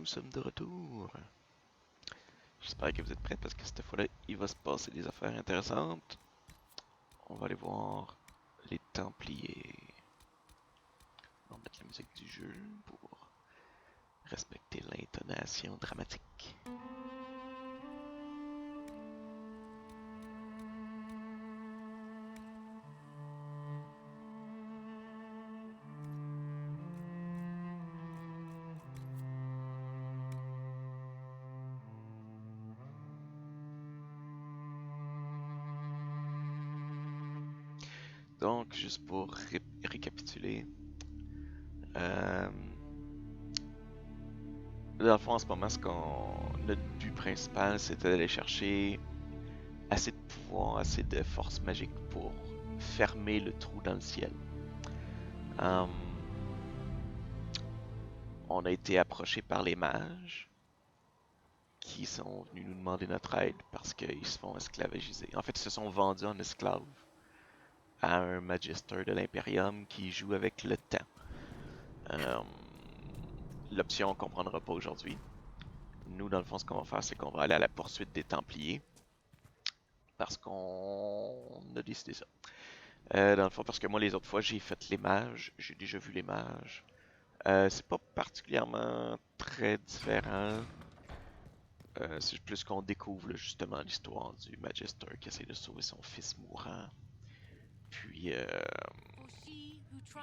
sommes de retour. J'espère que vous êtes prêts parce que cette fois-là, il va se passer des affaires intéressantes. On va aller voir les Templiers. On va mettre la musique du jeu pour respecter l'intonation dramatique. Donc, juste pour récapituler, dans le fond, en ce moment, notre but principal, c'était d'aller chercher assez de pouvoir, assez de force magique pour fermer le trou dans le ciel. On a été approché par les mages qui sont venus nous demander notre aide parce qu'ils se font esclavagiser. En fait, ils se sont vendus en esclaves à un magister de l'Imperium qui joue avec le temps. L'option, on ne comprendra pas aujourd'hui. Nous, dans le fond, ce qu'on va faire, c'est qu'on va aller à la poursuite des Templiers parce qu'on a décidé ça. Dans le fond, parce que moi, les autres fois, j'ai fait les mages, j'ai déjà vu les mages. C'est pas particulièrement très différent. C'est plus qu'on découvre là, justement l'histoire du Magister qui essaie de sauver son fils mourant. Puis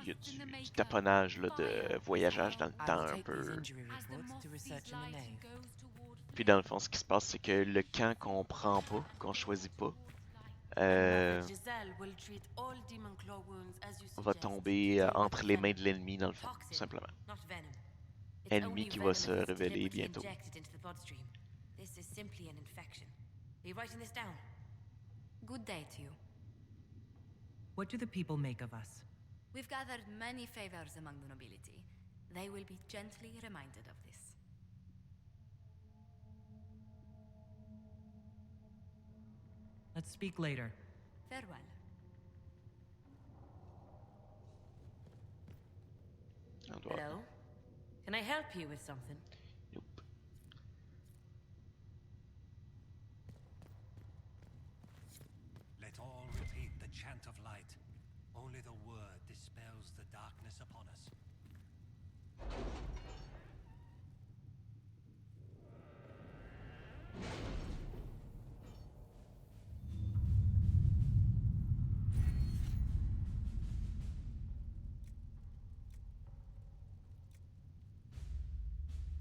il y a du taponnage là, de voyageage dans le temps un peu. Puis dans le fond, ce qui se passe, c'est que le camp qu'on prend pas, qu'on choisit pas, va tomber entre les mains de l'ennemi dans le fond, tout simplement. Ennemi qui va se révéler bientôt. This is simply an infection. Are you writing this down? Good day to you. What do the people make of us? We've gathered many favors among the nobility. They will be gently reminded of this. Let's speak later. Farewell. Hello? Can I help you with something? Nope. Let all repeat the chant of light. Only the word dispels the darkness upon us.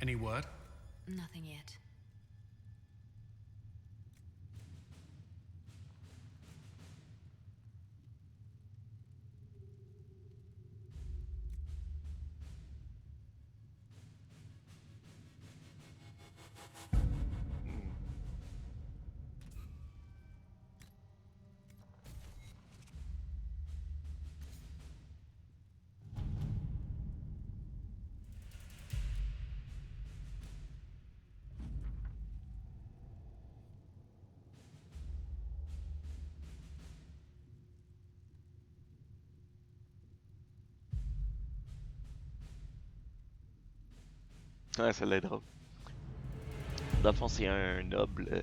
Any word? Nothing yet. Ouais, celle-là est drôle. Dans le fond, c'est un noble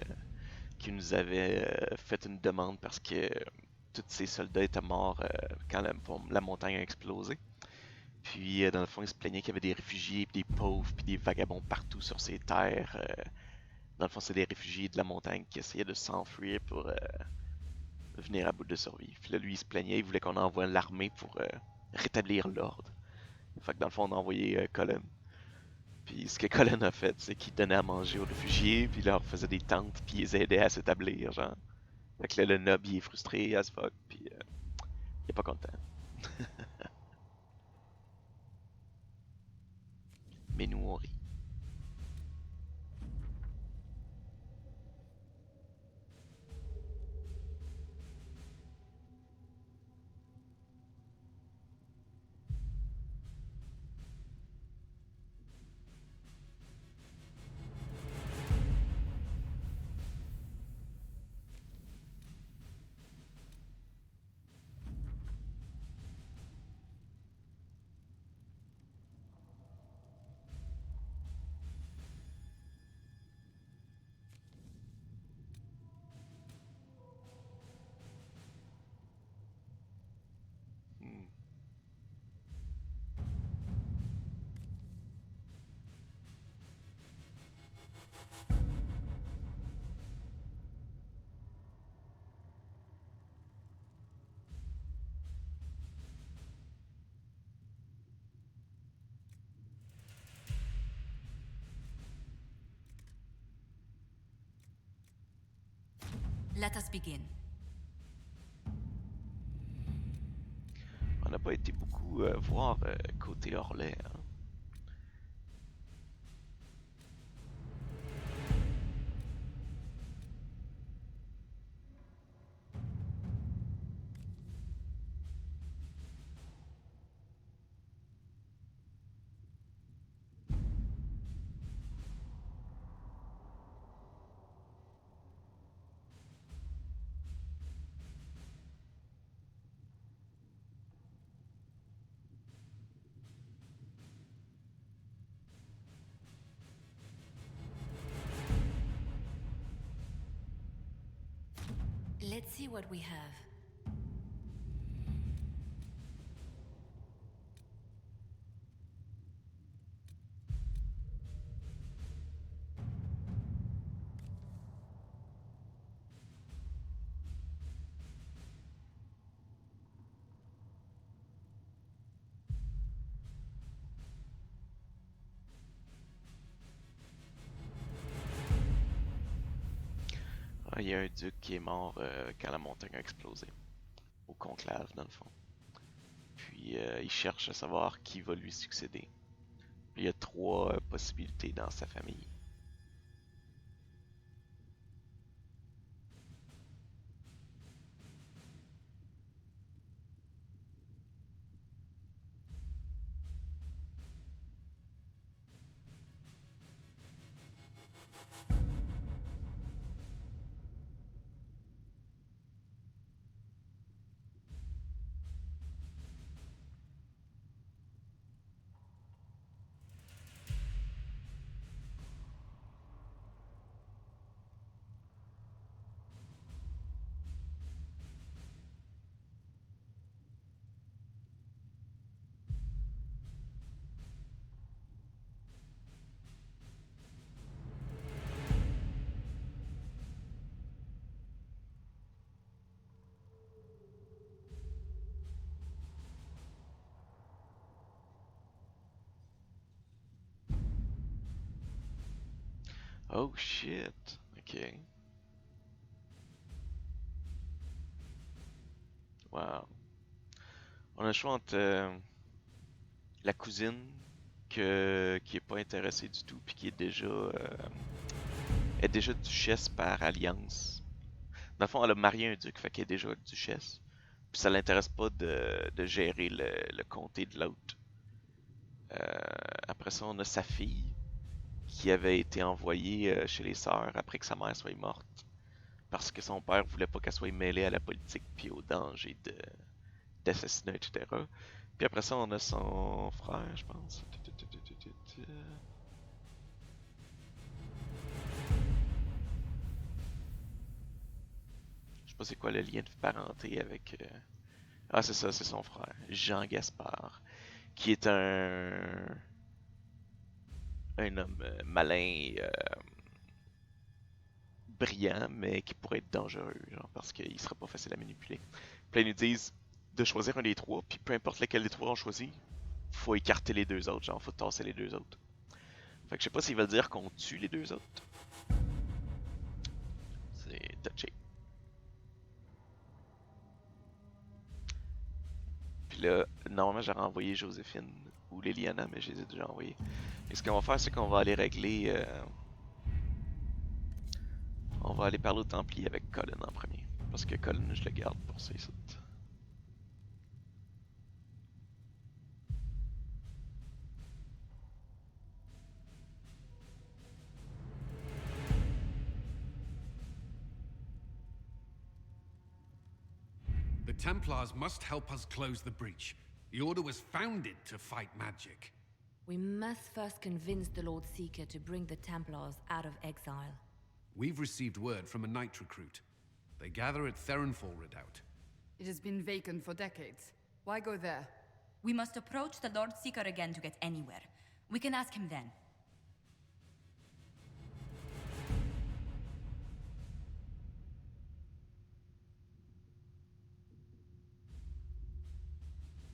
qui nous avait fait une demande parce que tous ses soldats étaient morts quand la montagne a explosé. Puis, dans le fond, il se plaignait qu'il y avait des réfugiés, puis des pauvres, puis des vagabonds partout sur ses terres. Dans le fond, c'est des réfugiés de la montagne qui essayaient de s'enfuir pour venir à bout de survie. Puis là, lui, il se plaignait, il voulait qu'on envoie l'armée pour rétablir l'ordre. Fait que dans le fond, on a envoyé Colin. Puis ce que Colin a fait, c'est qu'il donnait à manger aux réfugiés, puis il leur faisait des tentes, puis il les aidait à s'établir, genre. Fait que là, le noble, il est frustré as fuck, puis il est pas content. Mais nous, on rit. Let us begin. On n'a pas été beaucoup voir côté Orlais. Hein. Let's see what we have. Ah, il y a un duc qui est mort quand la montagne a explosé. Au conclave, dans le fond. Puis il cherche à savoir qui va lui succéder. Il y a trois possibilités dans sa famille. Oh shit! Ok. Wow. On a le choix entre la cousine qui est pas intéressée du tout puis qui est déjà duchesse par alliance. Dans le fond, elle a marié un duc, fait qu'elle est déjà duchesse. Puis ça l'intéresse pas de gérer le comté de l'autre. Après ça, on a sa fille qui avait été envoyée chez les sœurs après que sa mère soit morte. Parce que son père voulait pas qu'elle soit mêlée à la politique puis au danger d'assassinat, etc. Puis après ça, on a son frère, je pense. Je sais pas c'est quoi le lien de parenté avec. Ah, c'est ça, c'est son frère, Jean Gaspard, qui est un homme malin, brillant, mais qui pourrait être dangereux, genre, parce qu'il serait pas facile à manipuler. Puis là, ils nous disent de choisir un des trois, puis peu importe lequel des trois on choisit, faut écarter les deux autres, genre, faut tasser les deux autres. Fait que je sais pas s'ils veulent dire qu'on tue les deux autres. C'est touché. Puis là, normalement, j'aurais envoyé Joséphine ou Liliana, mais je les ai déjà envoyés. Et ce qu'on va faire, c'est qu'on va aller régler. On va aller parler au Templiers avec Colin en premier. Parce que Colin, je le garde pour ses sites. The Templars must help us close the breach. The Order was founded to fight magic. We must first convince the Lord Seeker to bring the Templars out of exile. We've received word from a knight recruit. They gather at Theronfall Redoubt. It has been vacant for decades. Why go there? We must approach the Lord Seeker again to get anywhere. We can ask him then.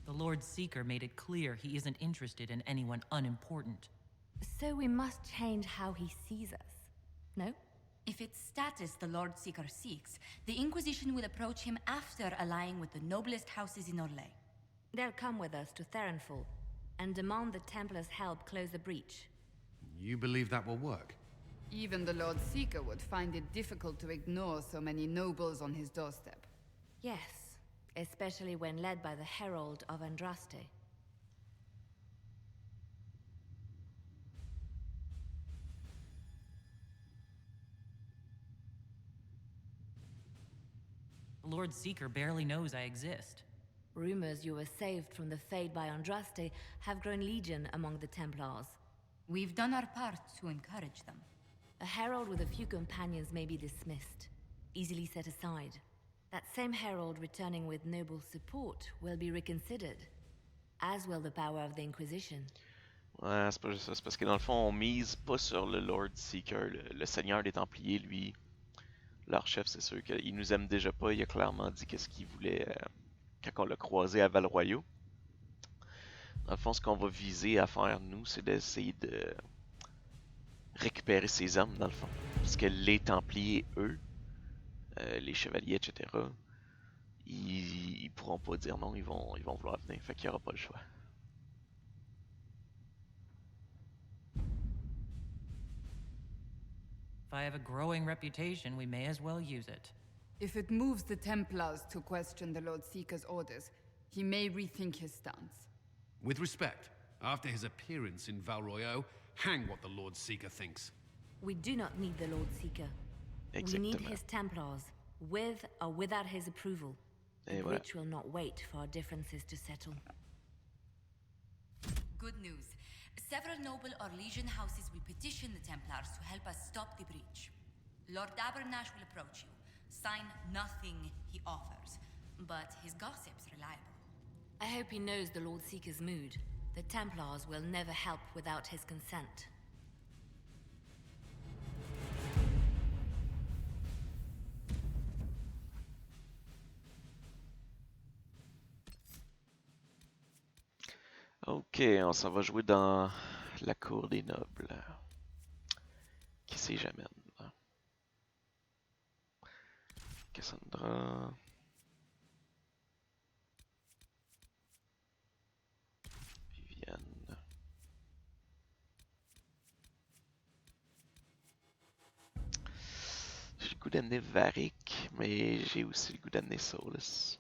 The Lord Seeker made it clear he isn't interested in anyone unimportant. So we must change how he sees us. No? If it's status the Lord Seeker seeks, the Inquisition will approach him after allying with the noblest houses in Orlais. They'll come with us to Theronfall and demand the Templars' help close the breach. You believe that will work? Even the Lord Seeker would find it difficult to ignore so many nobles on his doorstep. Yes, especially when led by the Herald of Andraste. The Lord Seeker barely knows I exist. Rumors you were saved from the fate by Andraste have grown legion among the Templars. We've done our part to encourage them. A herald with a few companions may be dismissed, easily set aside. That same herald returning with noble support will be reconsidered, as will the power of the Inquisition. Ouais, c'est pas juste ça. C'est parce que dans le fond, on mise pas sur le Lord Seeker. Le Seigneur des Templiers, lui, leur chef, c'est sûr qu'il nous aime déjà pas. Il a clairement dit qu'est-ce qu'il voulait quand on l'a croisé à Val-Royaux. Dans le fond, ce qu'on va viser à faire, nous, c'est d'essayer de récupérer ses hommes, dans le fond. Parce que les Templiers, eux, les chevaliers, etc., ils pourront pas dire non, ils vont vouloir venir. Fait qu'il n'y aura pas le choix. If I have a growing reputation, we may as well use it. If it moves the Templars to question the Lord Seeker's orders, he may rethink his stance. With respect, after his appearance in Val Royeaux, hang what the Lord Seeker thinks. We do not need the Lord Seeker. We need Exactement. his Templars, with or without his approval. Et The voilà. breach will not wait for our differences to settle. Good news. Several noble Orlesian houses will petition the Templars to help us stop the breach. Lord Abernash will approach you. Sign nothing he offers, but his gossip's reliable. I hope he knows the Lord Seeker's mood. The Templars will never help without his consent. Ok, on s'en va jouer dans la cour des nobles. Qui sait jamais. Cassandra. Viviane. J'ai le goût d'amener Varric, mais j'ai aussi le goût d'amener Solus.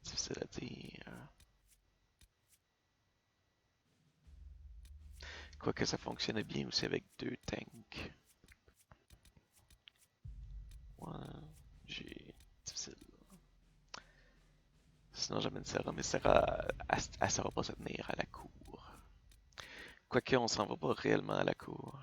Difficile à dire. Quoique ça fonctionne bien aussi avec deux tanks. Ouais, j'ai... Difficile. Sinon j'amène Sarah, mais Sarah, elle saura pas se tenir à la cour. Quoique on s'en va pas réellement à la cour.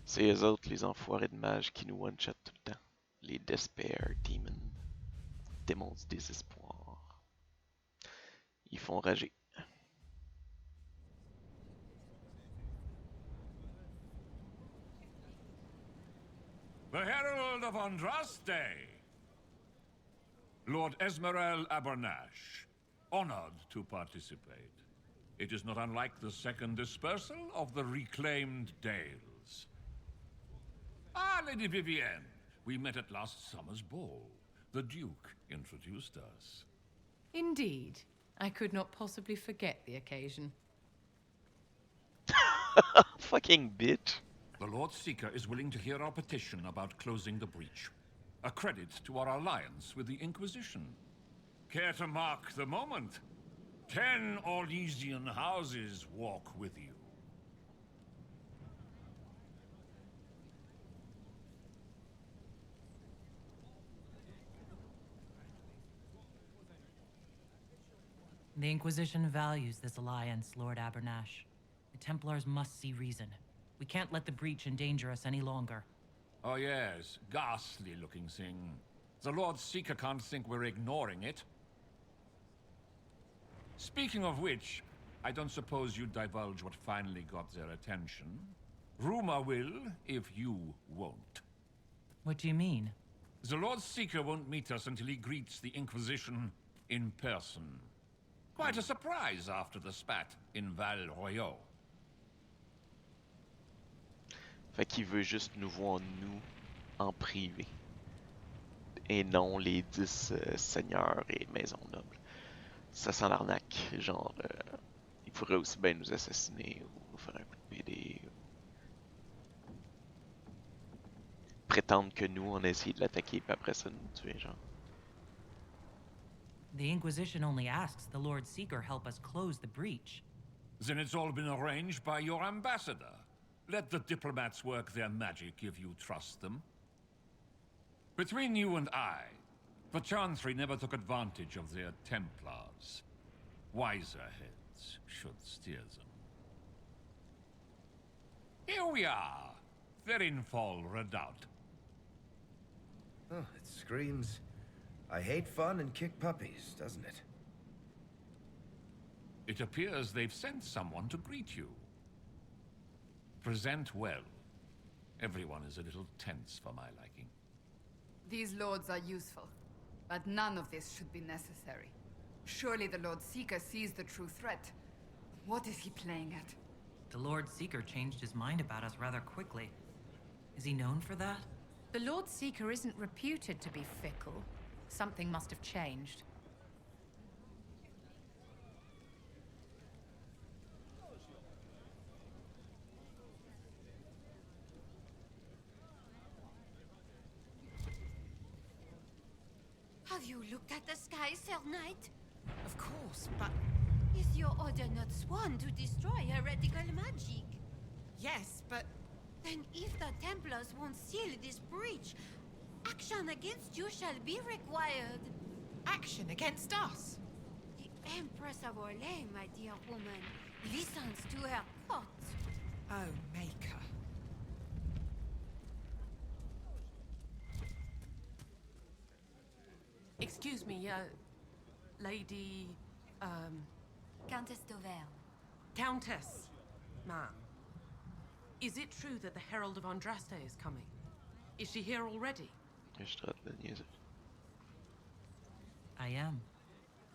C'est eux autres, les enfoirés de mages qui nous one-shot tout le temps. Les Despair Demons. Démons du désespoir. Ils font rager. The Herald of Andraste! Lord Esmerel Abernash, honored to participate. It is not unlike the second dispersal of the reclaimed Dales. Ah, Lady Vivienne, we met at last summer's ball. The Duke introduced us. Indeed. I could not possibly forget the occasion. Fucking bitch. The Lord Seeker is willing to hear our petition about closing the breach. A credit to our alliance with the Inquisition. Care to mark the moment? 10 Orlesian houses walk with you. The Inquisition values this alliance, Lord Abernash. The Templars must see reason. We can't let the breach endanger us any longer. Oh yes, ghastly looking thing. The Lord Seeker can't think we're ignoring it. Speaking of which, I don't suppose you divulge what finally got their attention. Rumor will, if you won't. What do you mean? The Lord Seeker won't meet us until he greets the Inquisition in person. Quite a surprise after the spat in Val Royaux. Fait qu'il veut juste nous voir, nous, en privé. Et non les 10 seigneurs et maisons nobles. Ça sent l'arnaque. Genre, il pourrait aussi bien nous assassiner ou nous faire un coup de PD. Prétendre que nous, on a essayé de l'attaquer, puis après ça, nous tuer, genre. The Inquisition only asks the Lord Seeker help us close the breach. Then it's all been arranged by your ambassador. Let the diplomats work their magic if you trust them. Between you and I, the Chantry never took advantage of their Templars. Wiser heads should steer them. Here we are, Therinfol Redoubt. Oh, it screams, I hate fun and kick puppies, doesn't it? It appears they've sent someone to greet you. Present well. Everyone is a little tense for my liking. These lords are useful, but none of this should be necessary. Surely the Lord Seeker sees the true threat. What is he playing at? The Lord Seeker changed his mind about us rather quickly. Is he known for that? The Lord Seeker isn't reputed to be fickle. Something must have changed. Have you looked at the sky, Sir Knight? Of course, but... Is your order not sworn to destroy heretical magic? Yes, but... Then if the Templars won't seal this breach, action against you shall be required. Action against us? The Empress of Orlais, my dear woman, listens to her court. Oh, Maker. Excuse me, Lady... Countess d'Auvergne. Countess, ma'am. Is it true that the Herald of Andraste is coming? Is she here already? I am.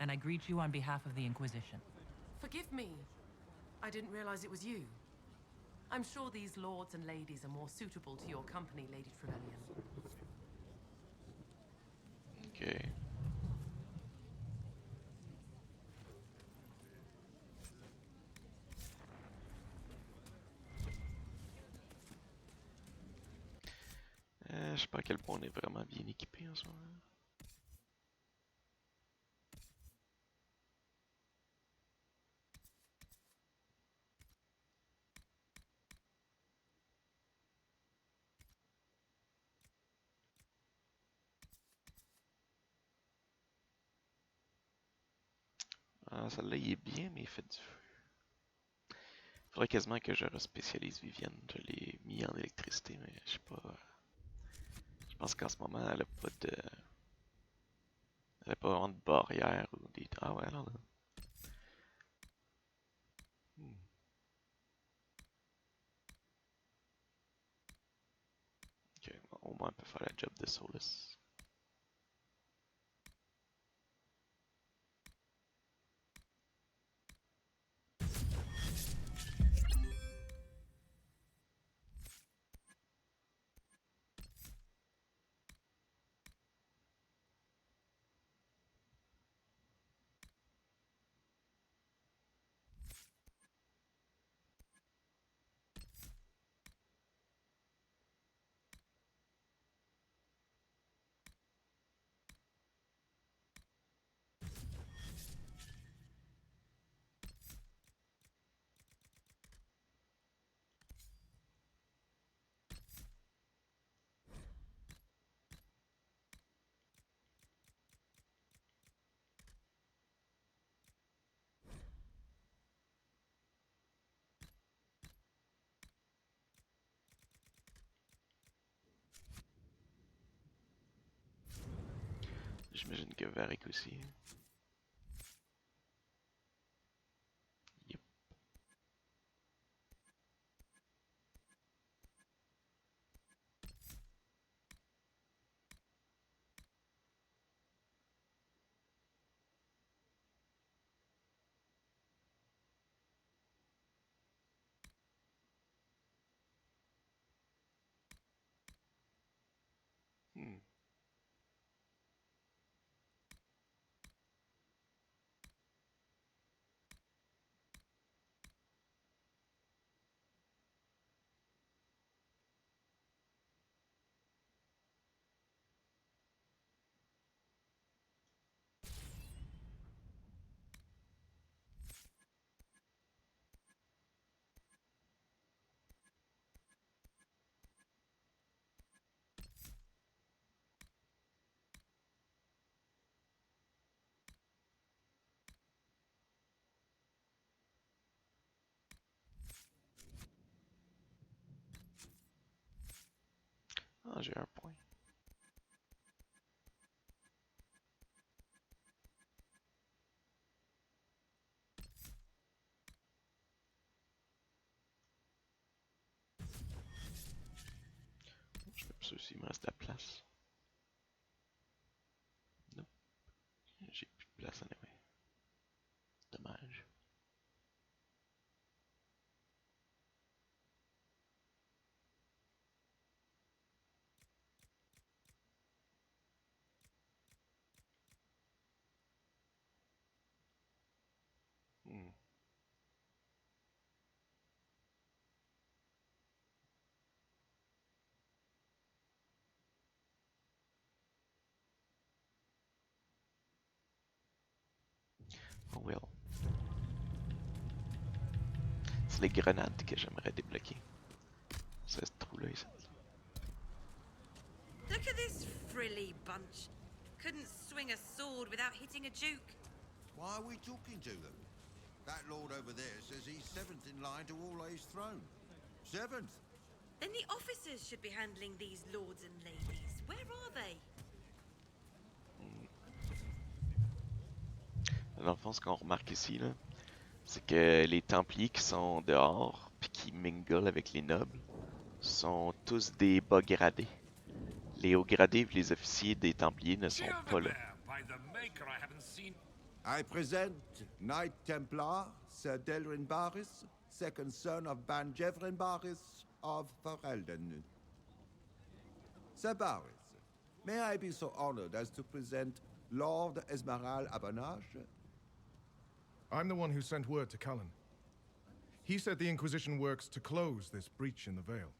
And I greet you on behalf of the Inquisition. Forgive me. I didn't realize it was you. I'm sure these lords and ladies are more suitable to your company, Lady Trevelyan. Okay. Je sais pas à quel point on est vraiment bien équipé en ce moment. Ah, celle-là, il est bien, mais il fait du feu. Faudrait quasiment que je respécialise Vivienne. Je l'ai mis en électricité, mais je sais pas. Je pense qu'en ce moment, elle a pas de. Elle a pas vraiment de barrière ou des. Ah ouais, non, là. Ok, bon, au moins, elle peut faire la job de Solus. J'imagine que Varric aussi. Yep. Hmm. Ah, j'ai un point. Je sais pas s'il me reste de la place. Non, j'ai plus de place anyway. Dommage. Hmm. Oh well. C'est les grenades que j'aimerais débloquer. C'est ce trou-là ici. Look at this frilly bunch. Couldn't swing a sword without hitting a duke. Why are we talking to them? That lord over there says he's seventh in line to all his throne. Seventh? Then the officers should be handling these lords and ladies. Where are they? Dans le fond, ce qu'on remarque ici, là, c'est que les Templiers qui sont dehors, puis qui minglent avec les nobles, sont tous des bas gradés. Les hauts gradés et les officiers des Templiers ne sont pas là. I present Knight Templar, Sir Delrin Barris, second son of Ban Jevrin Barris of Ferelden. Sir Barris, may I be so honored as to present Lord Esmeralda Abanache? I'm the one who sent word to Cullen. He said the Inquisition works to close this breach in the Vale.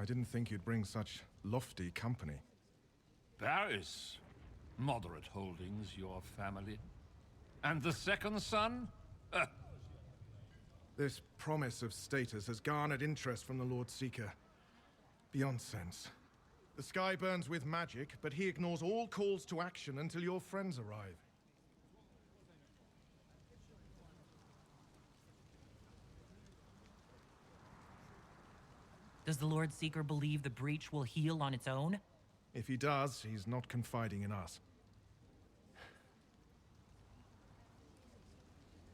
I didn't think you'd bring such lofty company. Paris. Moderate holdings, your family. And the second son? This promise of status has garnered interest from the Lord Seeker. Beyond sense. The sky burns with magic, but he ignores all calls to action until your friends arrive. Does the Lord Seeker believe the breach will heal on its own? If he does, he's not confiding in us.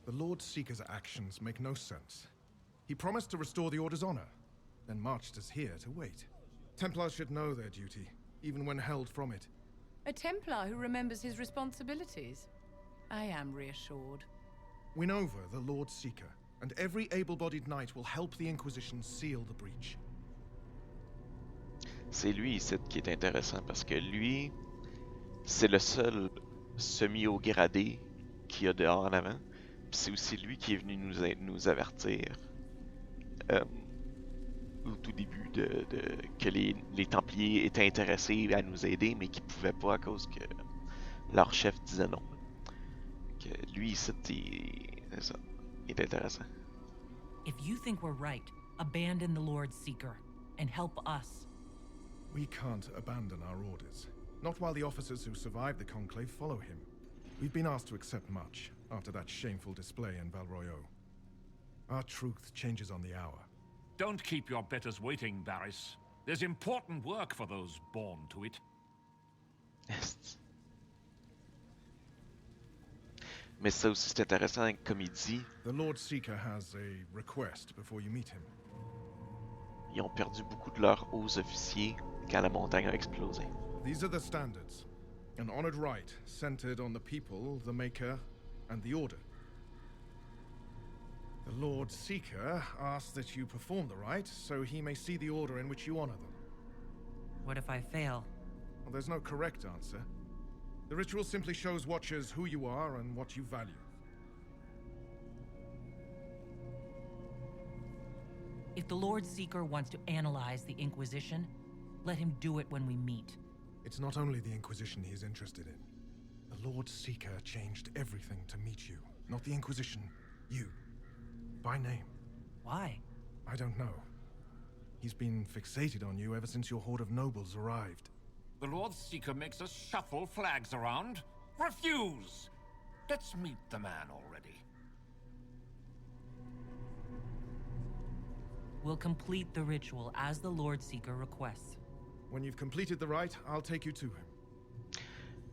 The Lord Seeker's actions make no sense. He promised to restore the Order's honor, then marched us here to wait. Templars should know their duty, even when held from it. A Templar who remembers his responsibilities. I am reassured. Win over the Lord Seeker, and every able-bodied knight will help the Inquisition seal the breach. C'est lui ici qui est intéressant parce que lui, c'est le seul semi-haut gradé qu'il y a dehors en avant. Puis c'est aussi lui qui est venu nous avertir au tout début que les Templiers étaient intéressés à nous aider, mais qu'ils pouvaient pas à cause que leur chef disait non. Que lui ici, c'est ça, il est intéressant. If you think we're right, abandon the Lord Seeker and help us. We can't abandon our orders. Not while the officers who survived the Conclave follow him. We've been asked to accept much after that shameful display in Val Royeaux. Our truth changes on the hour. Don't keep your betters waiting, Barris. There's important work for those born to it. Mais ça aussi, c'est intéressant, comme il dit, The Lord Seeker has a request before you meet him. ils ont perdu beaucoup de leurs hauts officiers quand la montagne a explosé. These are the standards. An honored right centered on the people, the Maker, and the Order. The Lord Seeker asks that you perform the rite so he may see the order in which you honor them. What if I fail? Well, there's no correct answer. The ritual simply shows Watchers who you are and what you value. If the Lord Seeker wants to analyze the Inquisition, let him do it when we meet. It's not only the Inquisition he is interested in. The Lord Seeker changed everything to meet you. Not the Inquisition, you. By name. Why? I don't know. He's been fixated on you ever since your horde of nobles arrived. The Lord Seeker makes us shuffle flags around. Refuse! Let's meet the man already. We'll complete the ritual as the Lord Seeker requests. When you've completed the rite, I'll take you to him.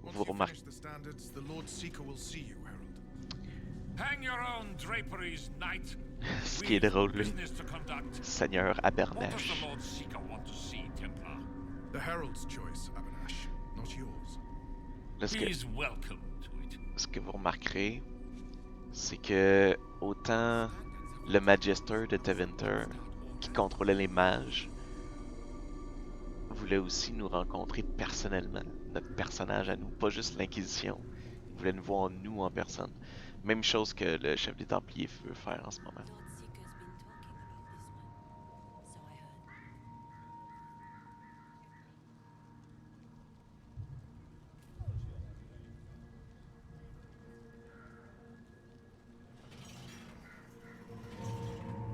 Once you finish the standards, the Lord Seeker will see you, Herald. Hang your own draperies, knight. Ce qui est drôle, Business to conduct. Seigneur What does Abernash. the Lord Seeker want to see, Templar? The Herald's choice, Abernash, not yours. Là, He's welcome to it. ce que vous remarquerez, c'est que autant le Magister de Tevinter, qui contrôlait les mages, voulait aussi nous rencontrer personnellement, notre personnage à nous, pas juste l'Inquisition. Il voulait nous voir nous en personne. Même chose que le chef des Templiers veut faire en ce moment.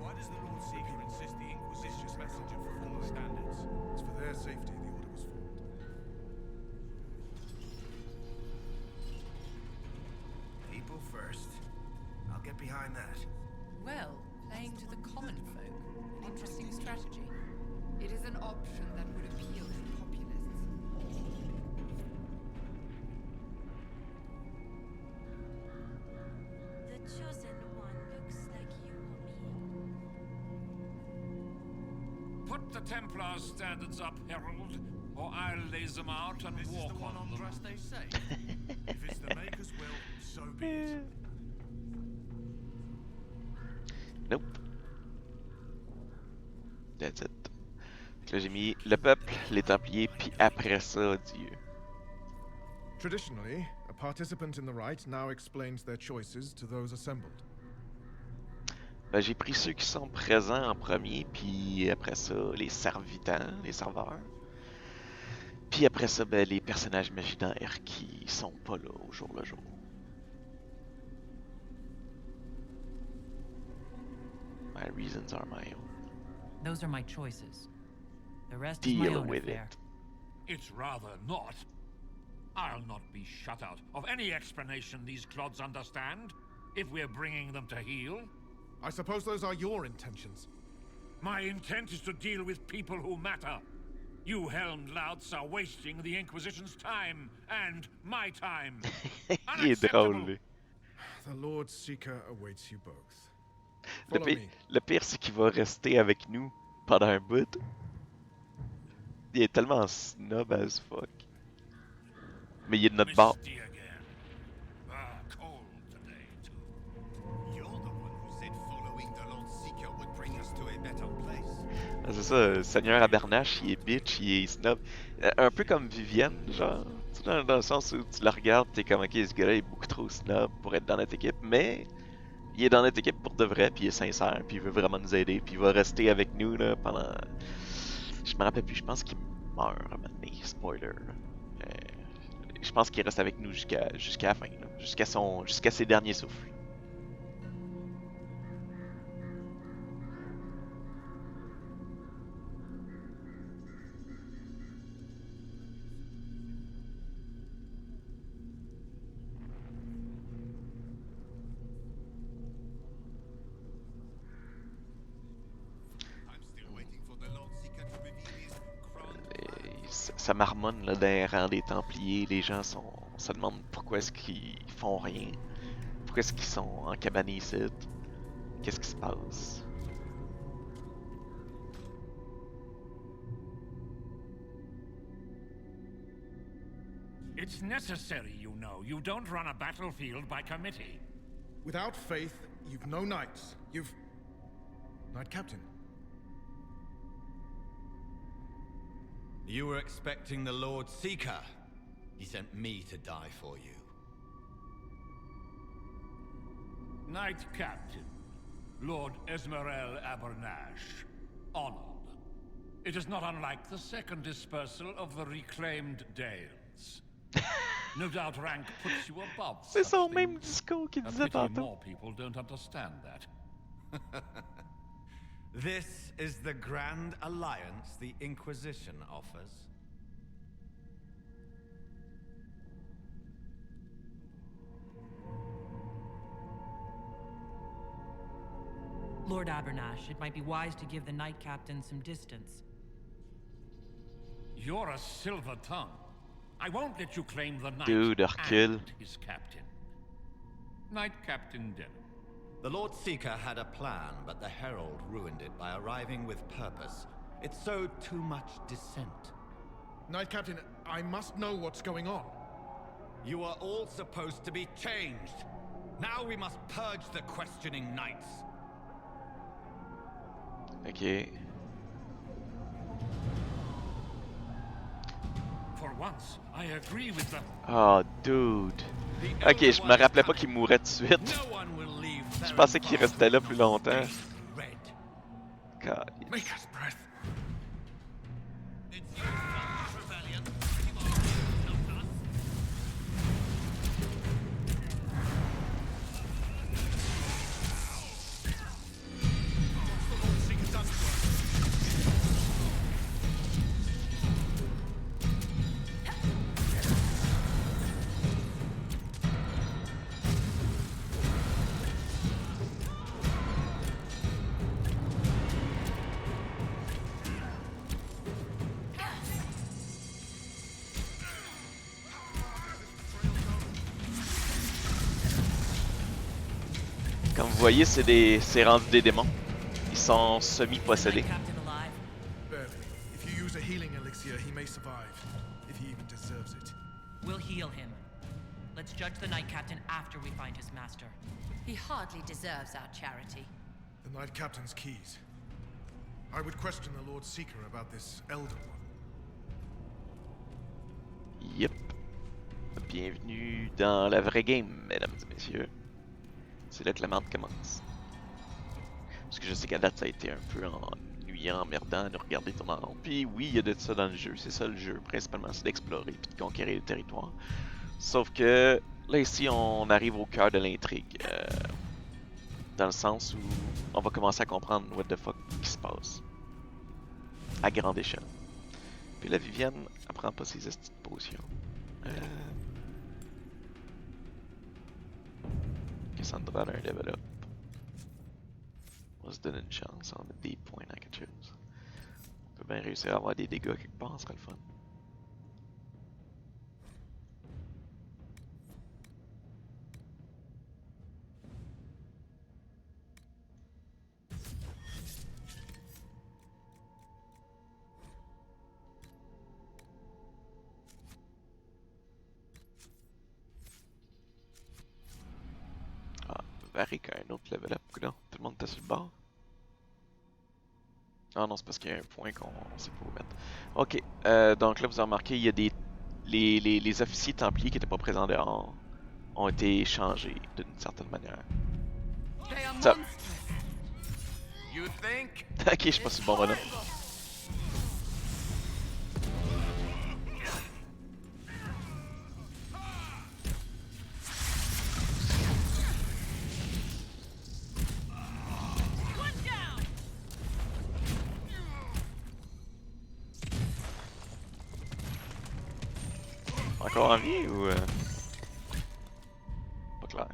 Why does the Lord Seeker insist the Inquisition's messenger fulfill the standards? It's for their safety the order was formed. People first. I'll get behind that. Well, playing to the common folk. An interesting strategy. It is an option that would appeal to populists. The chosen one looks like you or me. Put the Templar's standards up, Herald, or I'll lay them out and walk on them. They say. If it's the Maker's will, so be it. Nope. That's it. Donc là, j'ai mis le peuple, les Templiers, puis après ça, Dieu. Traditionally, a participant in the rite now explains their choices to those assembled. Ben, j'ai pris ceux qui sont présents en premier, puis après ça, les servitants, les serveurs. Puis après ça, ben, les personnages imaginaires qui sont pas là au jour le jour. My reasons are my own. Those are my choices. The rest is my Deal own with affair. it. It's rather not. I'll not be shut out of any explanation these clods understand, if we're bringing them to heel. I suppose those are your intentions. My intent is to deal with people who matter. You helmed louts are wasting the Inquisition's time, and my time. Il est drôle, lui. The Lord Seeker awaits you both. Le Follow pire, me. le pire, c'est qu'il va rester avec nous pendant un bout. Il est tellement snob as fuck. Mais il est de notre bord. Misty again. Ah, cold today, too. You're the one who said following the Lord Seeker would bring us to a better place. Ah, c'est ça, Seigneur Abernash, il est bitch, il est snob. Un peu comme Vivienne, genre. Tu sais, dans le sens où tu la regardes, t'es comme, ok, ce gars-là est beaucoup trop snob pour être dans notre équipe, mais il est dans notre équipe pour de vrai, puis il est sincère, puis il veut vraiment nous aider, puis il va rester avec nous là, pendant. Je me rappelle plus, je pense qu'il meurt à un moment donné, spoiler. Je pense qu'il reste avec nous jusqu'à la fin, là, jusqu'à ses derniers souffles. ça marmonne là, dans les rangs des Templiers. Les gens se demandent pourquoi est-ce qu'ils font rien. Pourquoi est-ce qu'ils sont encabanés ici. Qu'est-ce qui se passe? It's necessary, you know. You don't run a battlefield by committee. Without faith, you've no knights. You've... Knight Captain. You were expecting the Lord Seeker. He sent me to die for you. Knight Captain, Lord Esmerel Abernash, honored. It is not unlike the second dispersal of the reclaimed Dales. No doubt rank puts you above. C'est son même discours qu'il disait tantôt. More people don't understand that. This is the grand alliance the Inquisition offers. Lord Abernash, it might be wise to give the Knight Captain some distance. You're a silver tongue. I won't let you claim the Knight Dude, recule. and his captain. Knight Captain Denham. The Lord Seeker had a plan, but the Herald ruined it by arriving with purpose. It sowed too much dissent. Knight Captain, I must know what's going on. You are all supposed to be changed. Now we must purge the questioning knights. Ok. For once, I agree with the... Oh, dude. Ok, je me rappelais pas qu'il mourait tout de suite. Je pensais qu'il restait là plus longtemps. God. Make us breath. Comme vous voyez, c'est rendu des démons. Ils sont semi-possédés. Barely. If you use a healing elixir, he may survive. If he even deserves it. We'll heal him. Let's judge the Knight Captain after we find his master. He hardly deserves our charity. The Knight Captain's keys. I would question the Lord Seeker about this Elder One. Yep. Bienvenue dans la vraie game, mesdames et messieurs. C'est là que la merde commence. Parce que je sais qu'à date, ça a été un peu ennuyant, emmerdant de regarder tourner en rond. Puis oui, il y a de ça dans le jeu. C'est ça le jeu, principalement, c'est d'explorer puis de conquérir le territoire. Sauf que là, ici, on arrive au cœur de l'intrigue. Dans le sens où on va commencer à comprendre what the fuck qui se passe. À grande échelle. Puis la Vivienne, elle prend pas ses estis de potions. Cassandra a un level up. On va se donner une chance, on va mettre des points dans quelque chose. On peut bien réussir à avoir des dégâts quelque part, ce serait le fun. Varick a un autre level up, coudonc. Tout le monde était sur le bord. Ah non, c'est parce qu'il y a un point qu'on sait pas où mettre. Ok, donc là vous avez remarqué, il y a des... Les officiers templiers qui n'étaient pas présents dehors ont été changés d'une certaine manière. Ça... Ok, je suis pas sur le bon bonhomme. Encore en vie ou... Pas clair.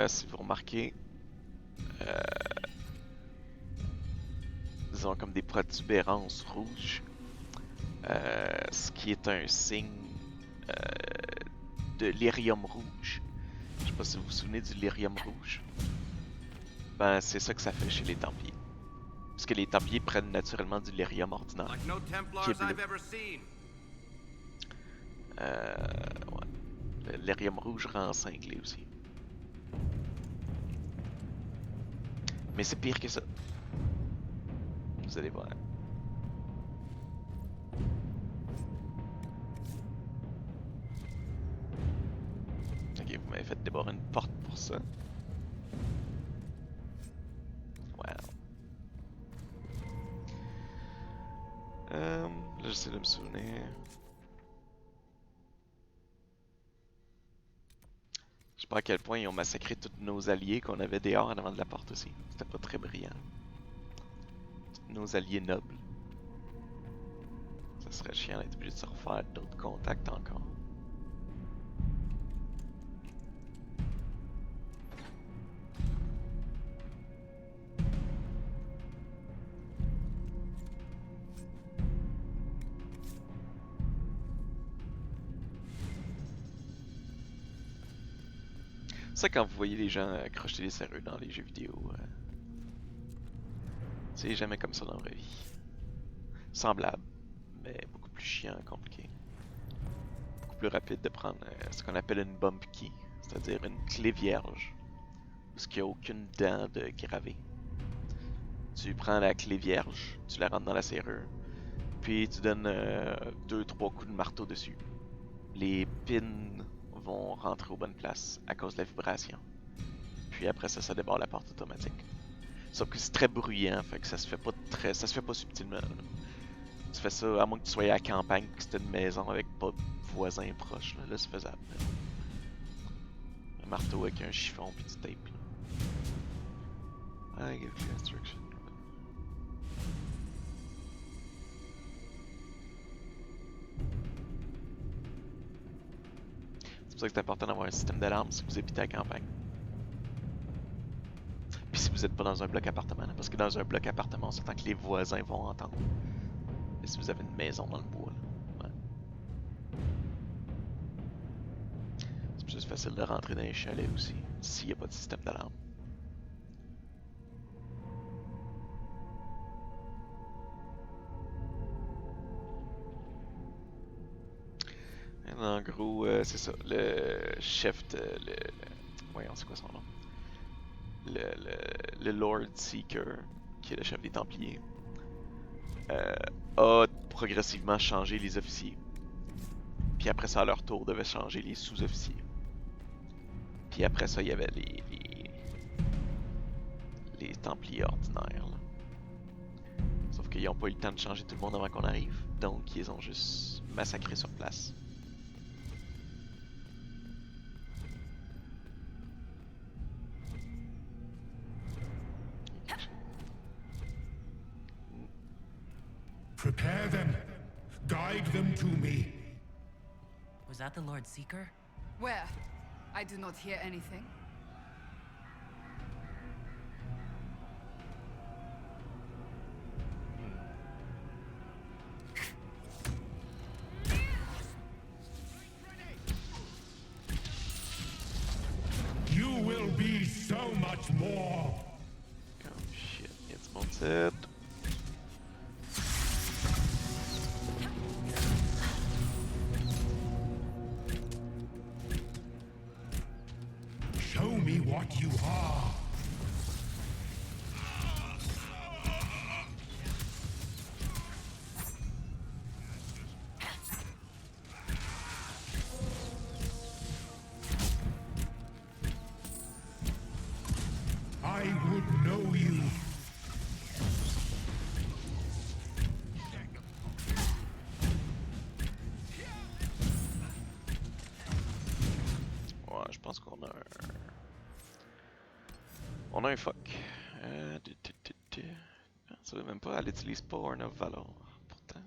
Si vous remarquez, ils ont comme des protubérances rouges, ce qui est un signe de lyrium rouge. Je sais pas si vous vous souvenez du lyrium rouge. Ben, c'est ça que ça fait chez les Templiers. Parce que les Templiers prennent naturellement du lyrium ordinaire, Like no qui est Templars bleu. I've ever seen. Ouais. Le lyrium rouge rend cinglé aussi. Mais c'est pire que ça. Vous allez voir. Ok, vous m'avez fait débarrer une porte pour ça. Wow. Là, j'essaie de me souvenir. Je sais pas à quel point ils ont massacré tous nos alliés qu'on avait dehors en avant de la porte aussi. C'était pas très brillant. Tous nos alliés nobles. Ça serait chiant d'être obligé de se refaire d'autres contacts encore. Ça, quand vous voyez les gens crocheter des serrures dans les jeux vidéo, c'est jamais comme ça dans la vraie vie. Semblable, mais beaucoup plus chiant, compliqué. Beaucoup plus rapide de prendre ce qu'on appelle une bump key, c'est-à-dire une clé vierge, parce qu'il n'y a aucune dent de gravée. Tu prends la clé vierge, tu la rentres dans la serrure, puis tu donnes 2-3 coups de marteau dessus. Les pins vont rentrer aux bonnes places à cause de la vibration. Puis après ça, ça débarre la porte automatique. Sauf que c'est très bruyant, fait que ça se fait pas subtilement. Là. Tu fais ça, à moins que tu sois à la campagne, que c'était une maison avec pas de voisins proches, là c'est faisable. Un marteau avec un chiffon puis du tape. Là. I give you instruction. C'est pour ça que c'est important d'avoir un système d'alarme si vous habitez à la campagne. Puis si vous n'êtes pas dans un bloc appartement, là, parce que dans un bloc appartement, on s'attend que les voisins vont entendre. Mais si vous avez une maison dans le bois, là, ouais. C'est plus facile de rentrer dans les chalets aussi, s'il n'y a pas de système d'alarme. En gros, c'est ça. Le chef de... Voyons, c'est quoi son nom? Le Lord Seeker, qui est le chef des Templiers, a progressivement changé les officiers. Puis après ça, à leur tour, devait changer les sous-officiers. Puis après ça, il y avait les Templiers ordinaires. Là. Sauf qu'ils n'ont pas eu le temps de changer tout le monde avant qu'on arrive. Donc, ils ont juste massacré sur place. Prepare them. Guide them to me. Was that the Lord Seeker? Where? I do not hear anything. You will be so much more. Oh shit, jetzt montet. Show me what you are. I would know you. Ouais, je pense qu'on a un... On a un fuck. Ça veut même pas, elle utilise pas Horn of Valor, pourtant.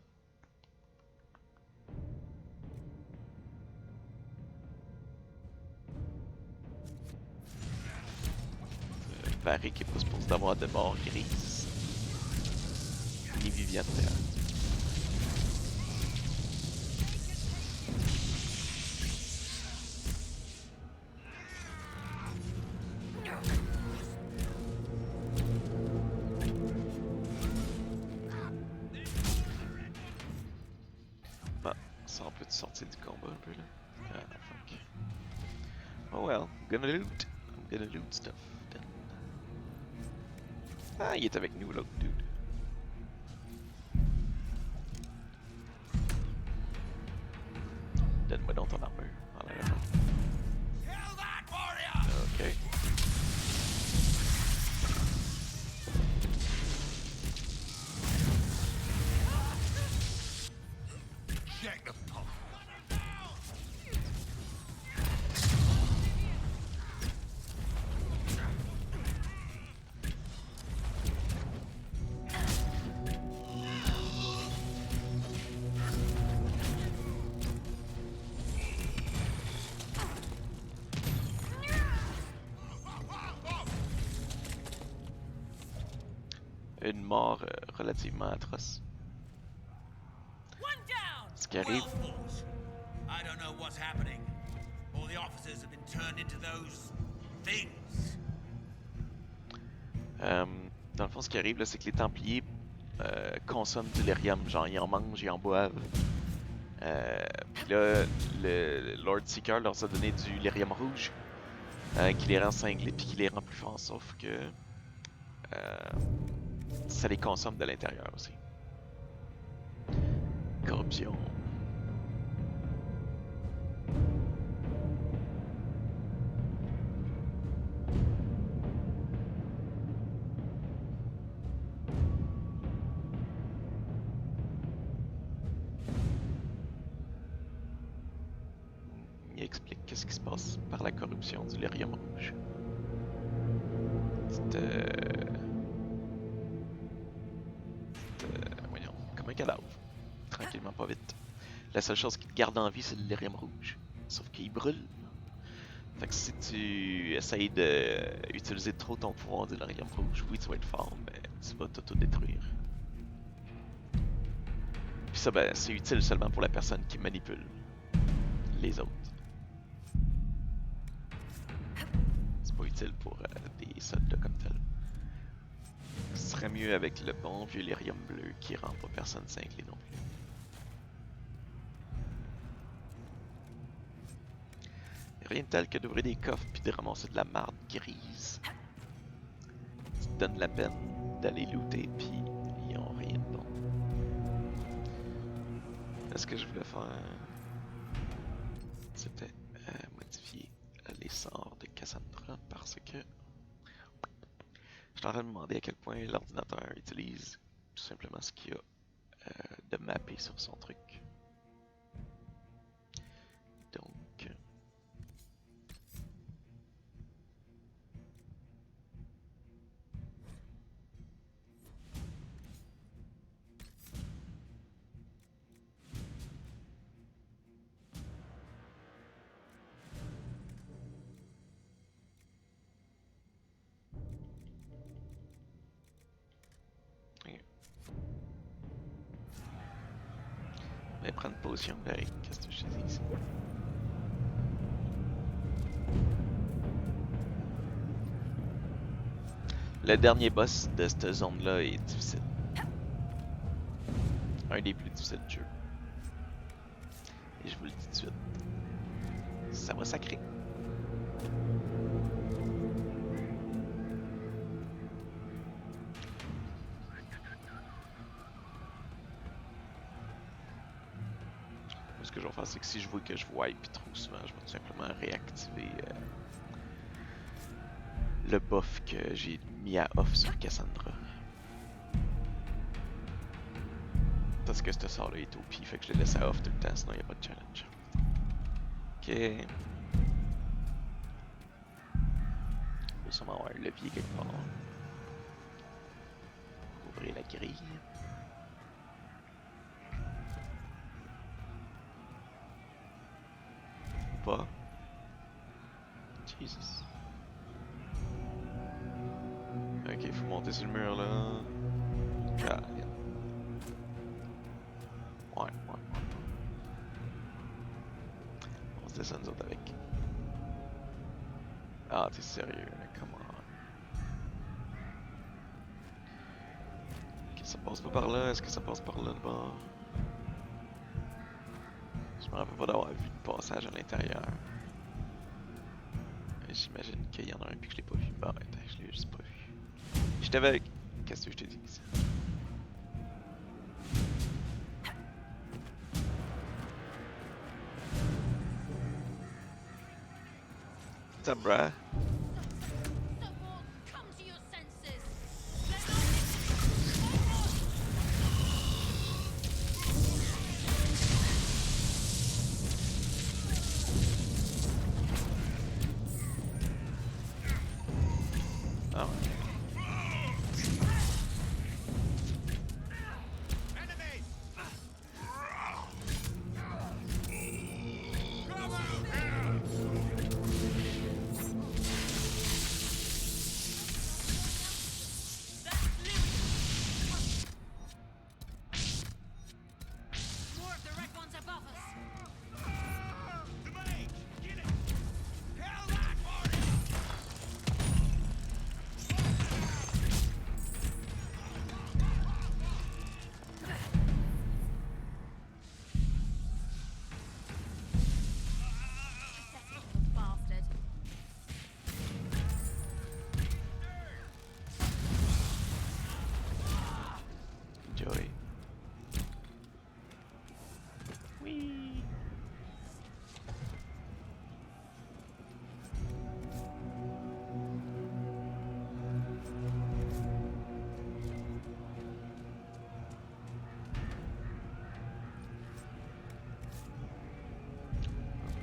s'avérer qu'il n'est pas supposé d'avoir de mort grise. Ni viviente. Bah, ça on peut te sortir du combat un peu là. Ah, fuck. Oh well, I'm gonna loot. I'm gonna loot stuff then. Ah, il est avec nous l'autre dude. Donne-moi donc ton armure. Enlève-la. Ok. Une mort relativement atroce. Ce qui arrive. I don't know what's happening. All the officers have been turned into those things. Dans le fond, ce qui arrive, c'est que les Templiers consomment du lyrium. Genre, ils en mangent, ils en boivent. Puis là, le Lord Seeker leur a donné du lyrium rouge qui les rend cinglés puis qui les rend plus forts, sauf que ça les consomme de l'intérieur aussi. Corruption. Il explique qu'est-ce qui se passe par la corruption du lyrium rouge. Voyons, comme un cadavre. Tranquillement, pas vite. La seule chose qui te garde en vie, c'est le lyrium rouge. Sauf qu'il brûle. Fait que si tu essayes d'utiliser trop ton pouvoir du lyrium rouge, oui, tu vas être fort, mais tu vas t'auto-détruire. Puis ça, ben, c'est utile seulement pour la personne qui manipule les autres. C'est pas utile pour des soldats comme tel. Ce serait mieux avec le bon vieux lyrium bleu qui rend pas personne cinglé non plus. Rien de tel que d'ouvrir des coffres puis de ramasser de la marde grise. Ça te donne la peine d'aller looter puis ils ont rien de bon. Est-ce que je voulais faire... C'était modifier les sorts de Cassandra parce que je suis en train de me demander à quel point l'ordinateur utilise tout simplement ce qu'il y a de mappé sur son truc. Donc... Mais prendre une potion, ben, qu'est-ce que je te dis ici? Le dernier boss de cette zone-là est difficile. Un des plus difficiles du jeu. Et je vous le dis tout de suite. Ça va sacrer. Ce que je vais faire, c'est que si je vois que je wipe trop souvent, je vais tout simplement réactiver le buff que j'ai mis à off sur Cassandra. Parce que ce sort-là est OP, fait que je le laisse à off tout le temps, sinon il n'y a pas de challenge. Ok. Il faut sûrement avoir un levier quelque part. Ouvrir la grille. Pas. Jesus. Ok, il faut monter sur le mur là. Ah, yeah. Ouais. On se descend nous autres avec. Ah, t'es sérieux, come on. Ok, ça passe pas par là, est-ce que ça passe par là de bord? Je me rappelle pas d'avoir vu de passage à l'intérieur. J'imagine qu'il y en a un puis que je l'ai pas vu. Bon, attends, je l'ai juste pas vu. J'étais avec. Qu'est-ce que je te dis? What's up, bruh?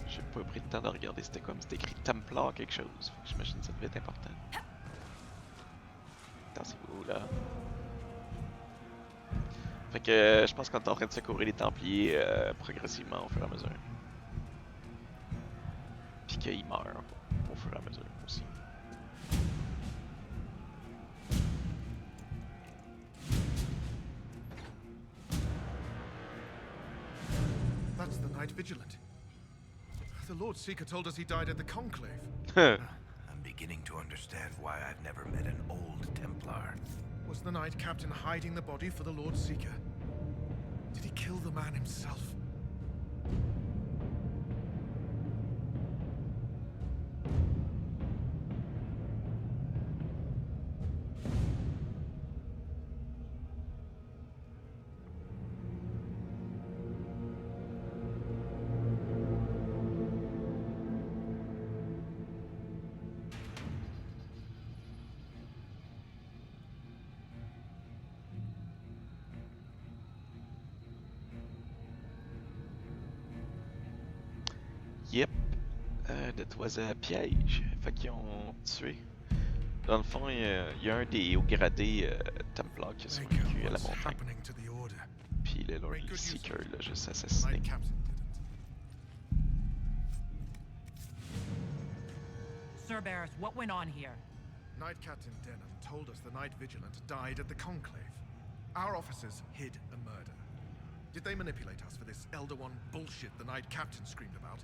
J'ai pas pris le temps de regarder c'était comme c'était écrit Templar quelque chose. J'imagine que ça devait être important. Attends, c'est où là? Fait que je pense qu'on est en train de secourir les Templiers progressivement au fur et à mesure. Puis qu'ils meurent au fur et à mesure aussi. That's the Knight Vigilant. The Lord Seeker told us he died at the Conclave. I'm beginning to understand why I've never met an old Templar. Was the Knight Captain hiding the body for the Lord Seeker? Did he kill the man himself? Yep. That was a piège. Fait qu'ils ont tué. Dans le fond, il y a un des hauts gradés Templars qui a survécu à la montagne. Puis le Lord Seeker l'a juste assassiné. Sir Barris, what went on here? Knight Captain Denham told us the Knight Vigilant died at the Conclave. Our officers hid a murder. Did they manipulate us for this Elder One bullshit the Knight Captain screamed about?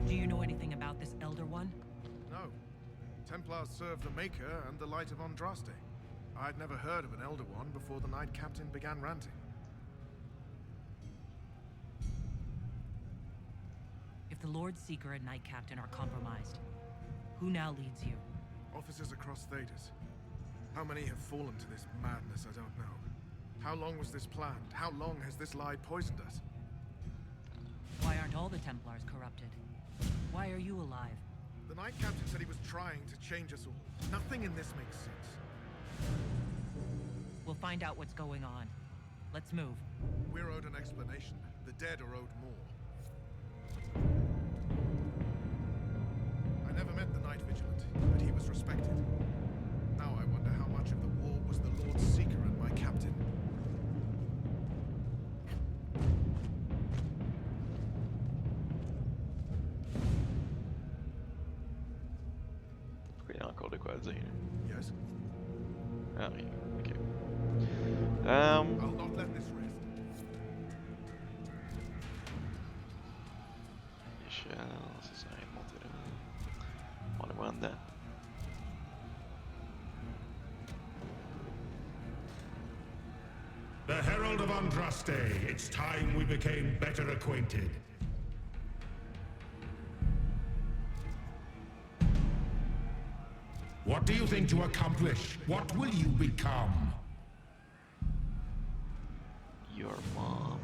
Do you know anything about this Elder One? No. Templars serve the Maker and the Light of Andraste. I'd never heard of an Elder One before the Knight Captain began ranting. If the Lord Seeker and Knight Captain are compromised, who now leads you? Officers across Thedas. How many have fallen to this madness, I don't know. How long was this planned? How long has this lie poisoned us? Why aren't all the Templars corrupted? Why are you alive? The Knight Captain said he was trying to change us all. Nothing in this makes sense. We'll find out what's going on. Let's move. We're owed an explanation. The dead are owed more. I never met the Knight Vigilant, but he was respected. Now I wonder how much of the war was the Lord Seeker and my captain. encore de quoi à dire. Yes. Ah, rien. Ok. I'll not let this rest. Échelle, ça sert à rien de monter là. On va le voir en dedans. The Herald of Andraste, it's time we became better acquainted. What do you think to accomplish? What will you become? Your mom.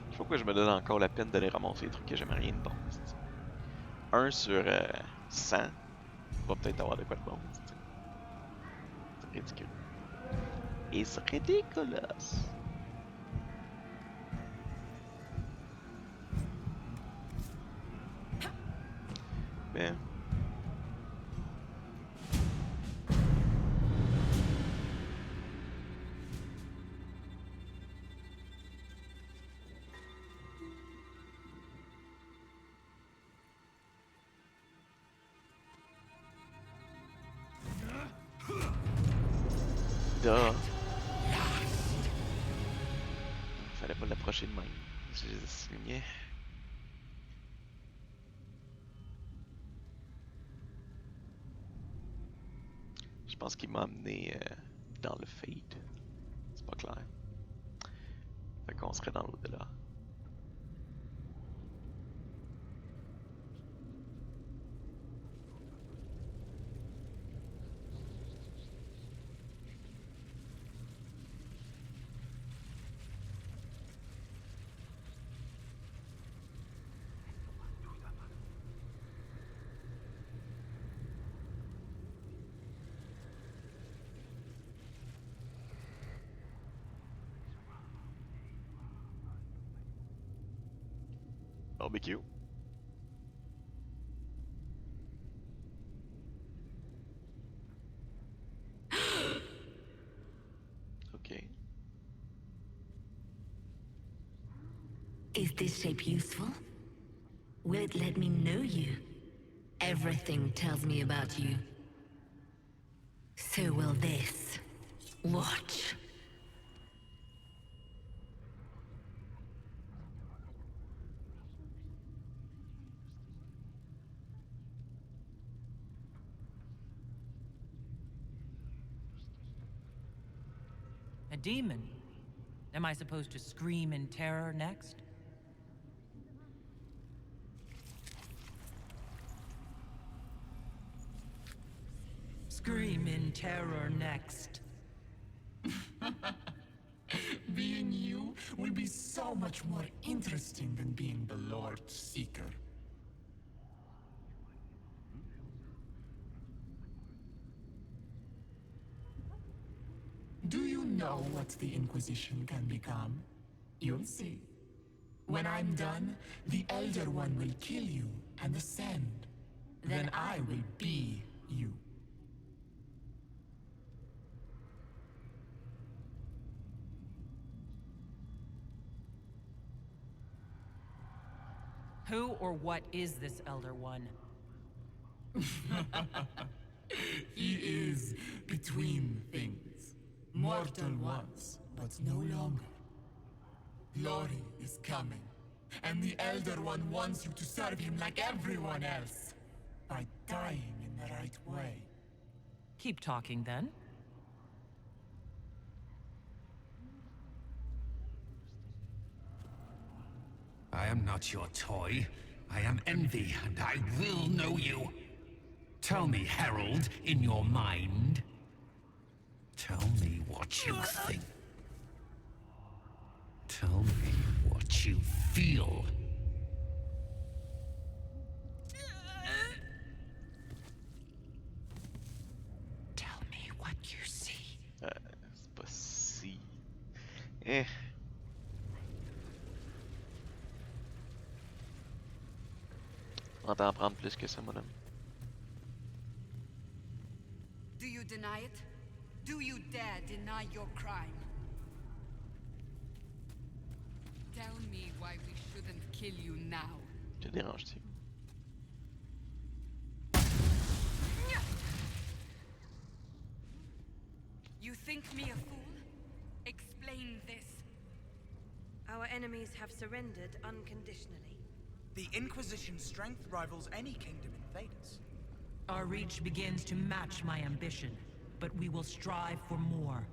Je sais pas pourquoi je me donne encore la peine d'aller ramasser des trucs que j'aime rien de bon. 1 sur 100 va peut-être avoir de quoi de bon. C'est ridicule. It's ridiculous. Mais... Duh. Fallait pas l'approcher de même. Je les soulignais. Je pense qu'il m'a amené dans le fade. C'est pas clair. Fait qu'on serait dans l'au-delà. Barbecue. Okay. Is this shape useful? Will it let me know you? Everything tells me about you. So will this. Watch. A demon? Am I supposed to scream in terror next? Scream in terror next. Being you will be so much more interesting than being the Lord Seeker. Do you know what the Inquisition can become? You'll see. When I'm done, the Elder One will kill you and ascend. Then I will be you. Who or what is this Elder One? He is between things. Mortal once, but no longer. Glory is coming, and the Elder One wants you to serve him like everyone else, by dying in the right way. Keep talking then. I am not your toy. I am Envy, and I will know you. Tell me, Herald, in your mind. Tell me what you think. Tell me what you feel. Tell me what you see. C'est pas si... Eh. On t'en prendre plus que ça, mon homme. Do you deny it? Do you dare deny your crime? Tell me why we shouldn't kill you now. Te dérange-tu? You think me a fool? Explain this. Our enemies have surrendered unconditionally. The Inquisition's strength rivals any kingdom in Thedas. Our reach begins to match my ambition, but we will strive for more.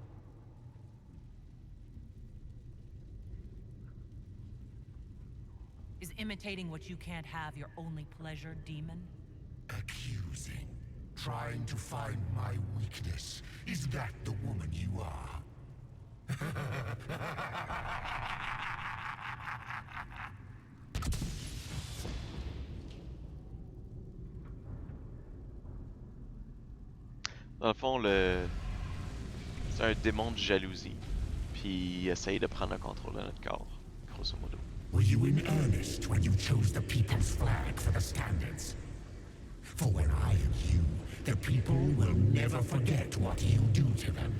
Is imitating what you can't have your only pleasure, demon? Accusing. Trying to find my weakness. Is that the woman you are? Dans le fond, c'est un démon de jalousie. Puis il essaye de prendre le contrôle de notre corps, grosso modo. Were you in earnest when you chose the people's flag for the standards? For when I am you, the people will never forget what you do to them.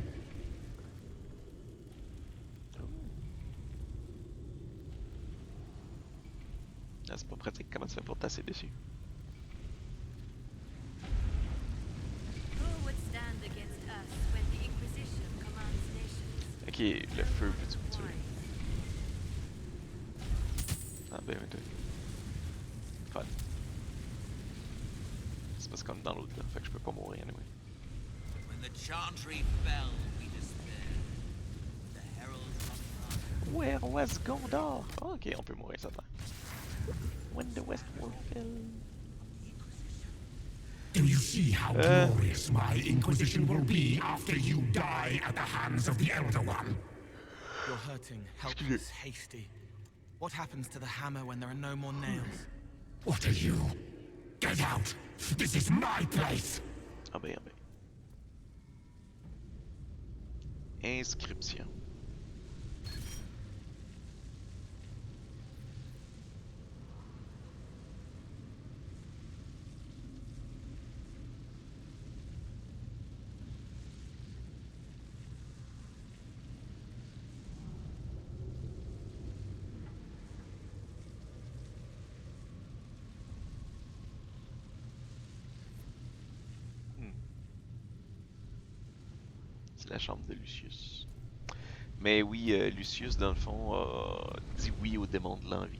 Ah, c'est pas pratique, comment tu fais pour tasser dessus? Who would stand against us when the Inquisition commands nations? Ok, le feu peut-tu me tuer? Ah ben oui, fun. C'est parce qu'on est dans l'autre là, fait que je peux pas mourir anyway. When the Chantry fell, we despaired. The herald of Where was Gondor? Oh, ok, on peut mourir ça va. When the Westworld fell. Do you see how glorious my Inquisition will be after you die at the hands of the Elder One? You're hurting, helpless, hasty. What happens to the hammer when there are no more nails? What are you? Get out! This is my place! Ah ben, ah ben. Inscription. La chambre de Lucius. Mais oui, Lucius, dans le fond, a dit oui aux démons de l'envie.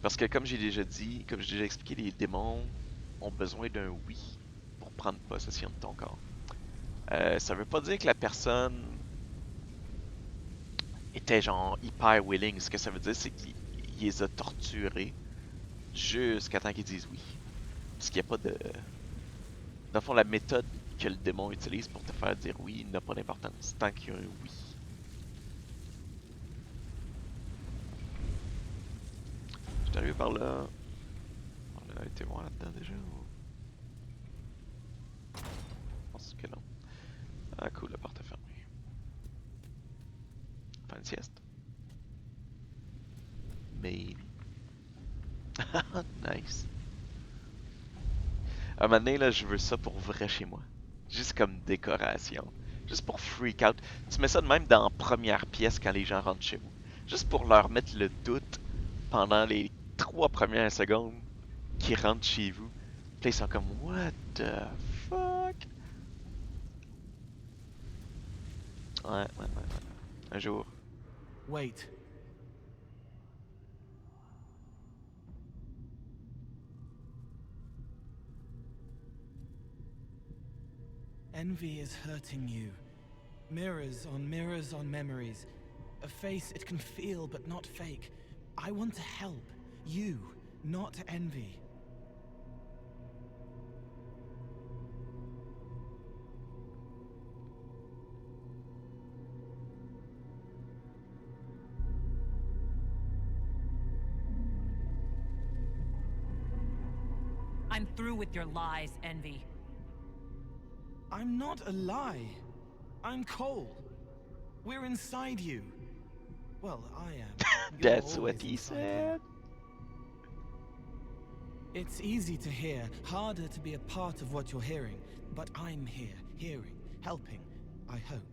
Parce que comme j'ai déjà dit, comme j'ai déjà expliqué, les démons ont besoin d'un oui pour prendre possession de ton corps. Ça veut pas dire que la personne était genre hyper willing. Ce que ça veut dire, c'est qu'il les a torturés jusqu'à temps qu'ils disent oui. Parce qu'il n'y a pas de... Dans le fond, la méthode que le démon utilise pour te faire dire oui n'a pas d'importance, tant qu'il y a un oui. Je suis arrivé par là. On a été voir là-dedans déjà ou... Je pense que non. Ah cool, la porte est fermée. Faire une sieste. Maybe. Nice. À un moment donné, là, je veux ça pour vrai chez moi. Juste comme décoration. Juste pour freak out. Tu mets ça de même dans la première pièce quand les gens rentrent chez vous. Juste pour leur mettre le doute pendant les 3 premières secondes qu'ils rentrent chez vous. Puis ils sont comme, what the fuck? Ouais. Un jour. Wait. Envy is hurting you. Mirrors on memories. A face it can feel but not fake. I want to help. You, not envy. I'm through with your lies, Envy. I'm not a lie. I'm Cole. We're inside you. Well, I am. That's what he said. It's easy to hear, harder to be a part of what you're hearing. But I'm here, hearing, helping, I hope.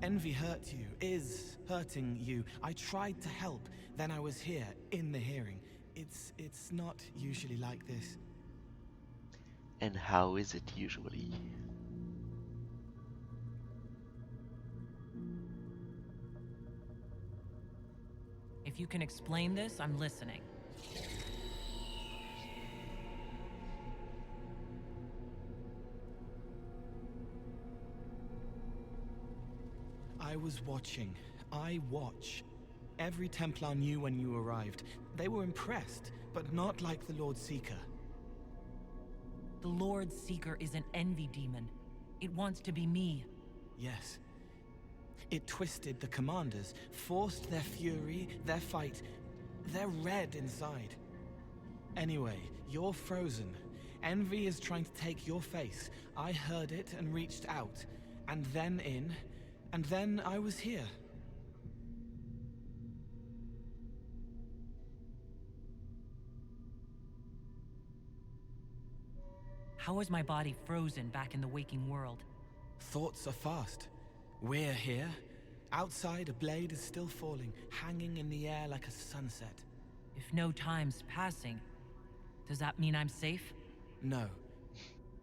Envy hurt you, is hurting you. I tried to help, then I was here, in the hearing. It's not usually like this. And how is it usually? If you can explain this, I'm listening. I was watching. I watch. Every Templar knew when you arrived. They were impressed, but not like the Lord Seeker. The Lord Seeker is an envy demon. It wants to be me. Yes. It twisted the commanders, forced their fury, their fight. They're red inside. Anyway, you're frozen. Envy is trying to take your face. I heard it and reached out. And then in. And then I was here. How is my body frozen back in the waking world? Thoughts are fast. We're here. Outside, a blade is still falling, hanging in the air like a sunset. If no time's passing, does that mean I'm safe? No.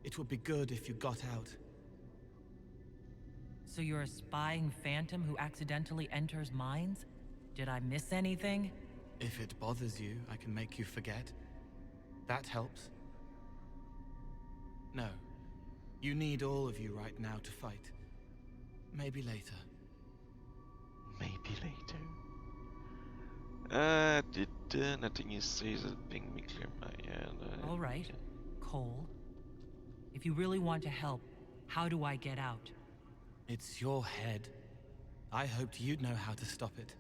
It would be good if you got out. So you're a spying phantom who accidentally enters minds? Did I miss anything? If it bothers you, I can make you forget. That helps. No. You need all of you right now to fight. Maybe later. Maybe later. Nothing you say is helping me clear my head. All right, Cole. If you really want to help, how do I get out? It's your head. I hoped you'd know how to stop it.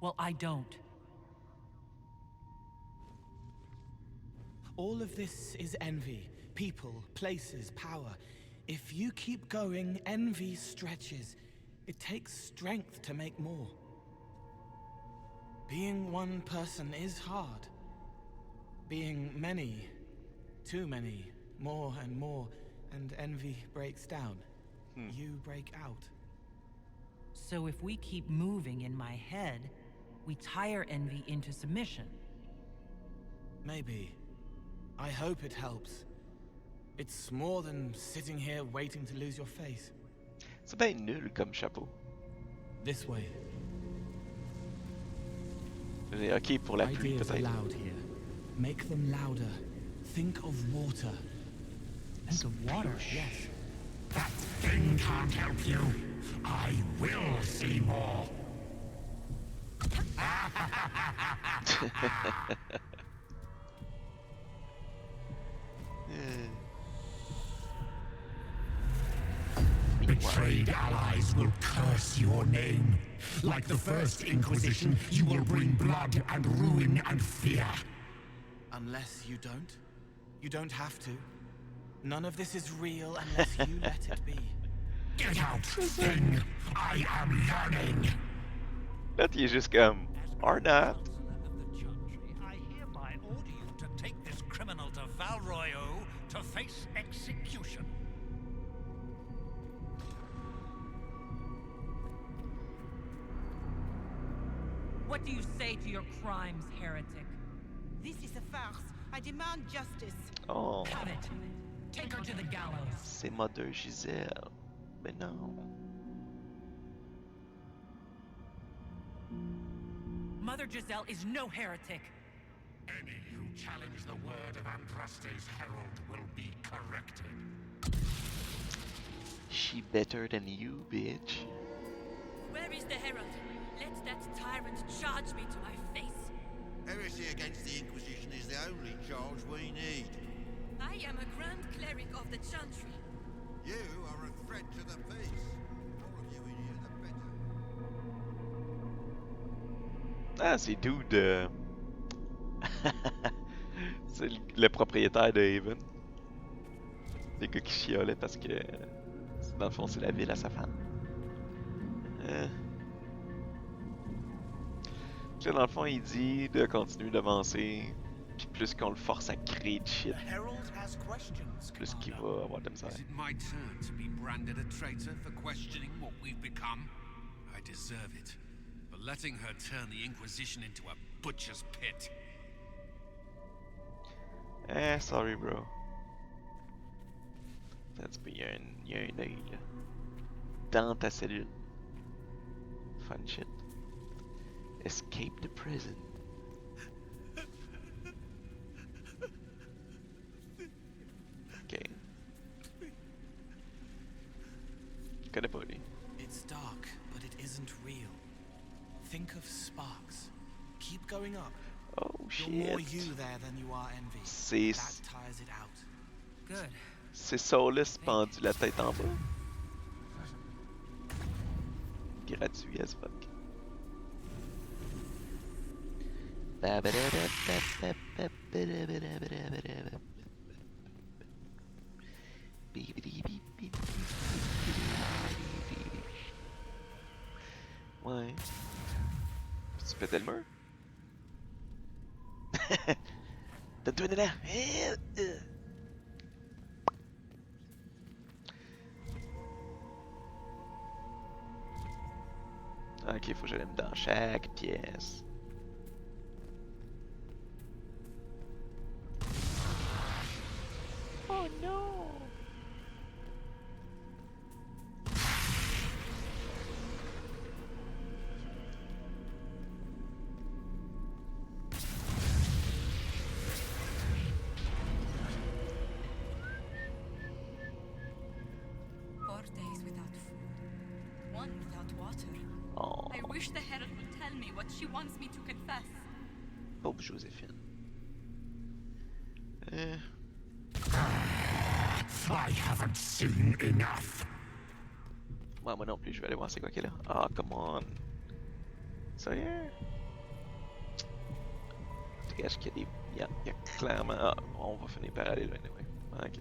Well, I don't. All of this is envy. People, places, power. If you keep going, envy stretches. It takes strength to make more. Being one person is hard. Being many, too many, more and more, and envy breaks down. You break out. So if we keep moving in my head, we tire envy into submission. Maybe. I hope it helps. It's more than sitting here waiting to lose your face. C'est bien nul comme chapeau. This way. Ok, pour la pluie Ideas are peut-être. loud here. Make them louder. Think of water. Think of water? Yes. That thing can't help you. I will see more. Betrayed allies will curse your name. Like the First Inquisition, you will bring blood and ruin and fear. Unless you don't. You don't have to. None of this is real unless you let it be. Get out, thing! I am yearning! Là, il est juste comme, or not. I hereby order you to take this criminal to Valroyo to face execution. What do you say to your crimes, heretic? This is a farce. I demand justice. Oh, Have it. Take her to the gallows. c'est Mother Giselle. Mais non. Mother Giselle is no heretic. Any who challenge the word of Andraste's herald will be corrected. She better than you, bitch. Where is the herald? Let that tyrant charge me to my face. Heresy against the Inquisition is the only charge we need. I am a Grand Cleric of the Chantry. You are a threat to the peace. More of you in here, the better. Ah, c'est dude. C'est le propriétaire de Haven. Les gars qui chiolaient parce que, dans le fond, c'est la ville à sa femme. Tu sais, dans le fond, il dit de continuer d'avancer, puis plus qu'on le force à créer de shit, plus qu'il va avoir de misère. Is it my turn to be branded a traitor for questioning what we've become? I deserve it. For letting her turn the Inquisition into a butcher's pit. Sorry, bro. Ça, il y a un œil, là. Dans ta cellule. Fun shit. Escape the prison. Ok. Je connais pas, lui. It's dark, but it isn't real. Think of sparks. Keep going up. Oh shit. You're more you there than you are envy. C'est... That tires it out. Good. C'est Solus pendu la tête en bas. Gratuit as fuck. Ouais. Tu pétais le mur? Donne-toi une élan! Ok, faut que j'aille dans chaque pièce. Oh non! One without water. Oh. I wish the Herald would tell me what she wants me to confess. Pauvre Joséphine. I haven't seen enough. Ouais, moi non plus, je vais aller voir c'est quoi qu'il y a là. Ah, come on. Sérieux? Tu caches qu'il y a des... Il y a clairement... Ah, on va finir par aller là, anyway. Ok.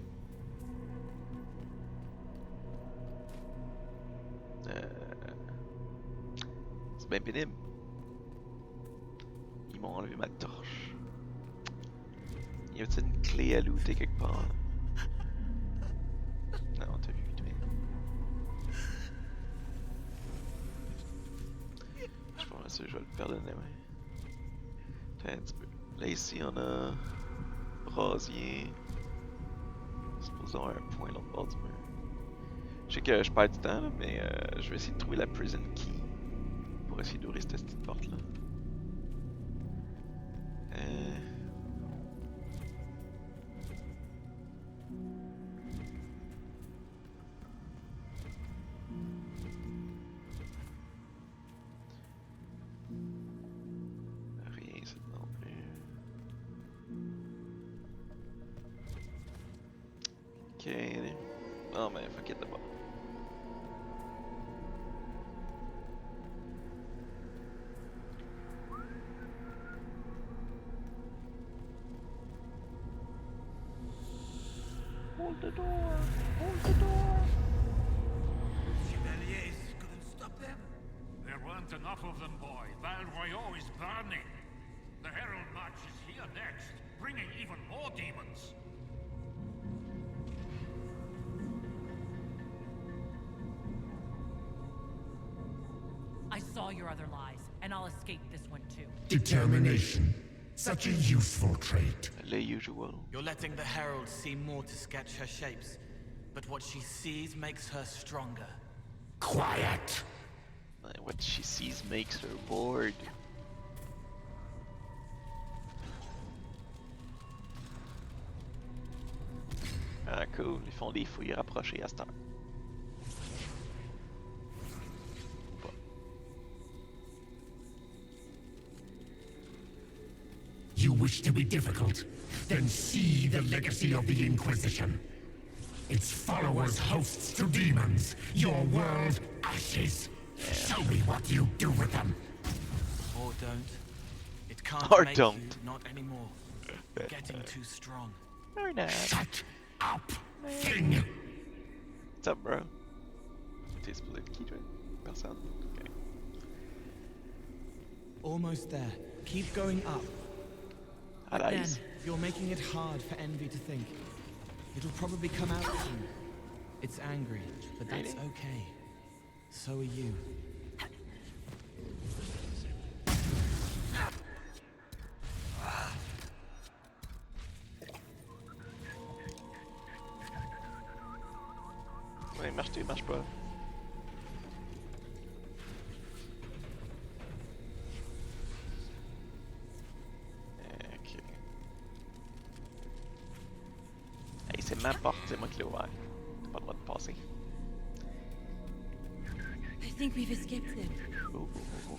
C'est bien pénible. Ils m'ont enlevé ma torche. Y a-t-il une clé à looter quelque part? Non, t'as vu, toi. Je pense que je vais le perdre anyway. Attends un petit peu. Là ici on a... brasier. Supposons un point l'autre bord du mur. Je sais que je perds du temps, là, mais je vais essayer de trouver la prison key pour essayer d'ouvrir cette petite porte là. Rien ici non plus. Ok. Oh mais fuck it d'abord. Hold the door! Hold the door! Chevaliers couldn't stop them. There weren't enough of them, boy. Val Royaux is burning. The Herald March is here next, bringing even more demons. I saw your other lies, and I'll escape this one too. Determination. Such a useful trait. Le usual. You're letting the Herald see more to sketch her shapes, but what she sees makes her stronger. Quiet! What she sees makes her bored. Ah cool, ils font des fouilles rapprochées à cette heure. You wish to be difficult? Then see the legacy of the Inquisition. Its followers hosts to demons, your world ashes. Show me what you do with them. Or don't. It can't Or make don't. you, not anymore. You're getting too strong. Or not. Shut up, thing! What's up, bro? T'es supposé être qui, toi? Personne? Ok. Almost there. Keep going up. À l'aise. You're making it hard for Envy to think. It'll probably come out soon. It's angry, but that's okay. So are you. Ouais, marche pas. Ok. Hey, c'est ma porte, c'est moi qui l'ai ouvert. T'as pas le droit de passer. I think we've escaped them. Oh,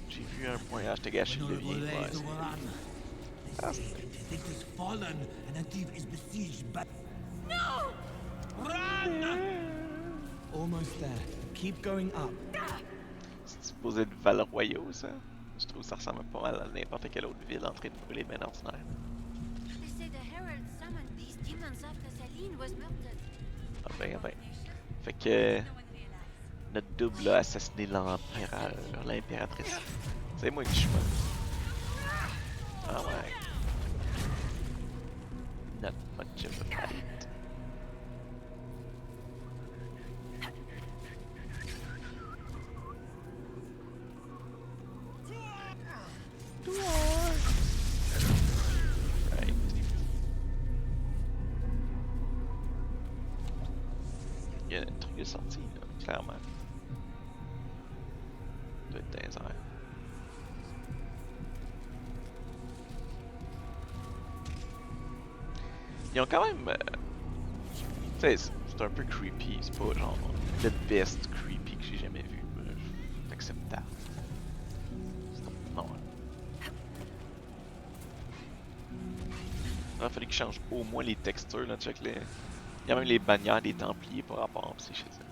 j'ai vu un point. Ah, je t'ai gâché le levier. Ouais, ah, It is fallen, and Antiv is besieged by... No! Almost there. Keep going up. c'est supposé être Val-Royaux, ça? Je trouve que ça ressemble pas mal à n'importe quelle autre ville en train de brûler bien ordinaire. They say the herald summoned these demons after Celine was murdered. Ah ben, ah ben. Fait que... Notre double a assassiné l'empereur, l'impératrice. C'est moi qui suis mort. Ah ouais. Not much of a fight. Right. Il y a un truc de sortie, là, clairement. Il doit être dans les airs. Ils ont quand même... tu sais, c'est un peu creepy, c'est pas genre le best creepy que j'ai jamais vu. C'est acceptable. Non. Il aurait fallu qu'ils changent au moins les textures, là, check les... Il y a même les bannières des Templiers par rapport à ces choses-là.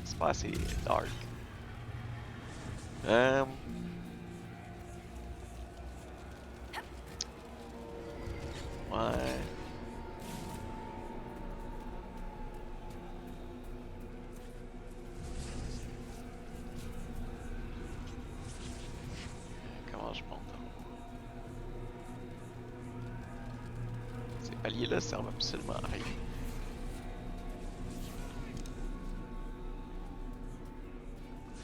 C'est pas assez dark. Ouais. Comment je monte? Ces paliers-là servent absolument à rien.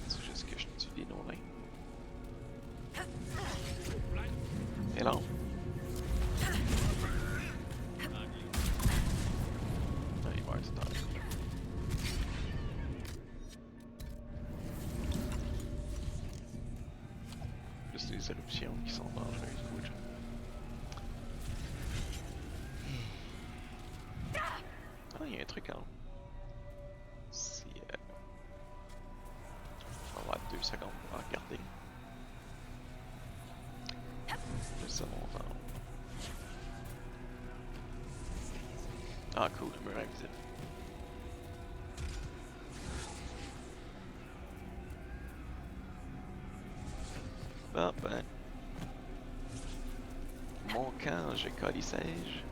C'est juste que je tue des nourrins. Et non. Plus les éruptions qui sont dangereuses. Ah, il y a un truc en haut. Si. On va avoir 2 secondes pour regarder. Ça monte en haut. Ah, cool, le mur invisible. Ah ben. Mon camp, je colissais-je.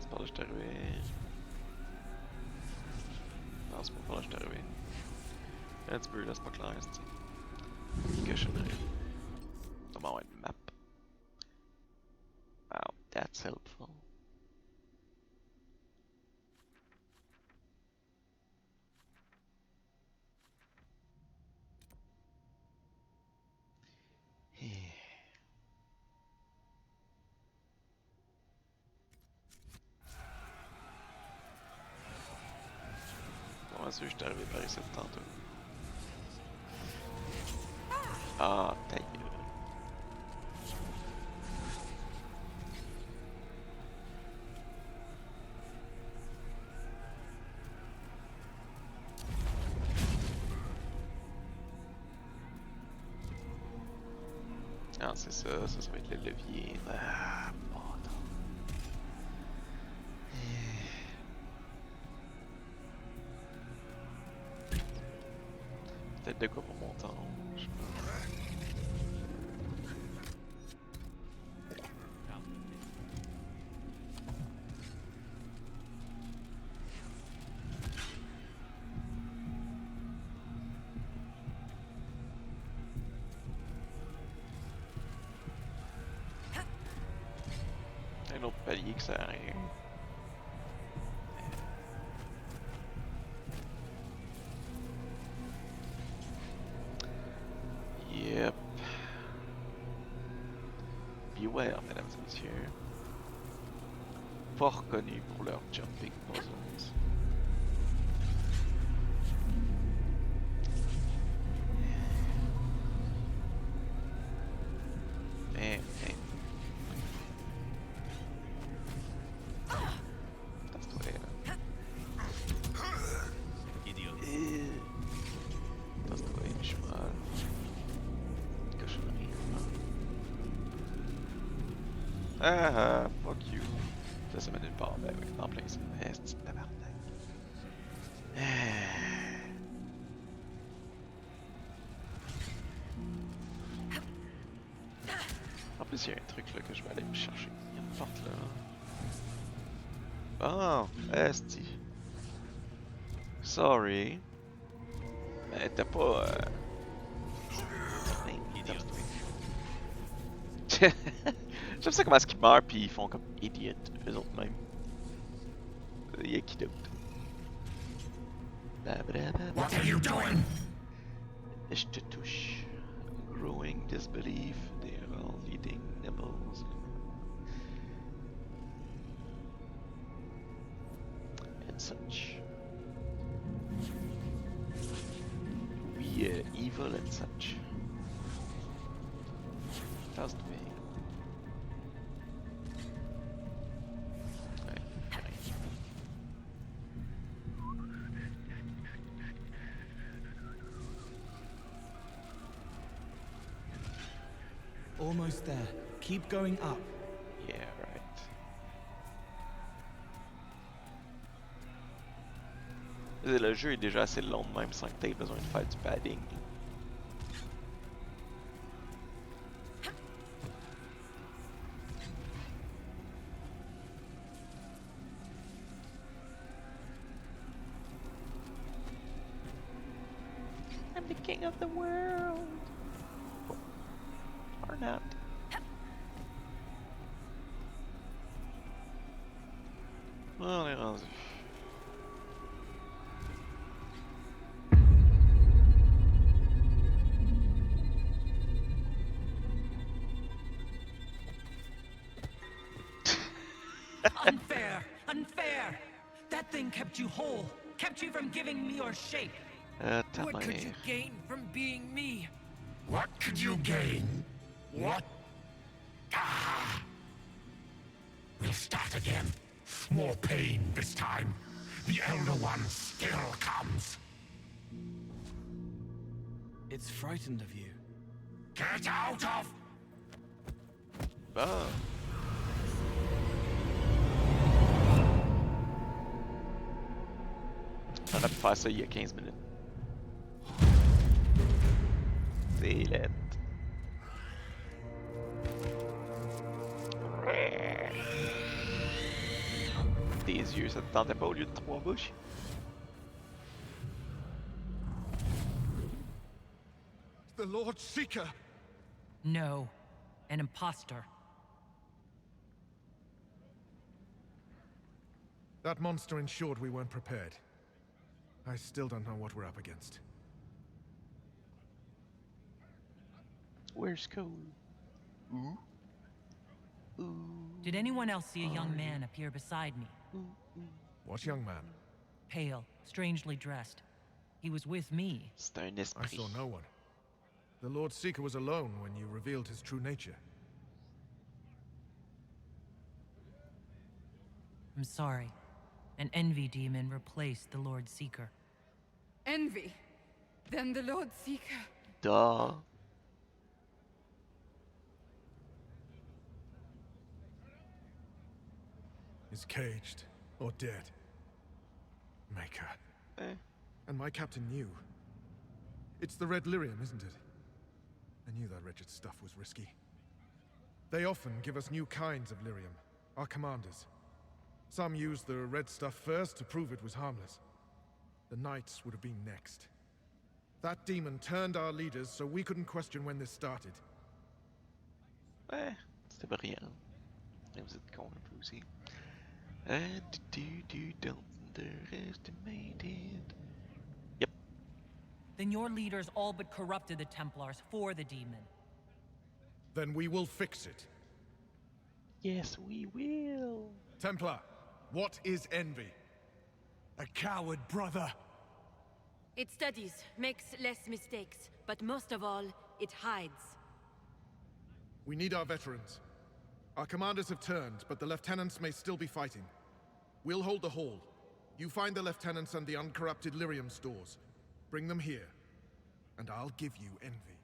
C'est par là que je suis arrivé. Non, c'est pas par là que je suis arrivé. Un petit peu, là, c'est pas clair, c'est cochonnerie. Ça va avoir une map. Wow, that's helpful. Comment ça, je suis arrivé par ici tantôt? Ah, ta gueule. Ah, c'est ça, ça va être le levier. Ah, pardon. Peut-être de quoi pour mon temps, je sais pas. Un autre palier qui sert à rien. Yep. Beware, mesdames et messieurs. Pas reconnus pour leur jumping puzzles. Man. That's the way. Idiot. That's the way, cheval. Cochonnerie. Ah, fuck you. Ça mène nulle part. Ben oui, en plein ça. C'est tabarnak. En plus, il y a un truc là que je vais aller me chercher. Il y a une porte là. Oh, esti. Sorry. Mais t'as pas. J'aime ça comment est-ce qu'ils meurent pis ils font comme idiot, eux autres même. Y'a qui d'autre? What are you doing? Je te touche. Growing disbelief, they are all leading nibbles. And such. We evil and such. How's the way? Almost there. Keep going up. Yeah, right. Le jeu est déjà assez long même sans que tu aies besoin de faire du padding. I'm the king of the world. Or not. On est rendu. Unfair! Unfair! That thing kept you whole, kept you from giving me your shape. What could you gain from being me? What could you gain? What? Ah! We'll start again. More pain this time. The Elder One still comes. It's frightened of you. Get out of... Ah. On a pu faire ça il y a 15 minutes. C'est laid. Tes yeux, ça te tentait pas au lieu de 3 bouches? The Lord Seeker! No, an imposter. That monster ensured we weren't prepared. I still don't know what we're up against. Where's Cole? Ooh. Ooh. Did anyone else see a young man appear beside me? What young man? Pale, strangely dressed. He was with me. I saw no one. The Lord Seeker was alone when you revealed his true nature. I'm sorry. An envy demon replaced the Lord Seeker. Envy? Then the Lord Seeker. Duh. Is caged or dead. Maker. And my captain knew. It's the Red Lyrium, isn't it? I knew that wretched stuff was risky. They often give us new kinds of lyrium, our commanders. Some used the red stuff first to prove it was harmless. The Knights would have been next. That demon turned our leaders so we couldn't question when this started. Ouais, c'était brillant. Vous êtes con un peu aussi. Don't underestimate it. Yep. Then your leaders all but corrupted the Templars for the demon. Then we will fix it. Yes, we will. Templar, what is envy? A coward, brother. It studies, makes less mistakes, but most of all, it hides. We need our veterans. Our commanders have turned, but the lieutenants may still be fighting. We'll hold the hall. You find the lieutenants and the uncorrupted lyrium stores. Bring them here, and I'll give you envy.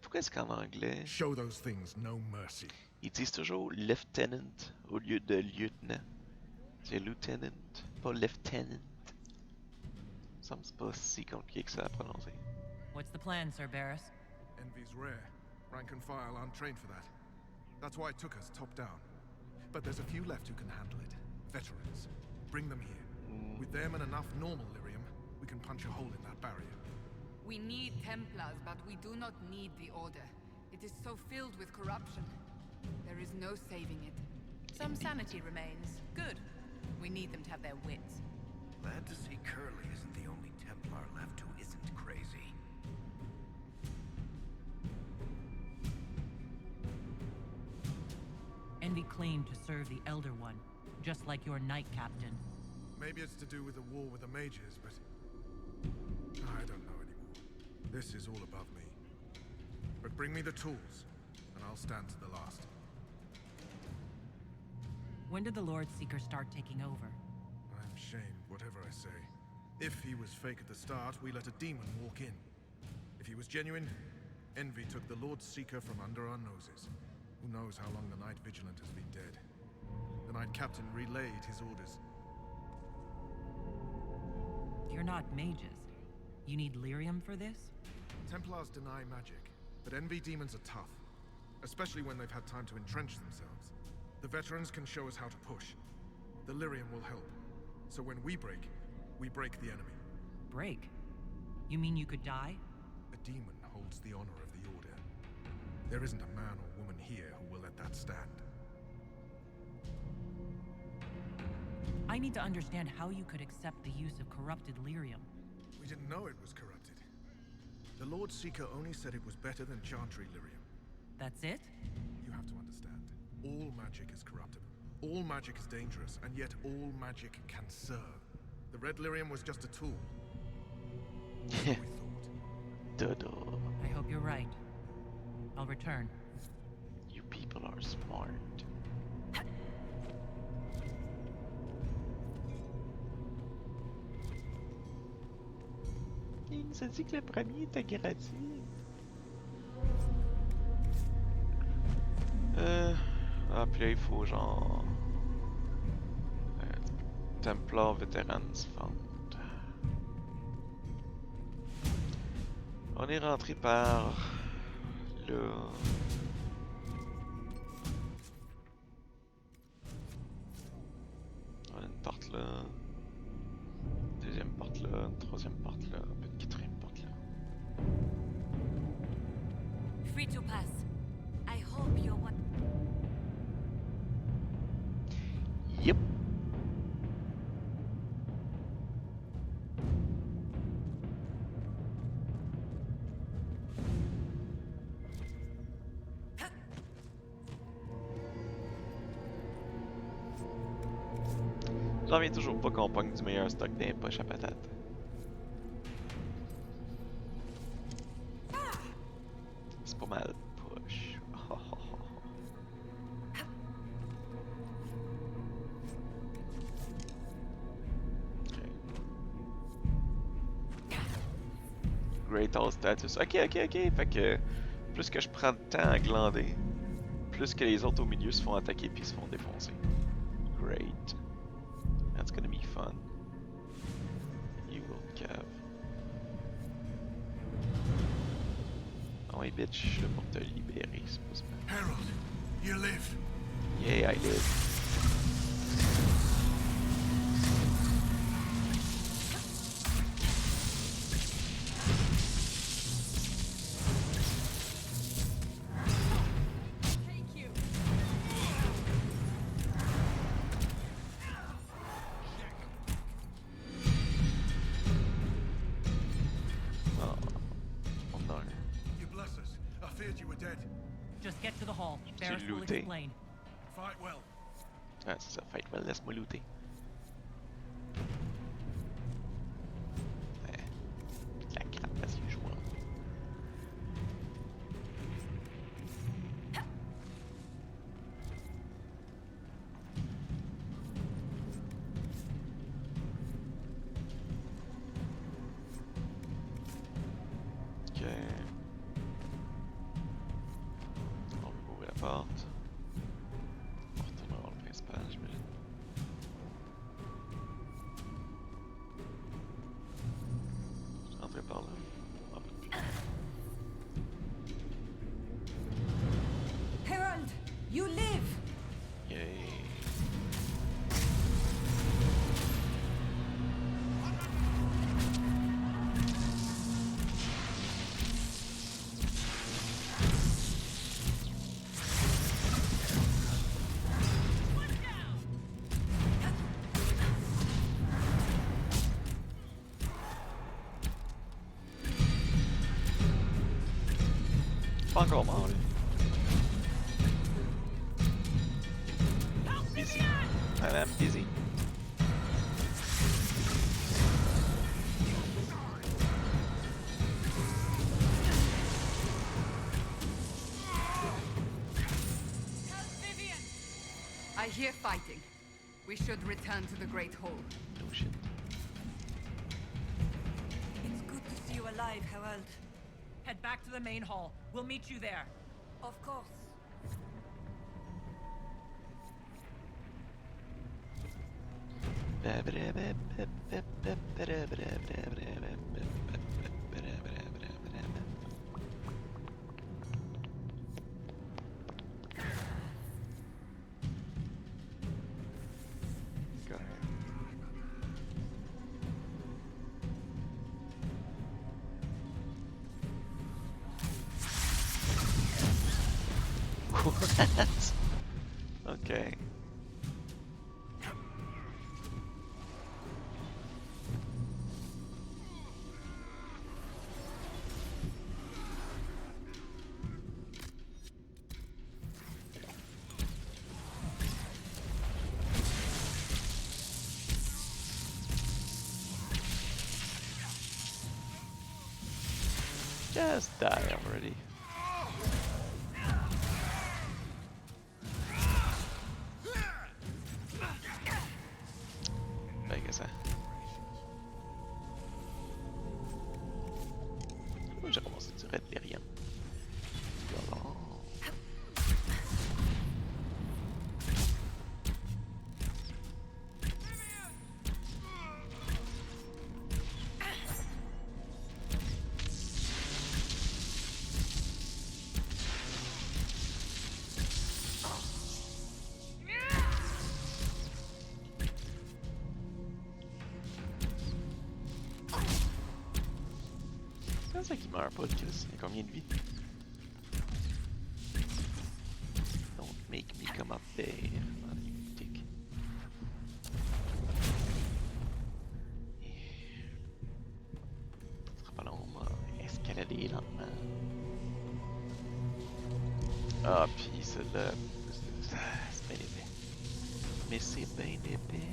Pourquoi est-ce qu'en anglais, Show those things no mercy. ils disent toujours lieutenant au lieu de lieutenant? C'est lieutenant, pas lieutenant. Ça me semble pas si compliqué que ça à prononcer. What's the plan, Sir Barris? Envy's rare. Rank and file aren't trained for that. That's why it took us top down. But there's a few left who can handle it. Veterans. Bring them here. With them and enough normal lyrium, we can punch a hole in that barrier. We need Templars, but we do not need the Order. It is so filled with corruption. There is no saving it. Some sanity remains. Good. We need them to have their wits. Glad to see Curly isn't the only Templar left who isn't crazy. Envy claimed to serve the Elder One, just like your Knight Captain. Maybe it's to do with the war with the mages, but I don't know anymore. This is all above me. But bring me the tools, and I'll stand to the last. When did the Lord Seeker start taking over? I'm shamed, whatever I say. If he was fake at the start, we let a demon walk in. If he was genuine, Envy took the Lord Seeker from under our noses. Who knows how long the Knight Vigilant has been dead. The Knight Captain relayed his orders. You're not mages. You need lyrium for this? Templars deny magic, but Envy demons are tough. Especially when they've had time to entrench themselves. The veterans can show us how to push. The lyrium will help. So when we break the enemy. Break? You mean you could die? A demon holds the honor of the Order. There isn't a man or woman here who will let that stand. I need to understand how you could accept the use of corrupted lyrium. We didn't know it was corrupted. The Lord Seeker only said it was better than Chantry lyrium. That's it? You have to understand. All magic is corruptible. All magic is dangerous, and yet all magic can serve. The red lyrium was just a tool. So we thought. I hope you're right. I'll return. You people are smart. Il nous a dit que le premier était gratuit. Puis là, il faut genre... Templar Veterans Fund. On est rentré par... là... On a une porte là. Deuxième porte là. Une troisième porte là. Puis une quatrième porte là. Free to pass. I hope you're one. Yep. J'en reviens toujours pas qu'on pogne du meilleur stock des poches à patates. C'est pas mal push. Great All Status. Ok. Fait que plus que je prends de temps à glander, plus que les autres au milieu se font attaquer puis se font défoncer. Great. That's gonna be fun. You will Cav. Oh ouais, bitch, je suis là pour te libérer, c'est pas ça. Harold, you live. Yeah, I live. Just get to the hall. J'ai Barris will looté. explain. Fight well. Ah, c'est ça, fight well, laisse-moi looter. Ouais. La crappe as usual. Ok. On peut ouvrir la porte. On retourne voir le principal, j'imagine. Rentrer par là. Ah, Herald, you live! yay. Pas encore mort, lui. Busy. Madame busy. I hear fighting. We should return to the Great Hall. No shit. It's good to see you alive, Herald. Head back to the main hall. We'll meet you there. Of course. What? Okay. Just die already. I guess j'ai commencé direct derrière. Voilà. C'est ça qui meurt pas, le Chris. Il y a combien de vie? Don't make me come up there. Ah, you dick. Ce sera pas long, on va escalader lentement. Ah, pis celle-là, c'est bien épais. Mais c'est bien épais.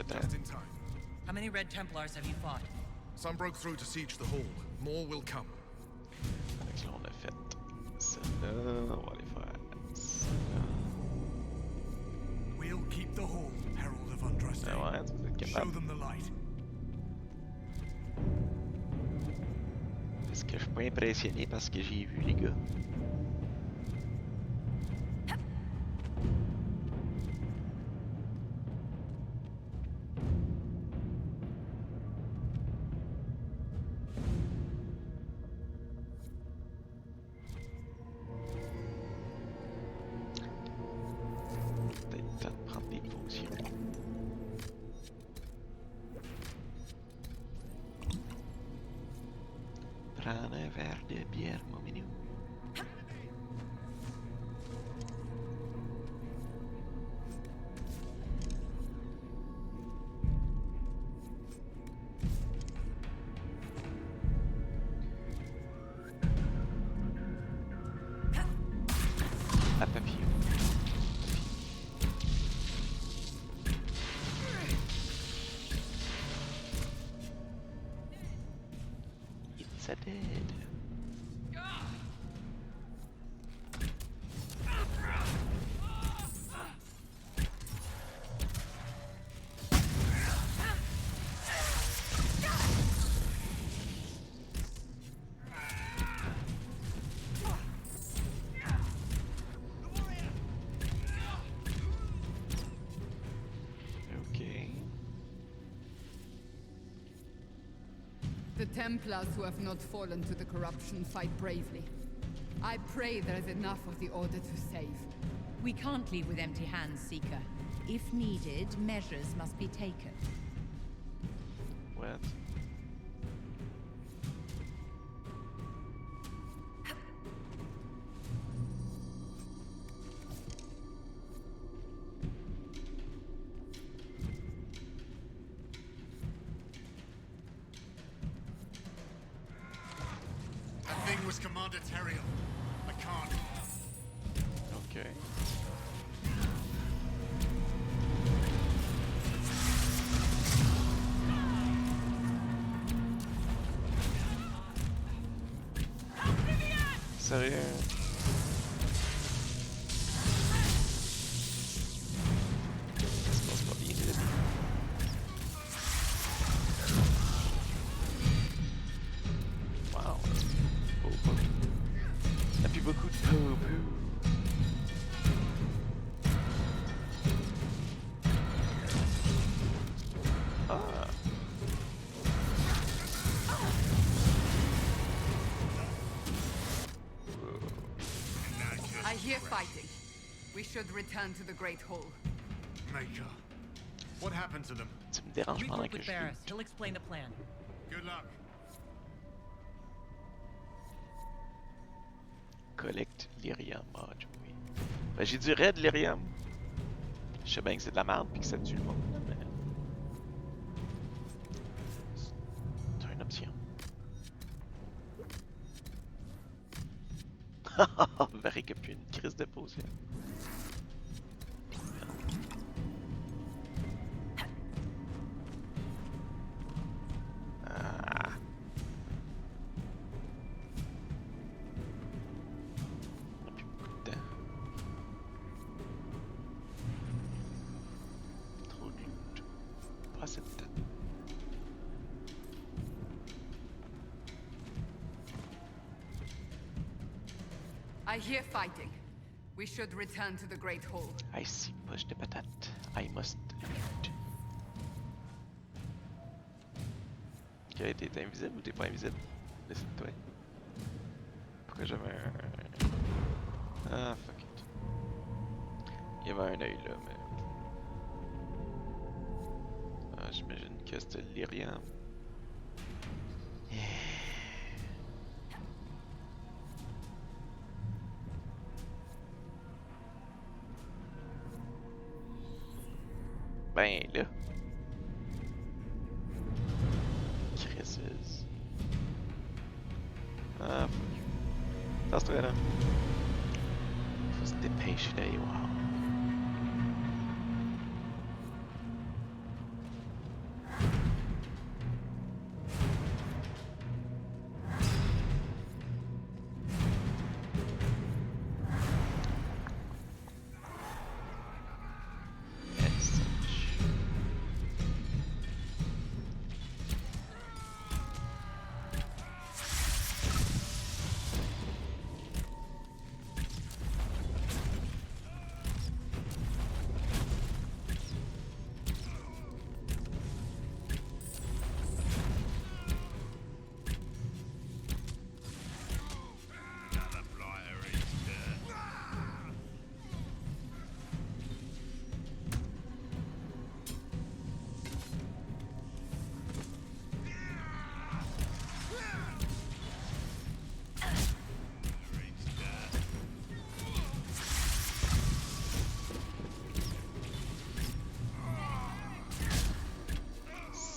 Just in time. How many Red Templars have you fought? Some broke through to siege the hall. More will come. Fait que là, on a fait celle-là. On va aller faire celle-là. We'll keep the hall, Herald of Andraste. Ah ouais, tu peux être Show capable. them the light. Est-ce que je suis pas impressionné parce que j'ai vu les gars? Peut-être temps de prendre des potions. verre de bière, mon minou. À papillon. It's a dead. Okay. The Templars who have not fallen to the corruption fight bravely. I pray there is enough of the Order to save. We can't leave with empty hands, Seeker. If needed, measures must be taken. What? That thing was Commander Teriel. I can't. Okay. Sérieux? Ça se passe pas bien, les amis. Wow. Po-po. Il n'y a plus beaucoup de po-po. Ah. I hear fighting. We should return to the Great Hall. Maker. What happened to them? Ça me dérange pendant Regroup que with je Barris. He'll explain the plan. Good luck. collecte l'Irium. Ah, oui. Ben, j'ai du raid l'Irium. Je sais bien que c'est de la merde puis que ça tue le monde, mais... c'est une option. Verrez qu'il n'y a plus une crise de potion. Ah. On n'a plus beaucoup de temps. Trop de loot. Pas assez de temps. I hear fighting. We should return to the Great Hall. I see poche de patate. I must loot. Ok, t'es invisible ou t'es pas invisible? Laisse-toi. Pourquoi j'avais un... Ah, fuck it. Il y avait un œil là, mais... Ah, j'imagine que c'était l'Irium. Ben là. Crisis. Ah, fuck. Tasse-toi là. Faut se dépêcher d'aller voir.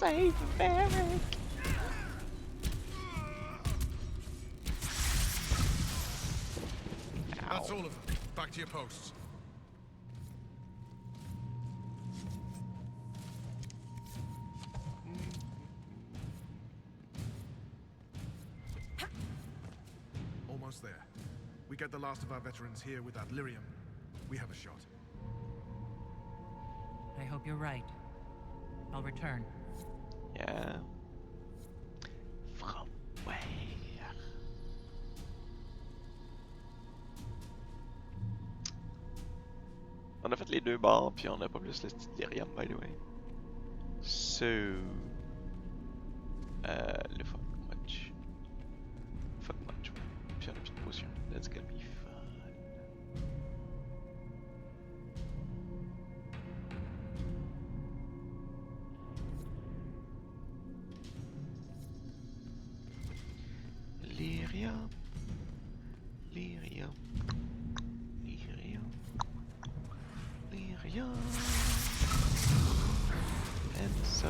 Save Merrick! That's all of them. Back to your posts. Almost there. We get the last of our veterans here with that lyrium. We have a shot. I hope you're right. I'll return. Yeah. From where? On a fait les deux bords, puis on n'a pas plus le petit lyrium, by the way. So... le fuck much. Fuck much, ouais. Puis on a plus de potions. That's gonna be fun. Lyrium. Lyrium. Lyrium. Lyrium. And such.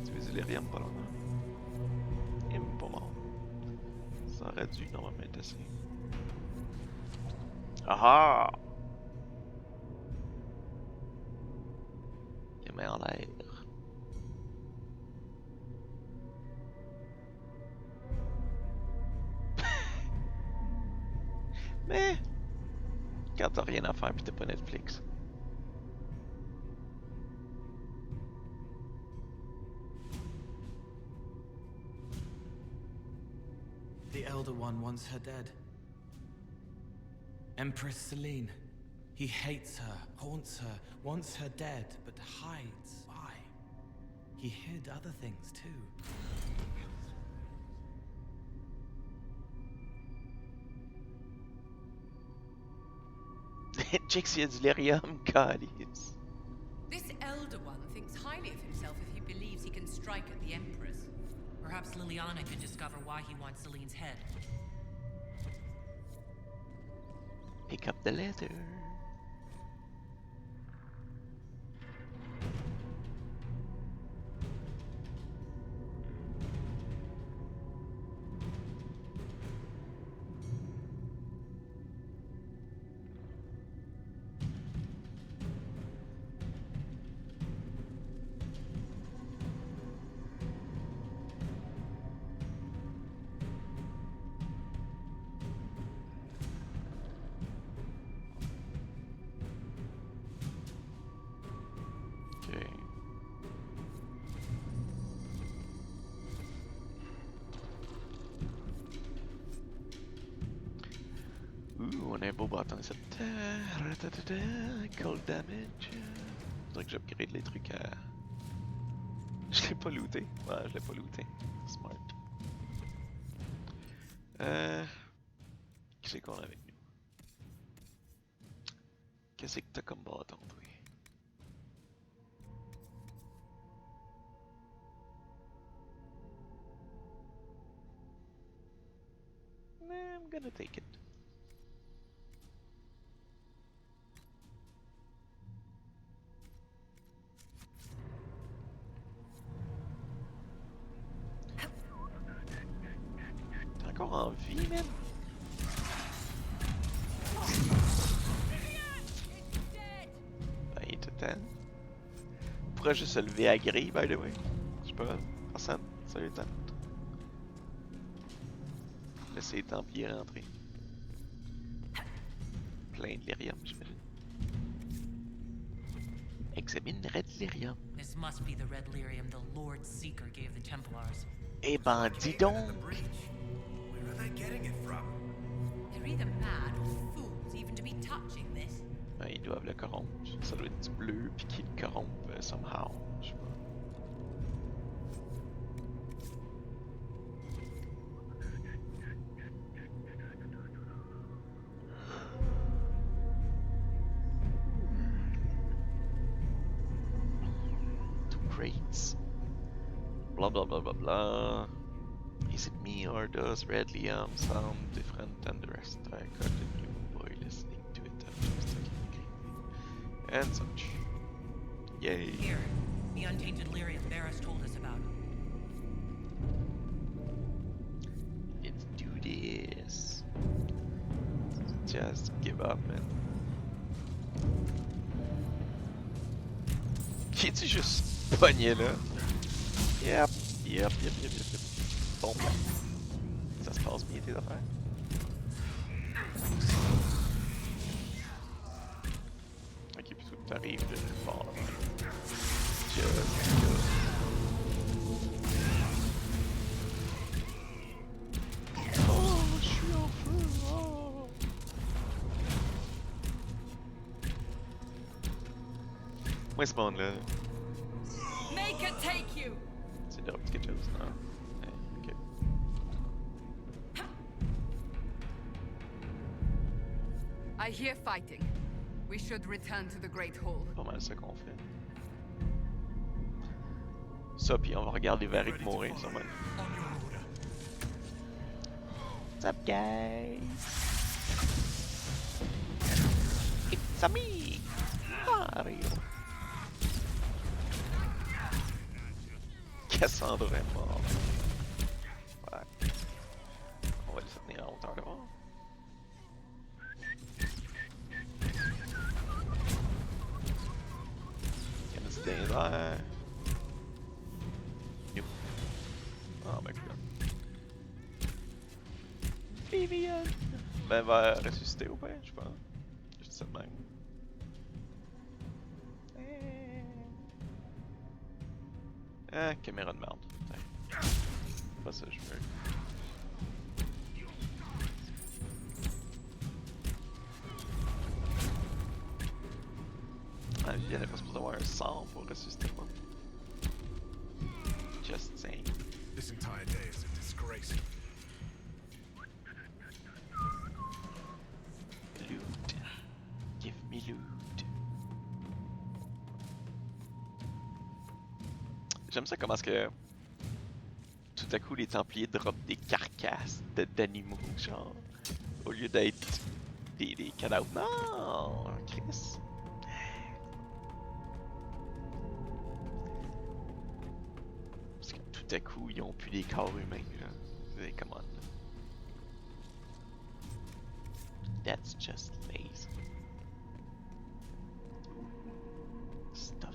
Tu veux du lyrium pas longtemps? Et même pas mort. Ça aurait dû normalement être assez. Ah ah! Il met en l'air. Mais quand t'as rien à faire pis t'as pas Netflix. The Elder One wants her dead. Empress Celine. He hates her, haunts her, wants her dead, but hides. Why? He hid other things too. Jixie a du lyrium, calice. This Elder One thinks highly of himself if he believes he can strike at the Empress. Perhaps Liliana could discover why he wants Celine's head. Pick up the letter. Ouh, on a un beau bâton de cette terre. Cold damage. Faudrait que j'upgrade les trucs à... Je l'ai pas looté. Ouais, je l'ai pas looté. Smart. Qui c'est qu'on a avec nous? Qu'est-ce que t'as comme bâton, toi? I'm gonna take it. T'es encore en vie, man? Ben, il était temps. On pourrait juste se lever à grille, by the way. Je sais pas, personne. Salut, tante. Laissez les Templiers rentrer. Plein de lyrium, j'imagine. Examinerait de lyrium. This must be the red lyrium the Lord Seeker gave the Templars. Eh ben, dis donc! Where are they getting it from? They're either mad or fools even to be touching this. Ben, ils doivent le corrompre. Ça doit être du bleu, puis qu'ils le corrompent somehow. Je sais pas. Crates. Blah blah blah blah blah. Is it me or does red lyrium sound different than the rest? I got a new boy listening to it and just and such. Yay. Here, The untainted lyrium Varus told us about. Let's do this. Just give up, man. Qui est-tu juste pogné là? Yep. Bon, ben. Ça se passe bien tes affaires. Ok, plutôt que t'arrives de nulle part là. Oh, je suis en feu. Oh. Moi, ce monde-là. Make her take you. C'est drôle quelque chose, non? Ok. I hear fighting. We should return to the Great Hall. Pas mal ça qu'on fait. Ça, puis on va regarder Varric mourir, sûrement. What's up, guys? It's me, Mario. Cassandra est mort. Ouais. On va le tenir en hauteur de mort. Il y en a des airs. Oh my god. Vivian! Ben, elle va ressusciter ou pas, je pense. Je dis ça de même. Ah, caméra de merde. C'est pas ça que je veux. Ah, Vivian n'est pas supposé avoir un sang pour ressusciter moi. Just saying. This entire day is a disgrace. Loot. Give me loot. J'aime ça comment est-ce que tout à coup les Templiers droppent des carcasses d'animaux, genre, au lieu d'être des cadavres. Non, Chris. Parce que tout à coup ils ont plus des corps humains, genre. C'est come on. That's just lazy. Stuff.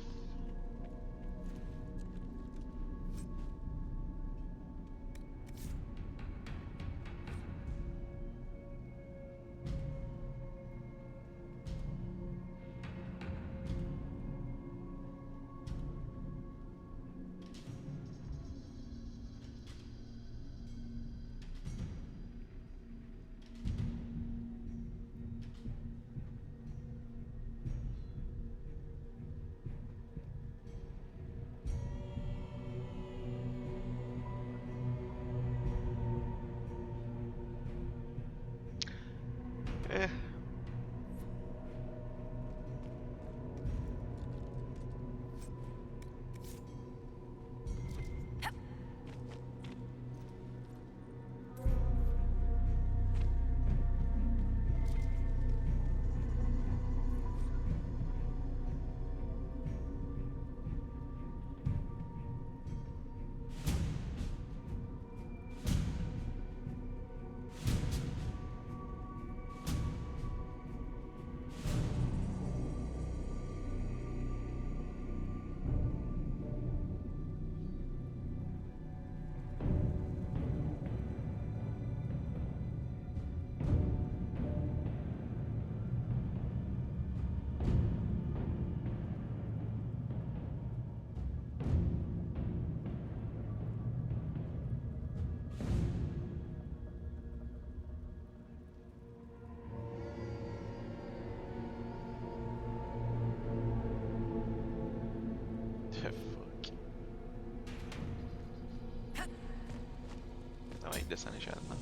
Il descend légèrement.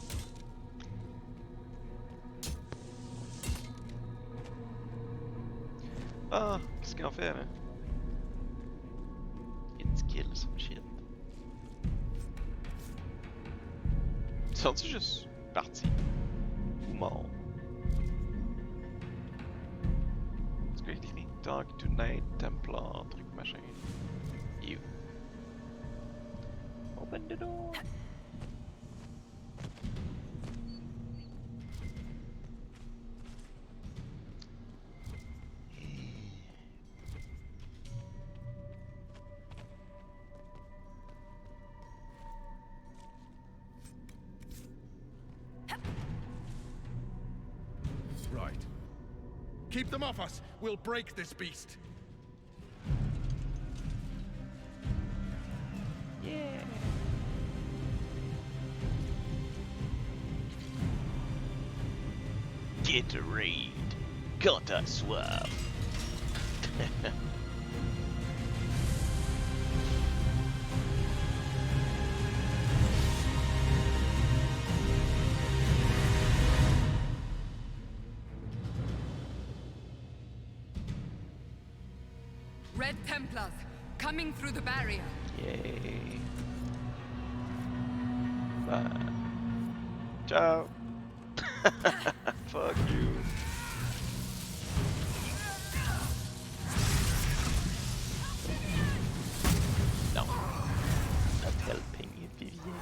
Ah, qu'est-ce qu'on fait là? It's kill some shit. Sont-ils juste partis? Ou morts? Est-ce qu'il écrit Talk to Night Templar, truc machin? You. Open the door. Right. Keep them off us. We'll break this beast. Yeah. Gatorade. Gotta swap. Red Templars, coming through the barrier. Yay. Bye. Ciao. Fuck you. No. Not helping you, Vivienne.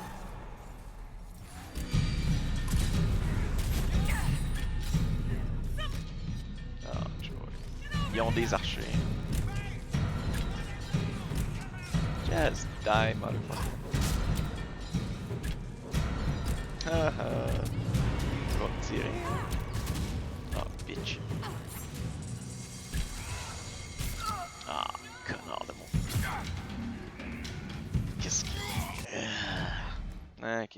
Oh, joy. Ils ont des archers. Just die, motherfucker. Haha. Tu vas me tirer. Oh, bitch. Ah, connard de mon. Qu'est-ce que... Ok.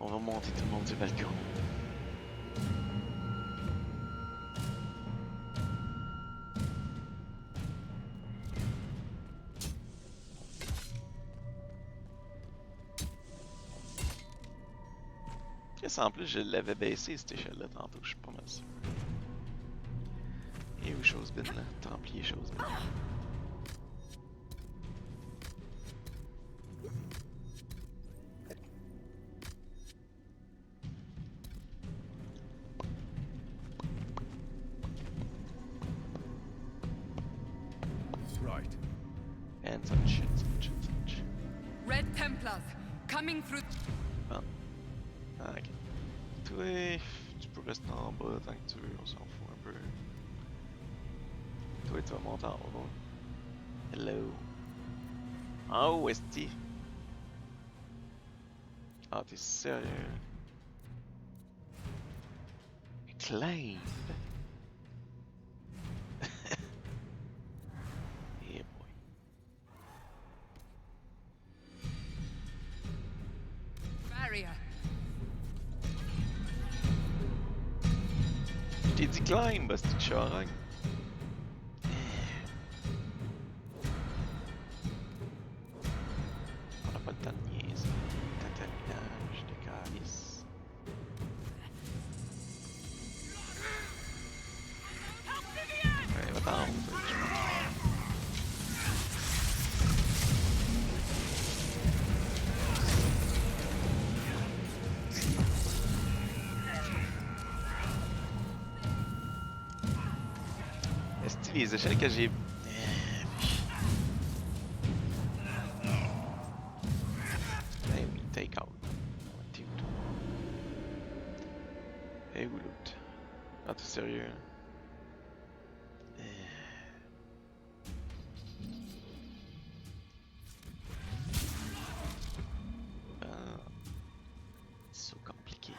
On va monter tout le monde du balcon. En plus, je l'avais baissé cette échelle-là tantôt, je suis pas mal sûr. Et où Chosebin là? Templier Chosebin. Right. And some shit. Red Templars, coming through. Ah. Ah, ok. Toi, tu peux rester en bas tant que tu veux, on s'en fout un peu. Toi, tu vas monter en haut. Hello. En haut, Esti. Ah, t'es sérieux? Climb. Yeah, boy. Barrier. Je t'ai dit climb, bah, c'est une charogne. On a pas le temps de niaiser. Contaminage, de calice. Ouais, va-t'en haut, toi, je pense. Est-ce que les échelles que j'ai... Eh oui, take out. T'es où, toi? Eh où l'autre? Ah, t'es sérieux? Ah. So complicated.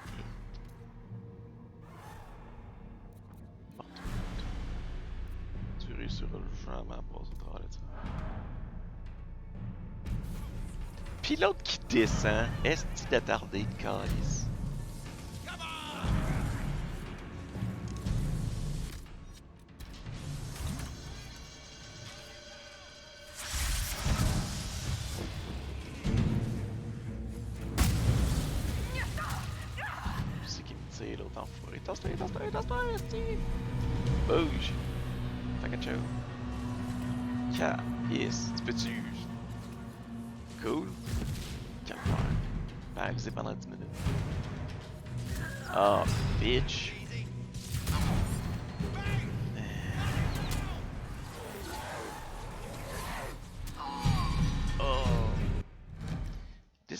Bon, tu réussiras jamais à passer au travers de ça. Pis l'autre qui descend, est-ce d'attardé de calice? C'est qui me tire l'autre enfoiré. Tasse-toi, tasse-toi, tasse-toi, esti! Bouge! T'as quelque chose? Yes, tu peux-tu? Cool. Calme-toi. Paralysé pendant 10 minutes. Oh, bitch!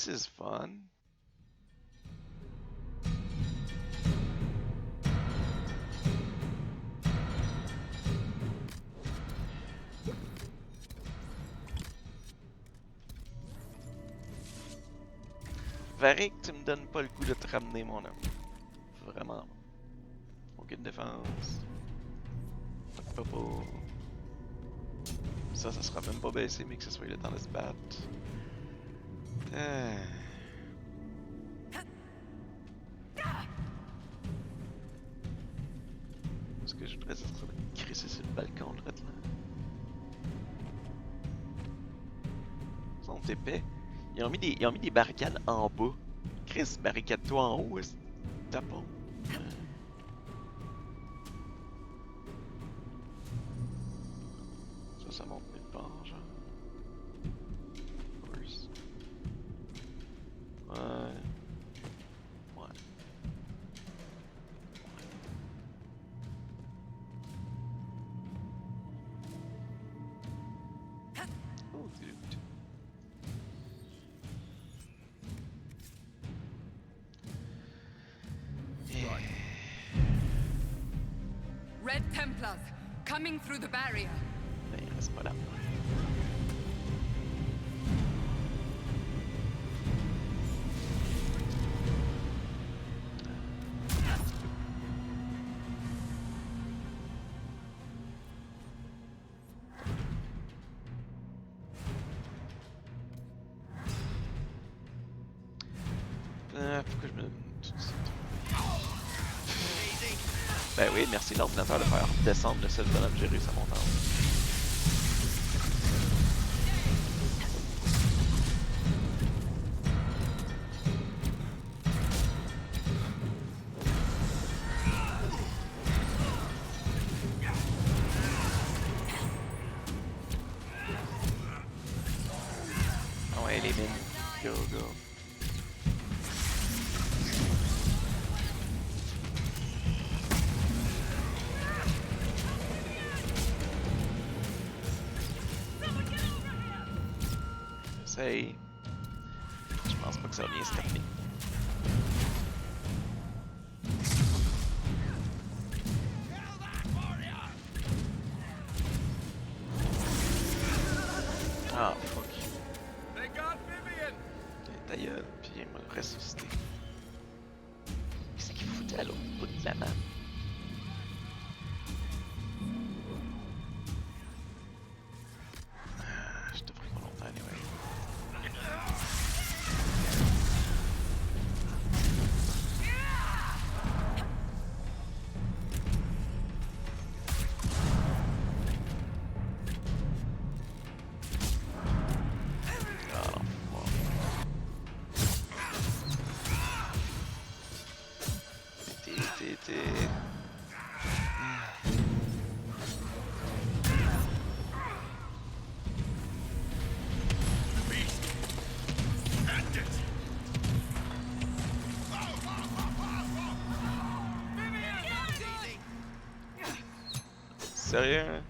This is fun. Varric, tu me donnes pas le coup de te ramener mon homme. Vraiment. Aucune défense. Pas pour... Ça sera même pas baissé, mais que ce soit le temps de se battre. Ce que je voudrais, ça serait de crisser sur le balcon, là. Ils sont épais. Ils ont mis des barricades en bas. Chris, barricade-toi en haut, est-ce que t'as pas? Ça monte nulle part, genre. Force. Ouais. Oh, dude. Red Templars, coming through the barrier. Ben, reste pas là. Pourquoi je me donne tout de suite? Ben oui, merci l'ordinateur de faire descendre le seul bonhomme que j'ai réussi à monter en haut. Ah ouais, les mines. Go, go. J'essaye. Je pense pas que ça va bien se terminer. Ah, fuck. Ta gueule, puis il m'a ressuscité. Qu'est-ce qu'il foutait à l'autre bout de la map? Je te ferai pas longtemps, anyway. Sérieux?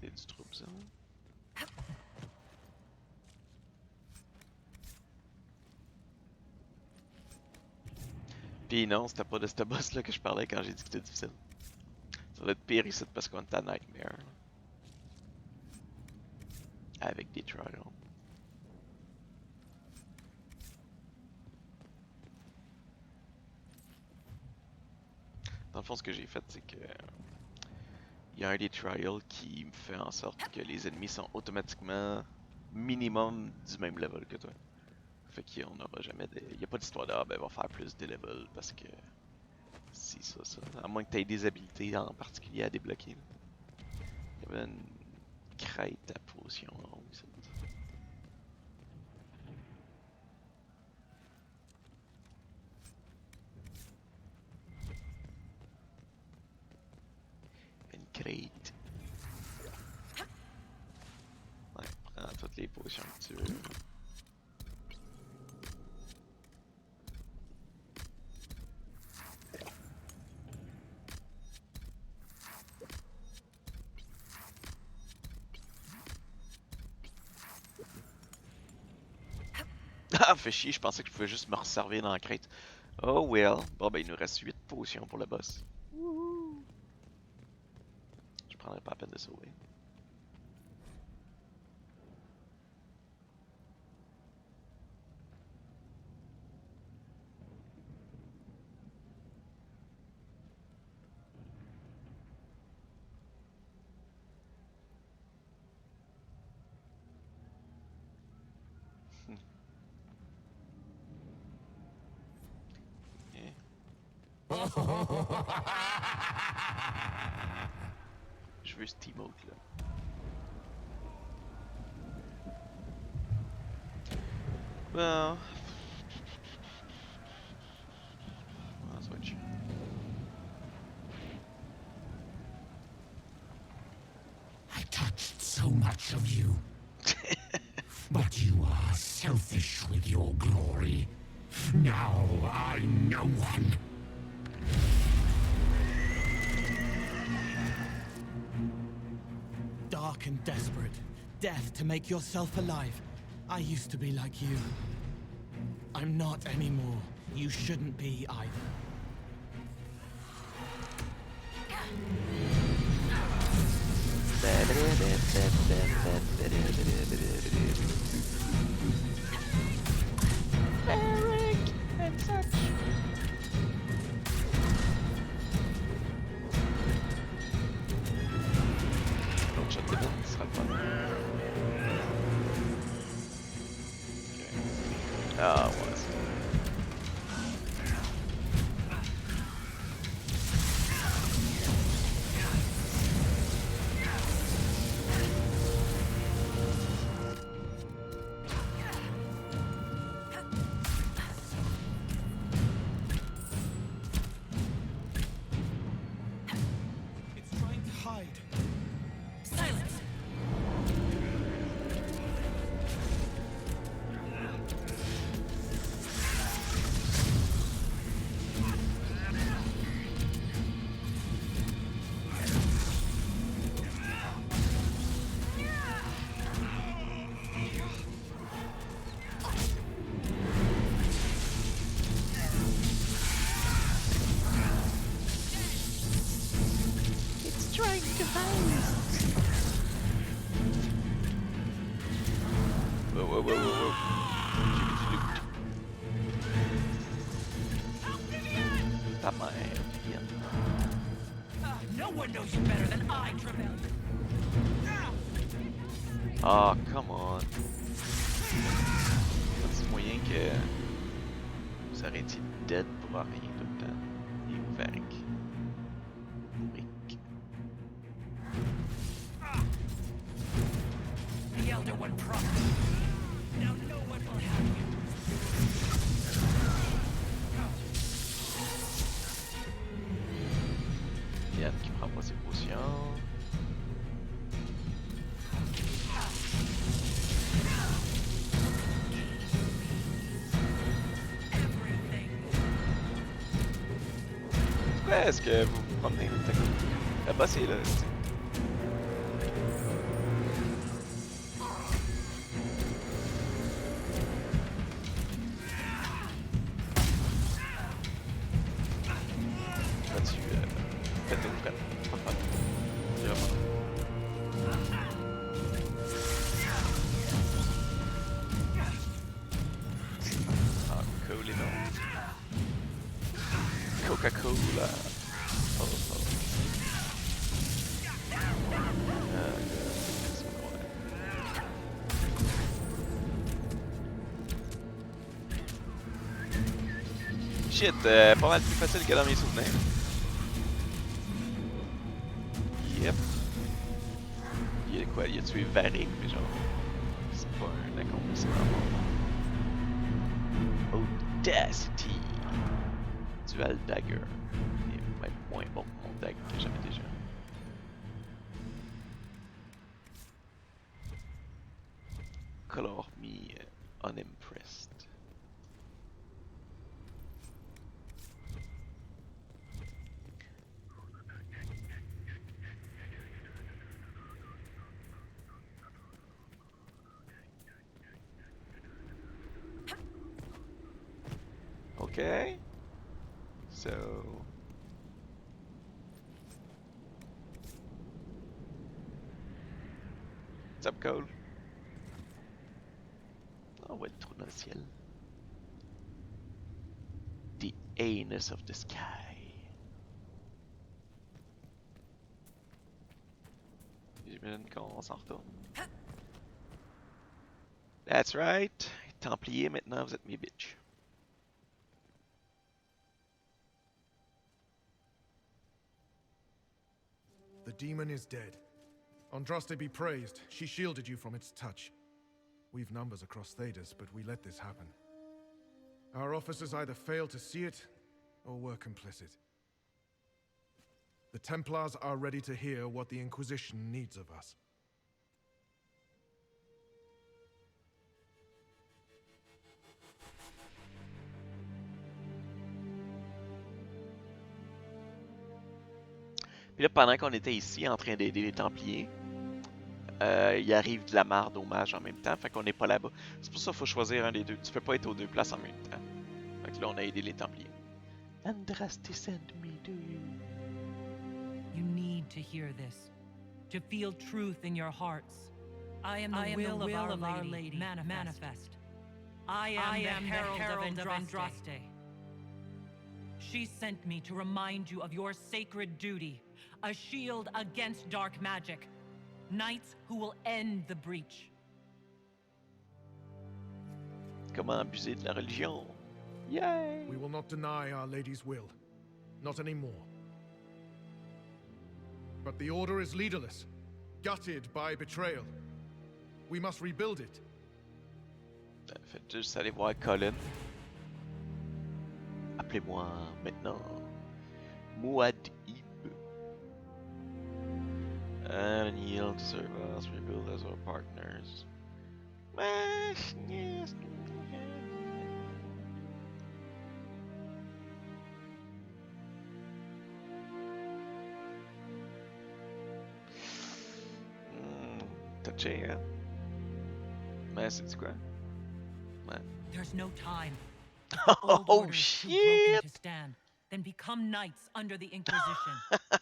Il y a du trouble, ça. Pis non, c'était pas de ce boss là que je parlais quand j'ai dit que c'était difficile. Ça va être pire ici parce qu'on est à Nightmare. Avec des trials. Dans le fond, ce que j'ai fait, c'est que il y a un des trials qui me fait en sorte que les ennemis sont automatiquement minimum du même level que toi. Fait qu'on n'aura jamais de... Il n'y a pas d'histoire de ben va faire plus de level parce que si ça. À moins que tu aies des habilités en particulier à débloquer. Il y avait une crête à potion en haut ici. Une crête. toutes les potions que tu veux. Ah, fait chier, je pensais que je pouvais juste me resservir dans la crête. Oh well. Bon, ben, il nous reste 8 potions pour le boss. Je prendrais pas la peine de sauver. Je veux cet emote là. Bon. Ah, ça va être chiant. I touched so much of you. But you are selfish with your glory. Now I'm no one. Dark and desperate. Death to make yourself alive. I used to be like you. I'm not anymore. You shouldn't be either. Eric and such. Donc je te demande, ce sera le fun. Okay. Ah ouais. Ah, come on. C'est moyen que vous aurait été dead pour rien tout le temps. Et vous Varric. The Elder One promised. Now no one will have you. Yann qui prend pas ses potions. Pourquoi est-ce que vous vous promenez le boss est là, t'sais. Là-dessus, faites-nous prête. Pas de problème. J'irai pas. Ah, cool et non. Coca-Cola. Oh, oh. Shit, pas mal plus facile que dans mes souvenirs. Yep. Il a quoi? Il a tué Varric, mais genre. C'est pas un accomplissement. Audacity. Dual Dagger. Il est même moins bon que mon dagger que j'avais déjà. color me unimpressed. Okay. So. What's up, Cole? Oh, ouais, le trou dans le ciel. The anus of the sky. J'imagine qu'on s'en retourne. That's right. Templiers, maintenant, vous êtes mes bitches. The demon is dead. Andraste be praised. She shielded you from its touch. We've numbers across Thedas, but we let this happen. Our officers either failed to see it, or were complicit. The Templars are ready to hear what the Inquisition needs of us. Puis là, pendant qu'on était ici en train d'aider les Templiers, il arrive de la marde au mage en même temps, fait qu'on n'est pas là-bas. C'est pour ça qu'il faut choisir un des deux. Tu peux pas être aux deux places en même temps. Fait que là, on a aidé les Templiers. Andraste sent me to you. You need to hear this, to feel truth in your hearts. I am the will of Our Lady. Manifest. I am the herald of Andraste. She sent me to remind you of your sacred duty, a shield against dark magic. Knights who will end the breach. Comment abuser de la religion? Yay! We will not deny Our Lady's will. Not anymore. But the Order is leaderless, gutted by betrayal. We must rebuild it. Faites juste aller voir Colin. Appelez-moi maintenant Muad'Dib. And yield to serve us, rebuild as our partners. Yes. Touché, hein? Mais c'est quoi? Ouais. There's no time. Oh shit! To stand, then become knights under the Inquisition.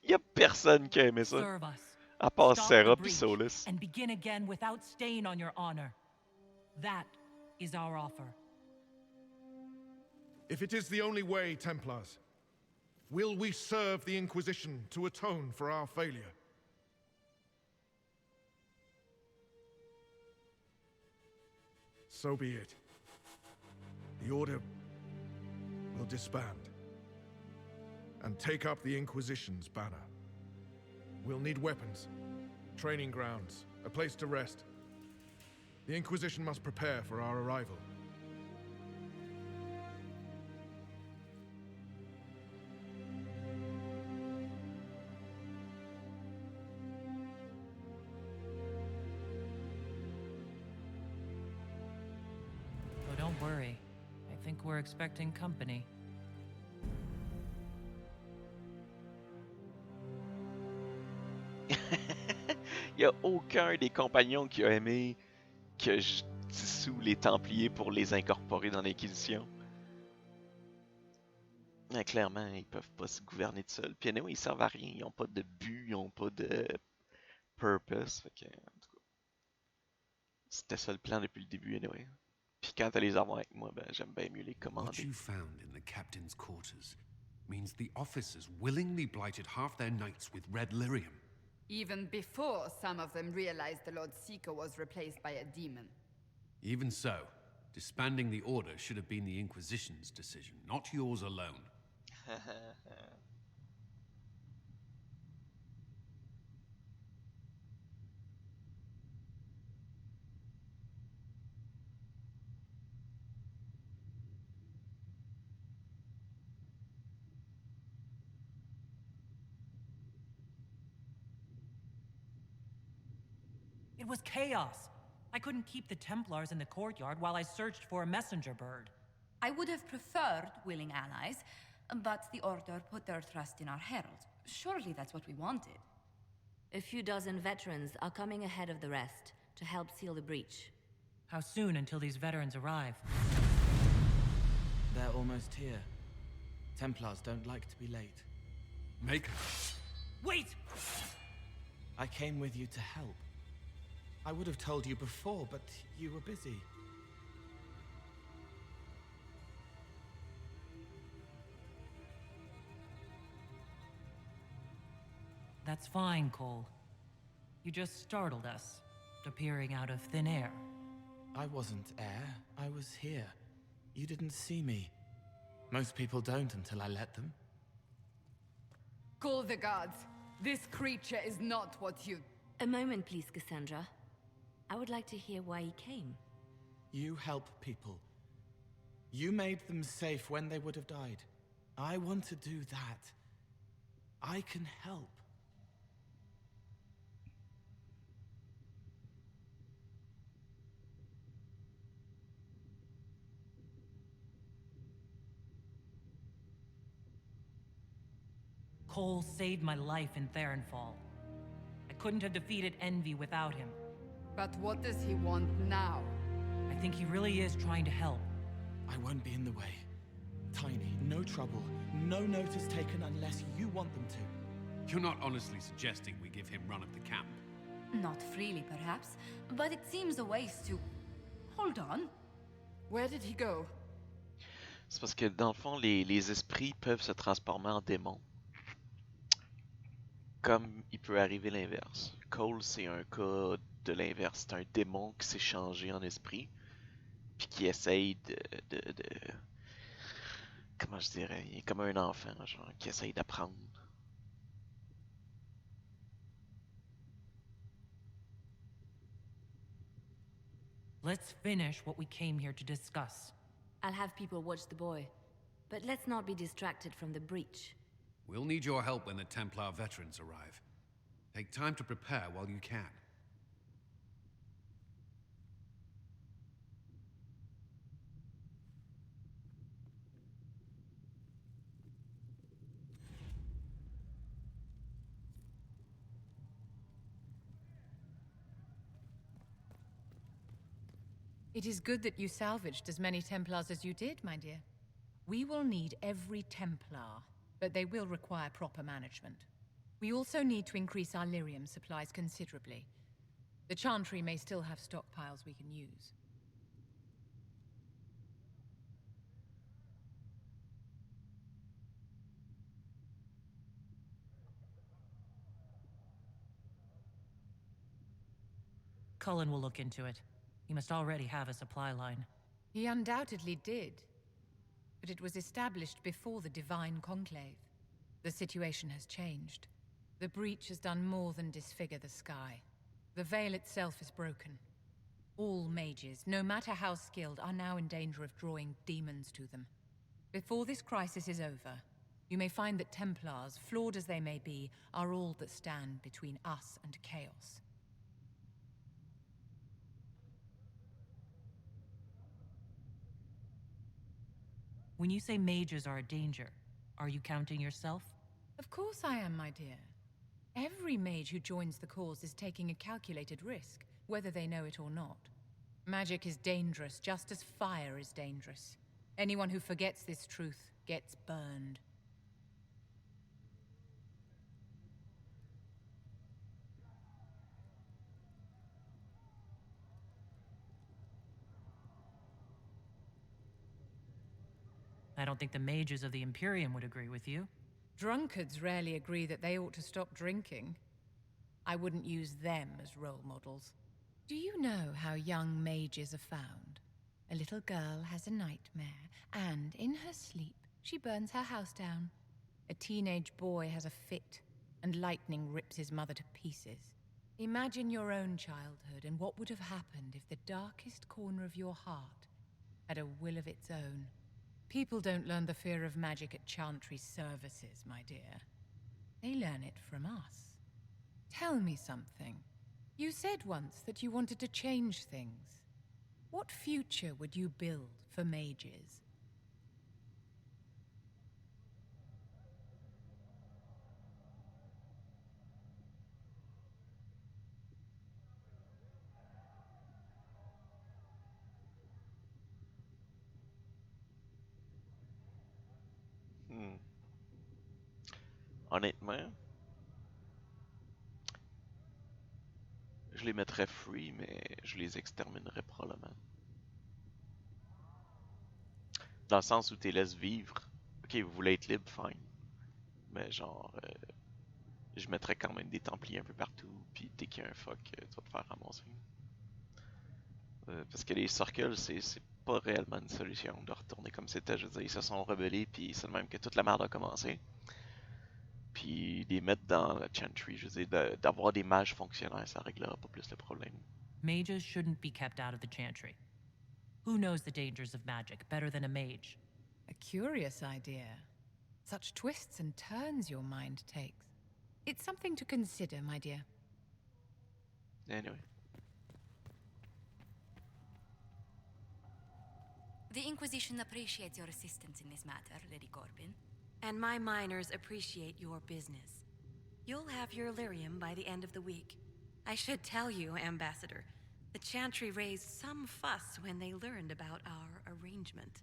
Y'a personne qui a aimé ça. Serve us. À part Stop Sarah the pis breach Solus. and begin again without stain on your honor. That is our offer. If it is the only way, Templars, will we serve the Inquisition to atone for our failure? So be it. The Order will disband and take up the Inquisition's banner. We'll need weapons, training grounds, a place to rest. The Inquisition must prepare for our arrival. Oh, don't worry. I think we're expecting company. Il n'y a aucun des compagnons qui a aimé que je dissous les Templiers pour les incorporer dans l'Inquisition. Mais clairement, ils peuvent pas se gouverner tout seuls. Puis anyway, ils servent à rien. Ils n'ont pas de but, ils n'ont pas de purpose. Fait que, en tout cas, c'était ça le plan depuis le début, anyway. Puis quand t'as les avoir avec moi, ben j'aime bien mieux les commander. What you found in the captain's quarters means the officers willingly blighted half their knights with red lyrium. Even before some of them realized the Lord Seeker was replaced by a demon. Even so, disbanding the Order should have been the Inquisition's decision, not yours alone. It was chaos. I couldn't keep the Templars in the courtyard while I searched for a messenger bird. I would have preferred willing allies, but the Order put their trust in our herald. Surely that's what we wanted. A few dozen veterans are coming ahead of the rest to help seal the breach. How soon until these veterans arrive? They're almost here. Templars don't like to be late. Make... Wait! I came with you to help. I would have told you before, but you were busy. That's fine, Cole. You just startled us, appearing out of thin air. I wasn't air. I was here. You didn't see me. Most people don't until I let them. Call the guards. This creature is not what you... A moment, please, Cassandra. I would like to hear why he came. You help people. You made them safe when they would have died. I want to do that. I can help. Cole saved my life in Theronfall. I couldn't have defeated Envy without him. But what does he want now? I think he really is trying to help. I won't be in the way. Tiny, no trouble. No notice taken unless you want them to. You're not honestly suggesting we give him run of the camp? Not freely, perhaps, but it seems a waste to... Hold on. Where did he go? C'est parce que dans le fond, les esprits peuvent se transformer en démons. Comme il peut arriver l'inverse. Cole, c'est un cas de l'inverse. C'est un démon qui s'est changé en esprit, puis qui essaye de... Comment je dirais? Il est comme un enfant, genre, qui essaye d'apprendre. Let's finish what we came here to discuss. I'll have people watch the boy, but let's not be distracted from the breach. We'll need your help when the Templar veterans arrive. Take time to prepare while you can. It is good that you salvaged as many Templars as you did, my dear. We will need every Templar, but they will require proper management. We also need to increase our lyrium supplies considerably. The Chantry may still have stockpiles we can use. Cullen will look into it. He must already have a supply line. He undoubtedly did. But it was established before the Divine Conclave. The situation has changed. The breach has done more than disfigure the sky. The veil itself is broken. All mages, no matter how skilled, are now in danger of drawing demons to them. Before this crisis is over, you may find that Templars, flawed as they may be, are all that stand between us and chaos. When you say mages are a danger, are you counting yourself? Of course I am, my dear. Every mage who joins the cause is taking a calculated risk, whether they know it or not. Magic is dangerous, just as fire is dangerous. Anyone who forgets this truth gets burned. I don't think the mages of the Imperium would agree with you. Drunkards rarely agree that they ought to stop drinking. I wouldn't use them as role models. Do you know how young mages are found? A little girl has a nightmare, and in her sleep, she burns her house down. A teenage boy has a fit, and lightning rips his mother to pieces. Imagine your own childhood and what would have happened if the darkest corner of your heart had a will of its own. People don't learn the fear of magic at Chantry services, my dear. They learn it from us. Tell me something. You said once that you wanted to change things. What future would you build for mages? Honnêtement, je les mettrais free, mais je les exterminerais probablement. Dans le sens où tu les laisses vivre. Ok, vous voulez être libre, fine. Mais genre, je mettrais quand même des Templiers un peu partout, puis dès qu'il y a un fuck, tu vas te faire ramasser. Parce que les circles, c'est pas réellement une solution de retourner comme c'était. Je veux dire, ils se sont rebellés, puis c'est le même que toute la merde a commencé. Puis les mettre dans la Chantry, je veux dire, d'avoir des mages fonctionnaires, ça réglera pas plus le problème. Mages shouldn't be kept out of the Chantry. Who knows the dangers of magic better than a mage? A curious idea. Such twists and turns your mind takes. It's something to consider, my dear. Anyway. The Inquisition appreciates your assistance in this matter, Lady Corbin. And my miners appreciate your business. You'll have your lyrium by the end of the week. I should tell you, Ambassador, the Chantry raised some fuss when they learned about our arrangement.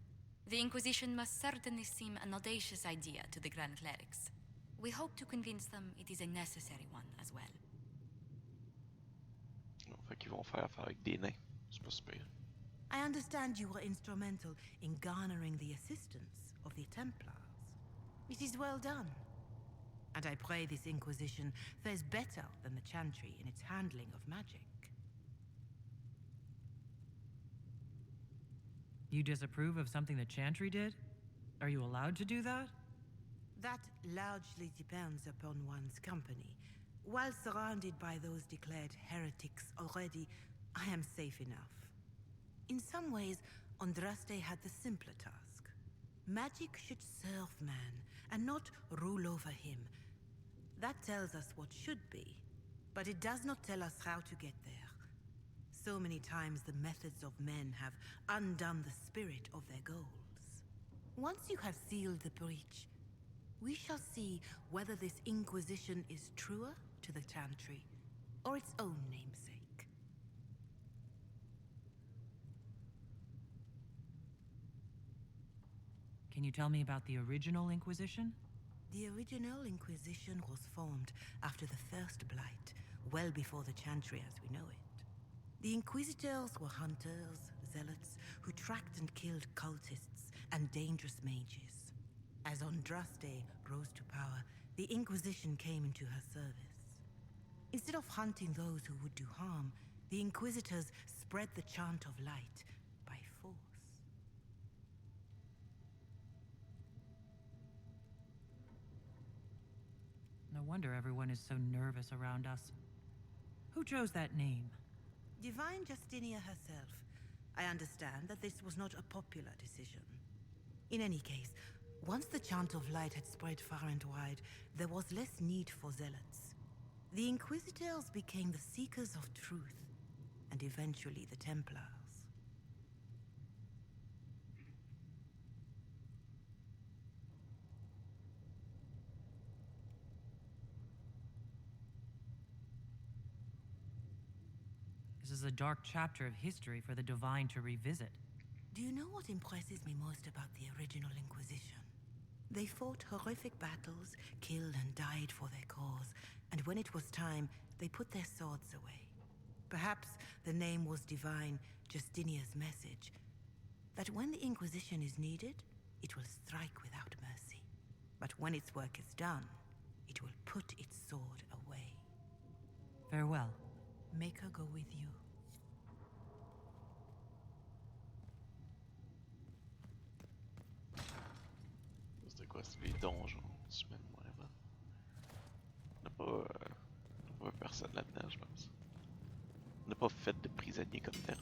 The Inquisition must certainly seem an audacious idea to the Grand Clerics. We hope to convince them it is a necessary one as well. Fait qu'ils vont faire affaire avec des nains. C'est pas super. I understand you were instrumental in garnering the assistance of the Templars. It is well done. And I pray this Inquisition fares better than the Chantry in its handling of magic. You disapprove of something the Chantry did? Are you allowed to do that? That largely depends upon one's company. While surrounded by those declared heretics already, I am safe enough. In some ways, Andraste had the simpler task. Magic should serve man, and not rule over him. That tells us what should be, but it does not tell us how to get there. So many times the methods of men have undone the spirit of their goals. Once you have sealed the breach, we shall see whether this Inquisition is truer to the Chantry, or its own namesake. Can you tell me about the original Inquisition? The original Inquisition was formed after the First Blight, well before the Chantry as we know it. The Inquisitors were hunters, zealots, who tracked and killed cultists and dangerous mages. As Andraste rose to power, the Inquisition came into her service. Instead of hunting those who would do harm, the Inquisitors spread the chant of light by force. No wonder everyone is so nervous around us. Who chose that name? Divine Justinia herself. I understand that this was not a popular decision. In any case, once the chant of light had spread far and wide, there was less need for zealots. The Inquisitors became the seekers of truth, and eventually the Templars. This is a dark chapter of history for the Divine to revisit. Do you know what impresses me most about the original Inquisition? They fought horrific battles, killed and died for their cause, and when it was time, they put their swords away. Perhaps the name was Divine Justinia's message, that when the Inquisition is needed, it will strike without mercy. But when its work is done, it will put its sword away. Farewell. Make her go with you. C'était quoi? C'était les donjons, semaine, whatever. On n'a pas personne là-dedans, je pense. On n'a pas fait de prisonniers comme tel.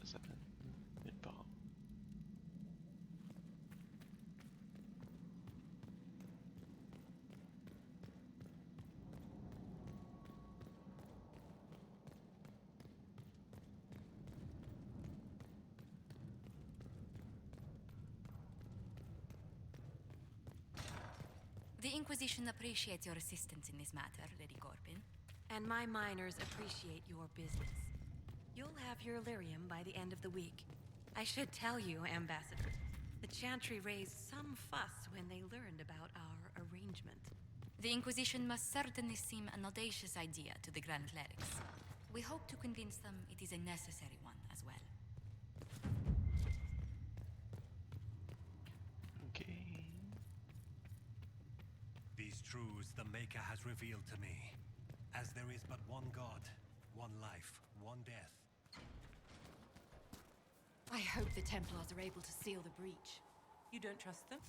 ça mène nulle part. The Inquisition appreciates your assistance in this matter, Lady Corbin. And my miners appreciate your business. You'll have your lyrium by the end of the week. I should tell you, Ambassador, the Chantry raised some fuss when they learned about our arrangement. The Inquisition must certainly seem an audacious idea to the Grand Clerics. We hope to convince them it is a necessary one as well. Okay. These truths the Maker has revealed to me. As there is but one God, one life, one death. I hope the Templars are able to seal the breach. You don't trust them?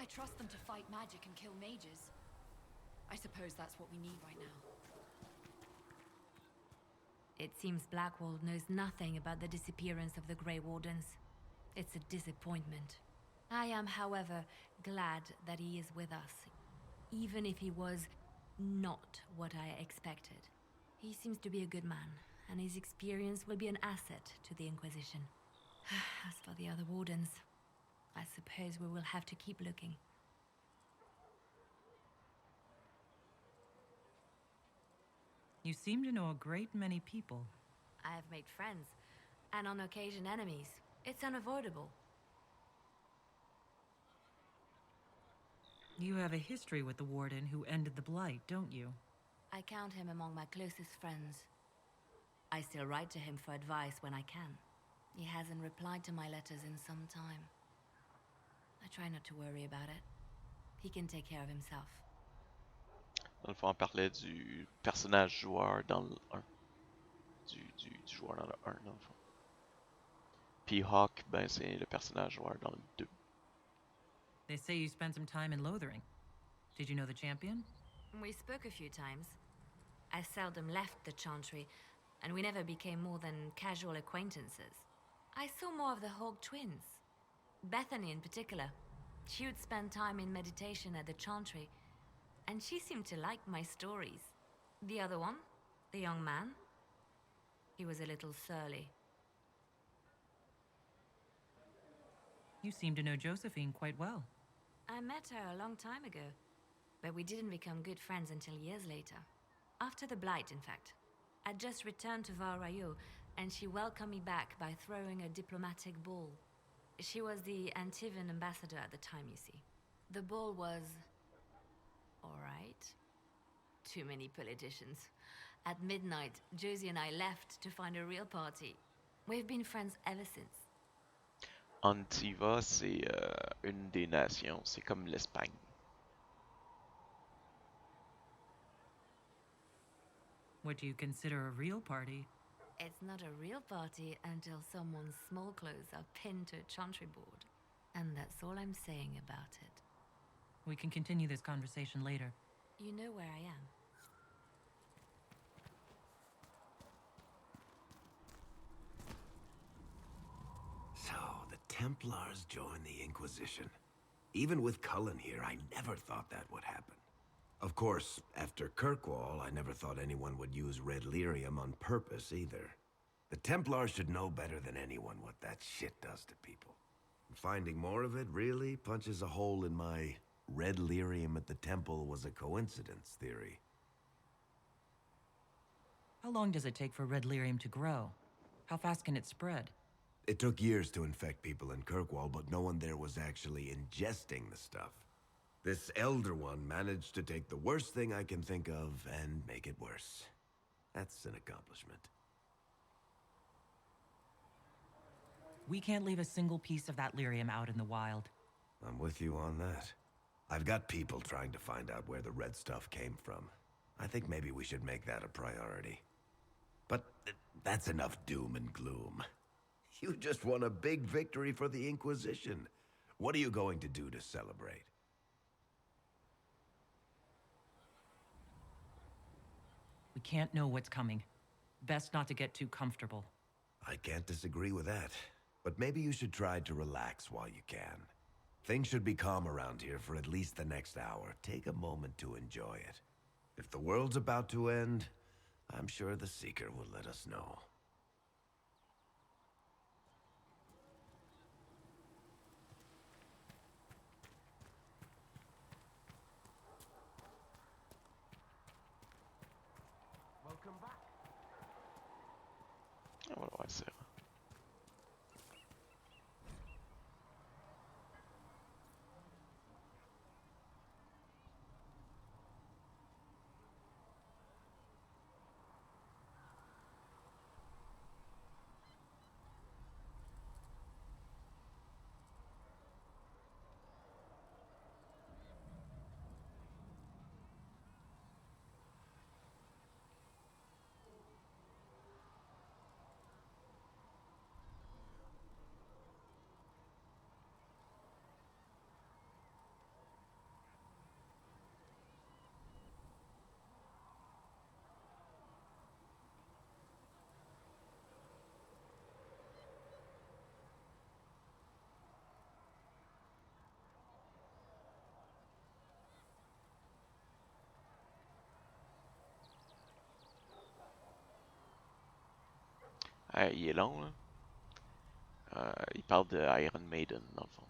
I trust them to fight magic and kill mages. I suppose that's what we need right now. It seems Blackwall knows nothing about the disappearance of the Grey Wardens. It's a disappointment. I am, however, glad that he is with us, even if he was not what I expected. He seems to be a good man, and his experience will be an asset to the Inquisition. As for the other Wardens, I suppose we will have to keep looking. You seem to know a great many people. I have made friends, and on occasion enemies. It's unavoidable. You have a history with the Warden who ended the Blight, don't you? I count him among my closest friends. I still write to him for advice when I can. He hasn't replied to my letters in some time. I try not to worry about it. He can take care of himself. Dans le fond, on parlait du personnage joueur dans le 1. Du joueur dans le 1, dans le fond. Puis Hawk, ben c'est le personnage joueur dans le 2. They say you spent some time in Lothering. Did you know the champion? We spoke a few times. I seldom left the Chantry, and we never became more than casual acquaintances. I saw more of the Hawk twins. Bethany in particular. She would spend time in meditation at the Chantry, and she seemed to like my stories. The other one, the young man, he was a little surly. You seem to know Josephine quite well. I met her a long time ago, but we didn't become good friends until years later. After the Blight, in fact. I'd just returned to Val Rayo, and she welcomed me back by throwing a diplomatic ball. She was the Antivan ambassador at the time, you see. The ball was... alright. Too many politicians. At midnight, Josie and I left to find a real party. We've been friends ever since. Antiva, c'est une des nations. C'est comme l'Espagne. What do you consider a real party? It's not a real party until someone's small clothes are pinned to a chantry board. And that's all I'm saying about it. We can continue this conversation later. You know where I am. So, the Templars joined the Inquisition. Even with Cullen here, I never thought that would happen. Of course, after Kirkwall, I never thought anyone would use red lyrium on purpose either. The Templars should know better than anyone what that shit does to people. Finding more of it really punches a hole in my red lyrium at the temple was a coincidence theory. How long does it take for red lyrium to grow? How fast can it spread? It took years to infect people in Kirkwall, but no one there was actually ingesting the stuff. This Elder One managed to take the worst thing I can think of and make it worse. That's an accomplishment. We can't leave a single piece of that lyrium out in the wild. I'm with you on that. I've got people trying to find out where the red stuff came from. I think maybe we should make that a priority. But that's enough doom and gloom. You just won a big victory for the Inquisition. What are you going to do to celebrate? We can't know what's coming. Best not to get too comfortable. I can't disagree with that. But maybe you should try to relax while you can. Things should be calm around here for at least the next hour. Take a moment to enjoy it. If the world's about to end, I'm sure the Seeker will let us know. Welcome back. Oh, what do I say? Il est long, là. Il parle de Iron Maiden, dans le fond.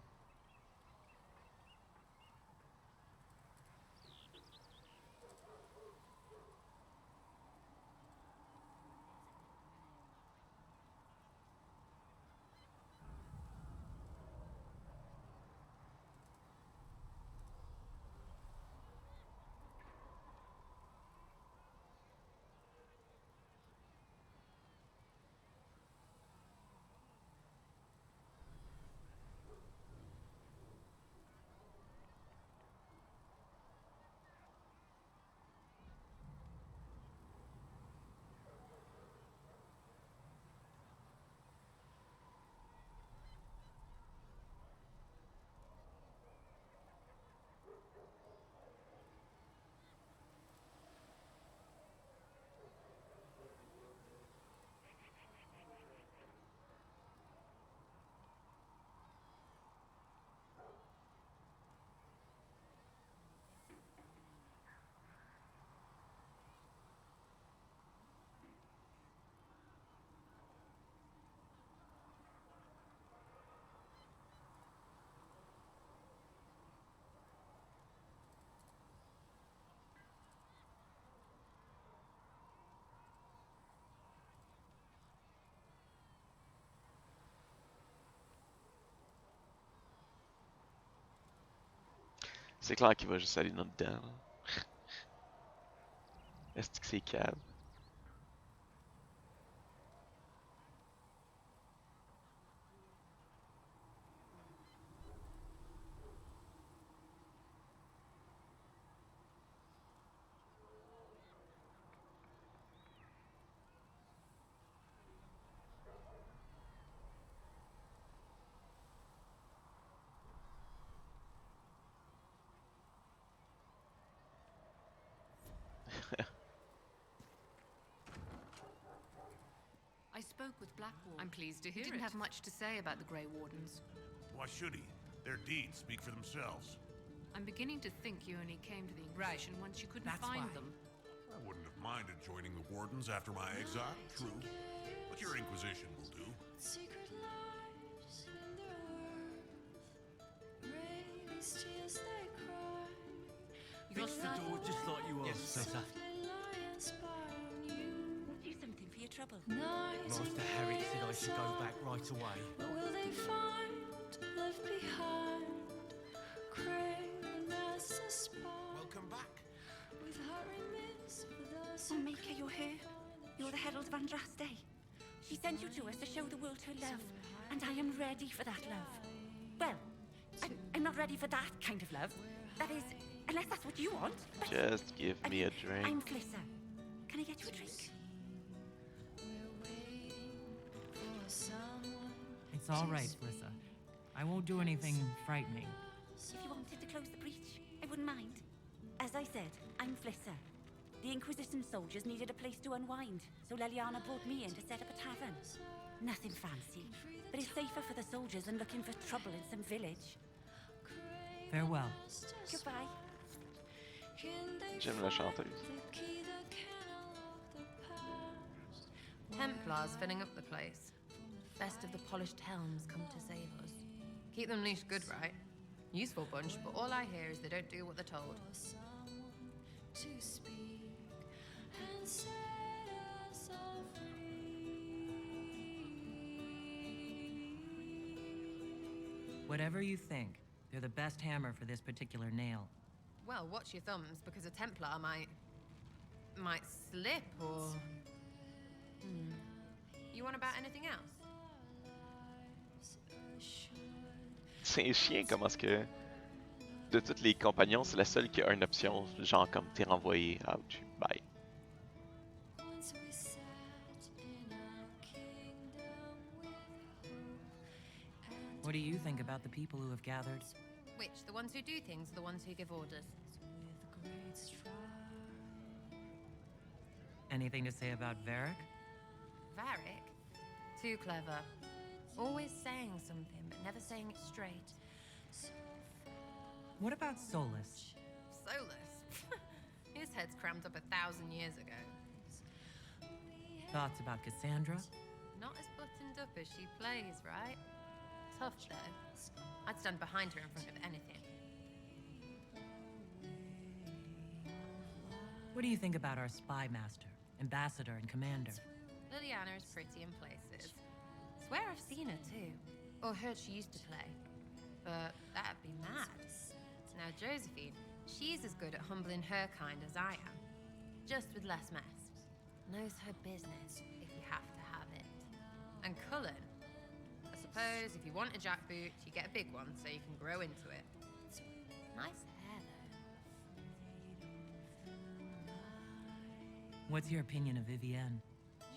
C'est clair qu'il va juste aller là-dedans. Est-ce que c'est calme? I spoke with Blackwall. I'm pleased to hear He it. didn't have much to say about the Grey Wardens. Why should he? Their deeds speak for themselves. I'm beginning to think you only came to the Inquisition once you couldn't find them. I wouldn't have minded joining the Wardens after my exile, true. But your Inquisition will do. Fix the door just like you asked, Professor. Do something for your trouble. Master Harry said I should go back right away. What will they find left behind? Welcome back. With Harry Miss for those Oh, Mika, you're here. You're the Herald of Andraste. She sent you to us to show the world her love, and I am ready for that love. Well, I'm not ready for that kind of love. That is, unless that's what you want. But Just give me a drink. I'm Flissa. Can I get you a drink? It's all right, Flissa. I won't do anything frightening. If you wanted to close the breach, I wouldn't mind. As I said, I'm Flissa. The Inquisition soldiers needed a place to unwind, so Leliana brought me in to set up a tavern. Nothing fancy, but it's safer for the soldiers than looking for trouble in some village. Farewell. Goodbye. J'aime la chanteuse. Templars filling up the place. Best of the polished helms come to save us. Keep them leashed good, right? Useful bunch, but all I hear is they don't do what they're told. Whatever you think, they're the best hammer for this particular nail. Well, watch your thumbs, because a Templar might slip, or... You want about anything else? C'est chiant comment est-ce que de tous les compagnons, c'est la seule qui a une option, genre comme t'es renvoyé, ouch, bye. What do you think about the people who have gathered? Which, the ones who do things or the ones who give orders? Anything to say about Varric? Varric? Too clever. Always saying something, but never saying it straight. What about Solus? Solus? His head's crammed up 1,000 years ago. Thoughts about Cassandra? Not as buttoned up as she plays, right? Tough, though. I'd stand behind her in front of anything. What do you think about our spy master, ambassador, and commander? Liliana is pretty in places. Swear I've seen her, too. Or heard she used to play. But that'd be mad. Now, Josephine, she's as good at humbling her kind as I am. Just with less mess. Knows her business, if you have to have it. And Cullen, I suppose if you want a jackboot, you get a big one so you can grow into it. Nice hair, though. What's your opinion of Vivienne?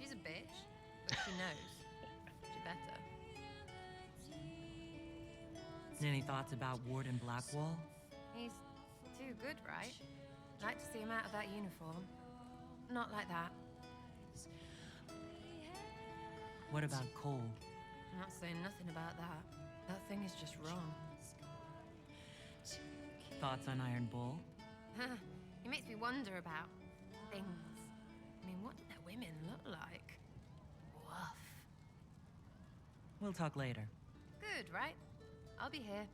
She's a bitch, but she knows. She better. Any thoughts about Warden Blackwall? He's too good, right? Like to see him out of that uniform. Not like that. What about Cole? I'm not saying nothing about that. That thing is just wrong. Thoughts on Iron Bull? He makes me wonder about things. I mean, what do their women look like? Woof. We'll talk later. Good, right? I'll be here.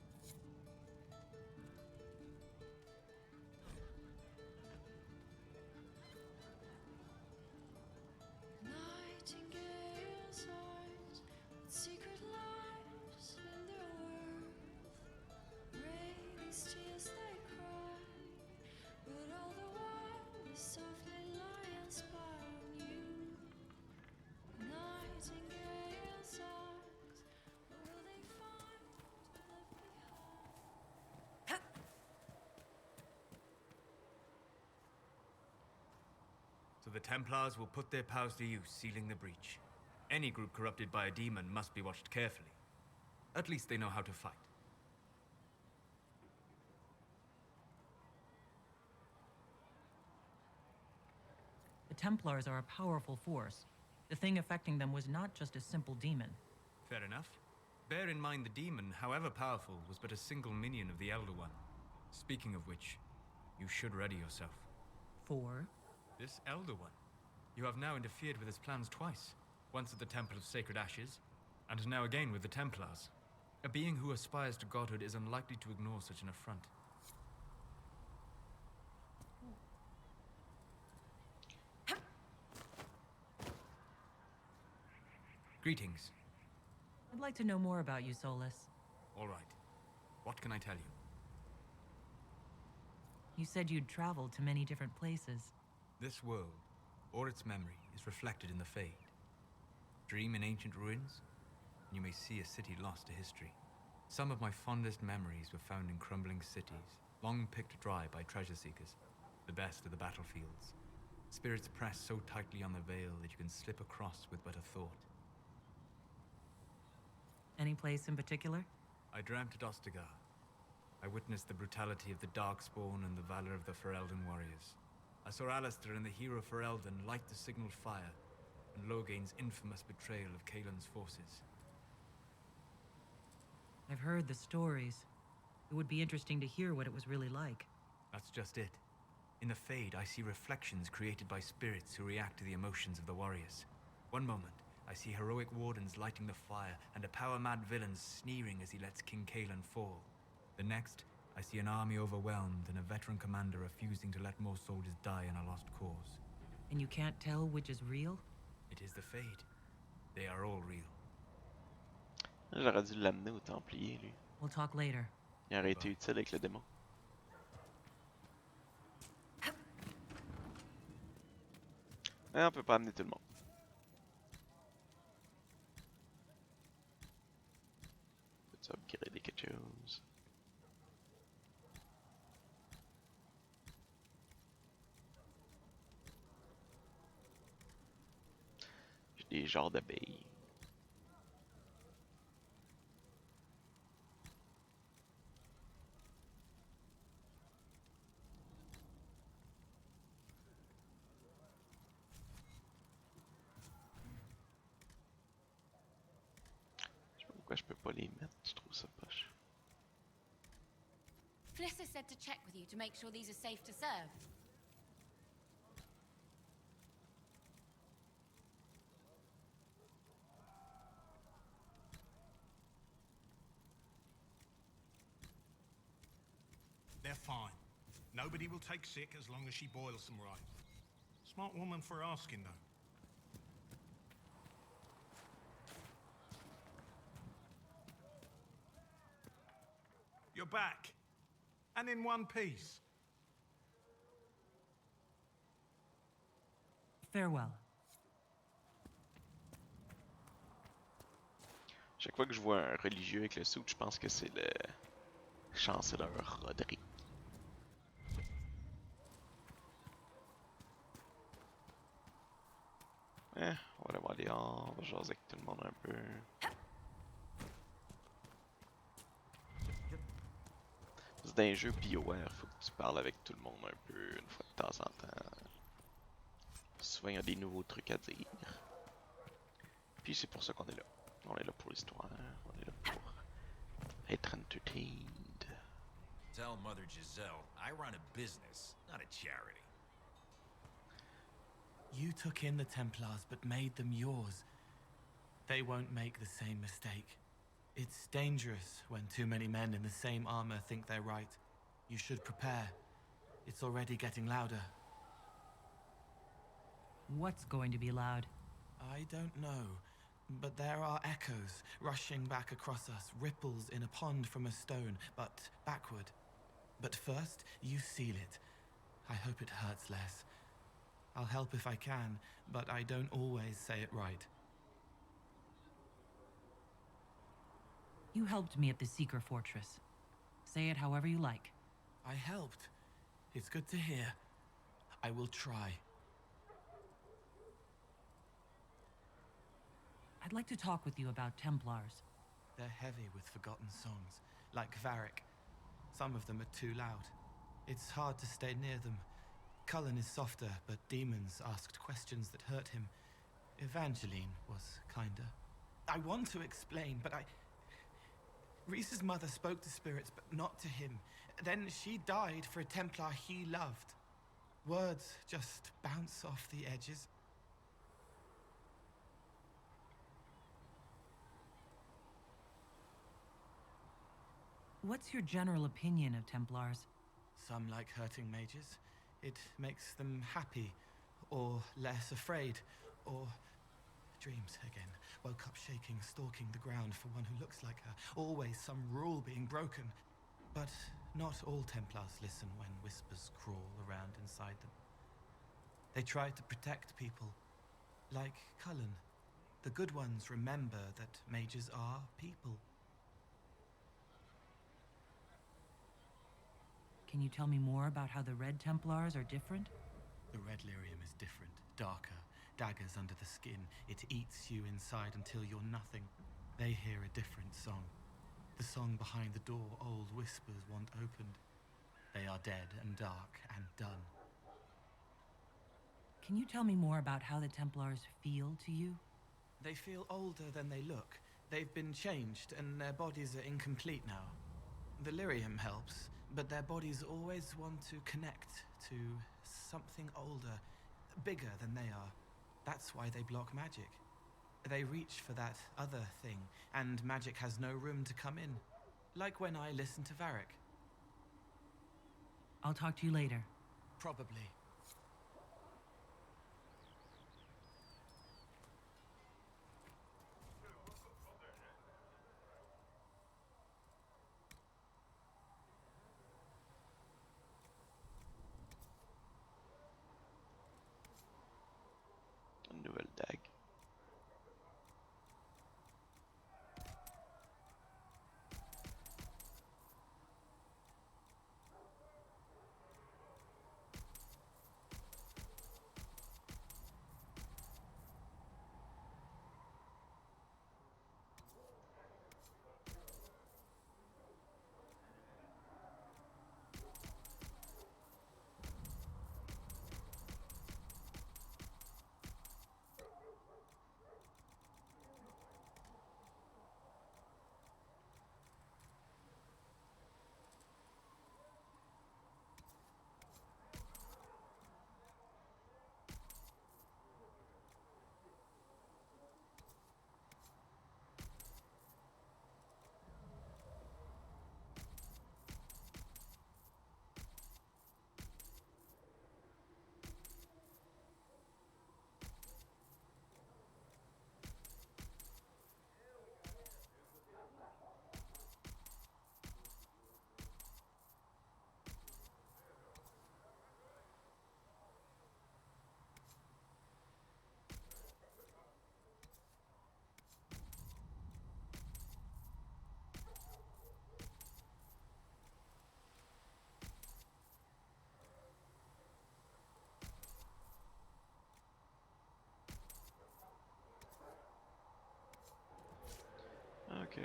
Nightingales' eyes, secret lives in their worth. Raised tears they cry, but all the while they softly lie and spy on you. Nightingales' eyes, what will they find left behind? So the Templars will put their powers to use, sealing the breach. Any group corrupted by a demon must be watched carefully. At least they know how to fight. The Templars are a powerful force. The thing affecting them was not just a simple demon. Fair enough. Bear in mind the demon, however powerful, was but a single minion of the Elder One. Speaking of which, you should ready yourself. For? This Elder One. You have now interfered with his plans twice. Once at the Temple of Sacred Ashes, and now again with the Templars. A being who aspires to godhood is unlikely to ignore such an affront. Greetings. I'd like to know more about you, Solus. All right. What can I tell you? You said you'd traveled to many different places. This world, or its memory, is reflected in the Fade. Dream in ancient ruins, and you may see a city lost to history. Some of my fondest memories were found in crumbling cities, long picked dry by treasure seekers, the best of the battlefields. Spirits press so tightly on the veil that you can slip across with but a thought. Any place in particular? I dreamt at Ostagar. I witnessed the brutality of the Darkspawn and the valor of the Ferelden warriors. I saw Alistair and the hero Ferelden light the signal fire, and Logain's infamous betrayal of Kaelin's forces. I've heard the stories. It would be interesting to hear what it was really like. That's just it. In the Fade, I see reflections created by spirits who react to the emotions of the warriors. One moment, I see heroic wardens lighting the fire, and a power-mad villain sneering as he lets King Kaelin fall. The next, I see an army overwhelmed and a veteran commander refusing to let more soldiers die in a lost cause. And you can't tell which is real? It is the Fade. They are all real. J'aurais dû l'amener au Templiers, lui. We'll talk later. Il aurait été utile avec le démon. Mais on peut pas amener tout le monde. Peux-tu upgrader quelque chose? J'ai des genres d'abeilles. Pourquoi je peux pas les mettre? Je trouve ça poche. Fliss said to check with you to make sure these are safe to serve. They're fine. Nobody will take sick as long as she boils them right. Smart woman for asking, though. You're back. And in one piece. Farewell. Chaque fois que je vois un religieux avec le souk, je pense que c'est le chancellor Roderick. On va aller voir dehors, on va jaser avec tout le monde un peu. C'est dans un jeu BioWare, faut que tu parles avec tout le monde un peu, une fois de temps en temps. Souvent il y a des nouveaux trucs à dire. Puis c'est pour ça qu'on est là. On est là pour l'histoire, on est là pour être entertained. Tell Mother Giselle, I run a business, not a charity. You took in the Templars, but made them yours. They won't make the same mistake. It's dangerous when too many men in the same armor think they're right. You should prepare. It's already getting louder. What's going to be loud? I don't know, but there are echoes rushing back across us, ripples in a pond from a stone, but backward. But first, you seal it. I hope it hurts less. I'll help if I can, but I don't always say it right. You helped me at the Seeker Fortress. Say it however you like. I helped. It's good to hear. I will try. I'd like to talk with you about Templars. They're heavy with forgotten songs, like Varric. Some of them are too loud. It's hard to stay near them. Cullen is softer, but demons asked questions that hurt him. Evangeline was kinder. I want to explain, but Reese's mother spoke to spirits, but not to him. Then she died for a Templar he loved. Words just bounce off the edges. What's your general opinion of Templars? Some like hurting mages. It makes them happy, or less afraid, or dreams again. Woke up shaking, stalking the ground for one who looks like her. Always some rule being broken. But not all Templars listen when whispers crawl around inside them. They try to protect people, like Cullen. The good ones remember that mages are people. Can you tell me more about how the Red Templars are different? The red lyrium is different, darker. Daggers under the skin. It eats you inside until you're nothing. They hear a different song. The song behind the door old whispers want opened. They are dead and dark and done. Can you tell me more about how the Templars feel to you? They feel older than they look. They've been changed, and their bodies are incomplete now. The lyrium helps, but their bodies always want to connect to something older, bigger than they are. That's why they block magic. They reach for that other thing, and magic has no room to come in. Like when I listen to Varric. I'll talk to you later. Probably. Une nouvelle dague. Okay.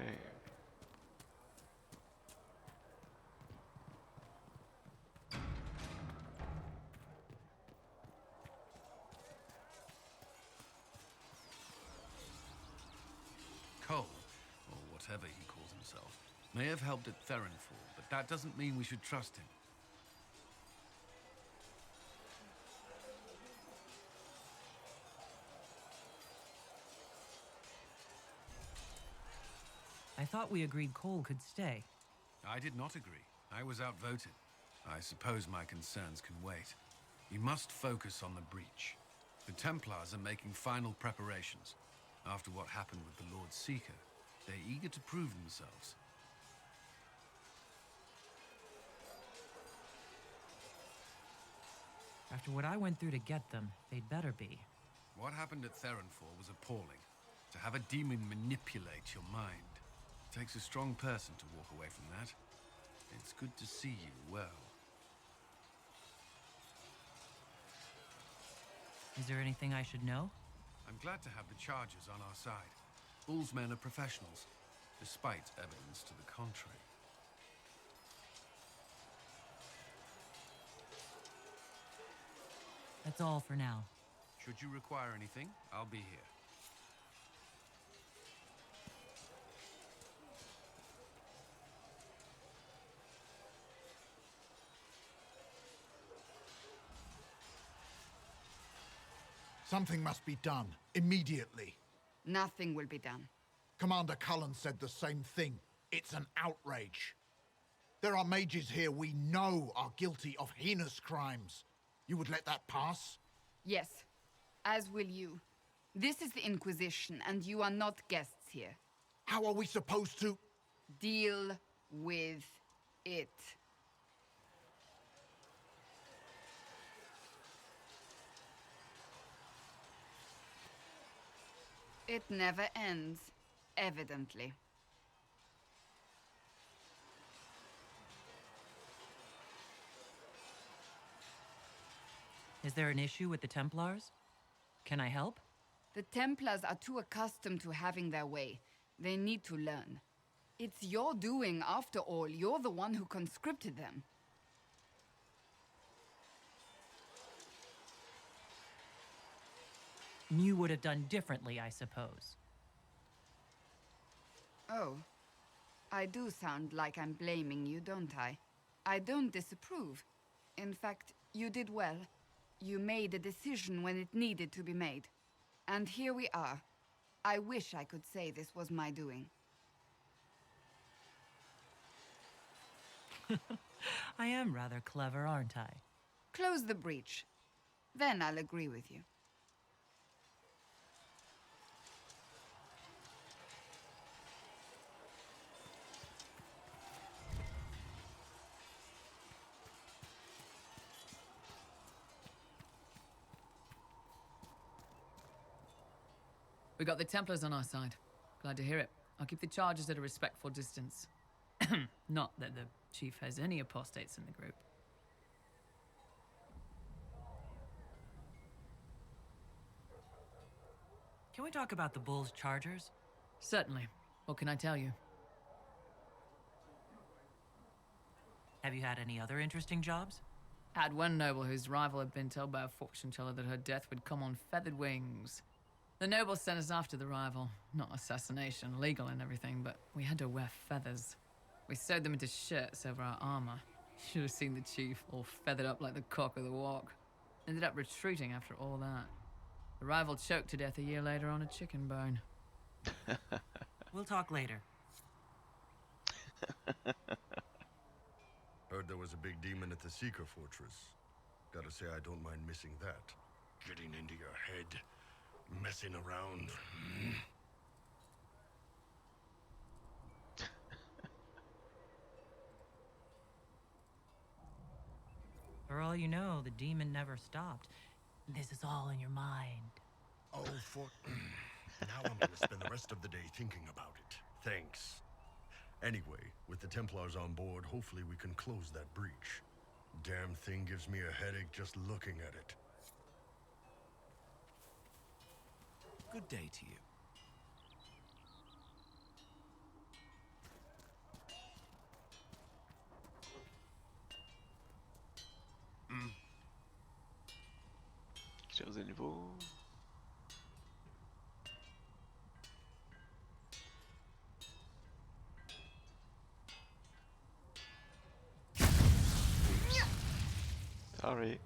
Cole, or whatever he calls himself, may have helped at Theronfall, but that doesn't mean we should trust him. I thought we agreed Cole could stay. I did not agree. I was outvoted. I suppose my concerns can wait. We must focus on the breach. The Templars are making final preparations. After what happened with the Lord Seeker, they're eager to prove themselves. After what I went through to get them, they'd better be. What happened at Theronfall was appalling. To have a demon manipulate your mind. It takes a strong person to walk away from that. It's good to see you well. Is there anything I should know? I'm glad to have the Chargers on our side. Bull's men are professionals, despite evidence to the contrary. That's all for now. Should you require anything, I'll be here. Something must be done, immediately. Nothing will be done. Commander Cullen said the same thing. It's an outrage. There are mages here we know are guilty of heinous crimes. You would let that pass? Yes, as will you. This is the Inquisition, and you are not guests here. How are we supposed to... Deal with it. It never ends, evidently. Is there an issue with the Templars? Can I help? The Templars are too accustomed to having their way. They need to learn. It's your doing, after all. You're the one who conscripted them. you would have done differently, I suppose. Oh. I do sound like I'm blaming you, don't I? I don't disapprove. In fact, you did well. You made a decision when it needed to be made. And here we are. I wish I could say this was my doing. I am rather clever, aren't I? Close the breach. Then I'll agree with you. We got the Templars on our side. Glad to hear it. I'll keep the charges at a respectful distance. Not that the chief has any apostates in the group. Can we talk about the Bull's chargers? Certainly. What can I tell you? Have you had any other interesting jobs? Had one noble whose rival had been told by a fortune teller that her death would come on feathered wings. The noble sent us after the rival. Not assassination, legal and everything, but we had to wear feathers. We sewed them into shirts over our armor. Should have seen the chief, all feathered up like the cock of the walk. Ended up retreating after all that. The rival choked to death a year later on a chicken bone. We'll talk later. Heard there was a big demon at the Seeker Fortress. Gotta say, I don't mind missing that. Getting into your head, messing around. For all you know, the demon never stopped. This is all in your mind. Oh, now I'm gonna spend the rest of the day thinking about it. Thanks. Anyway, with the Templars on board, hopefully we can close that breach. Damn thing gives me a headache just looking at it. Good day to you. Quelque chose de nouveau. Sorry.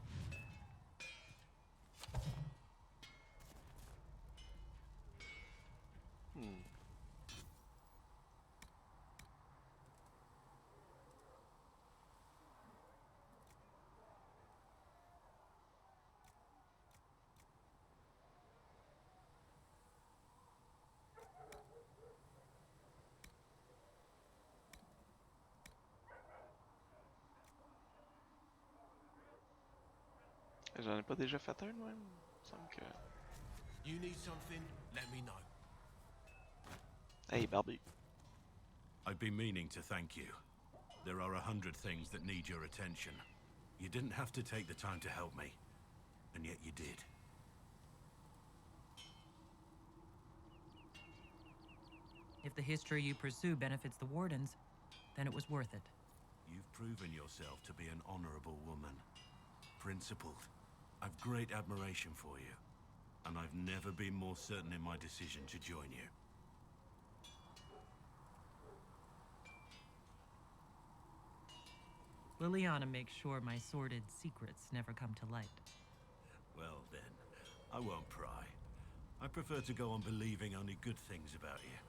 J'en ai pas déjà fait un, moi? Il me semble que... You need something? Let me know. Hey, Barbie. I've been meaning to thank you. There are 100 things that need your attention. You didn't have to take the time to help me, and yet you did. If the history you pursue benefits the Wardens, then it was worth it. You've proven yourself to be an honorable woman. Principled. I've great admiration for you, and I've never been more certain in my decision to join you. Liliana makes sure my sordid secrets never come to light. Well then, I won't pry. I prefer to go on believing only good things about you.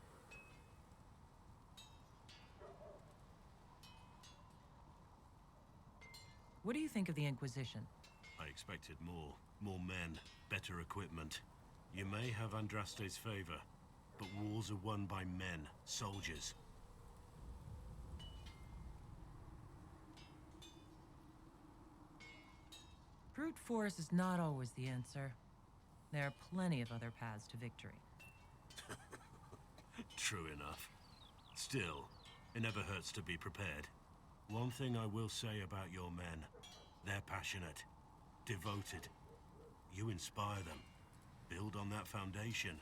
What do you think of the Inquisition? I expected more. More men, better equipment. You may have Andraste's favor, but wars are won by men, soldiers. Brute force is not always the answer. There are plenty of other paths to victory. True enough. Still, it never hurts to be prepared. One thing I will say about your men. They're passionate, devoted. You inspire them. Build on that foundation,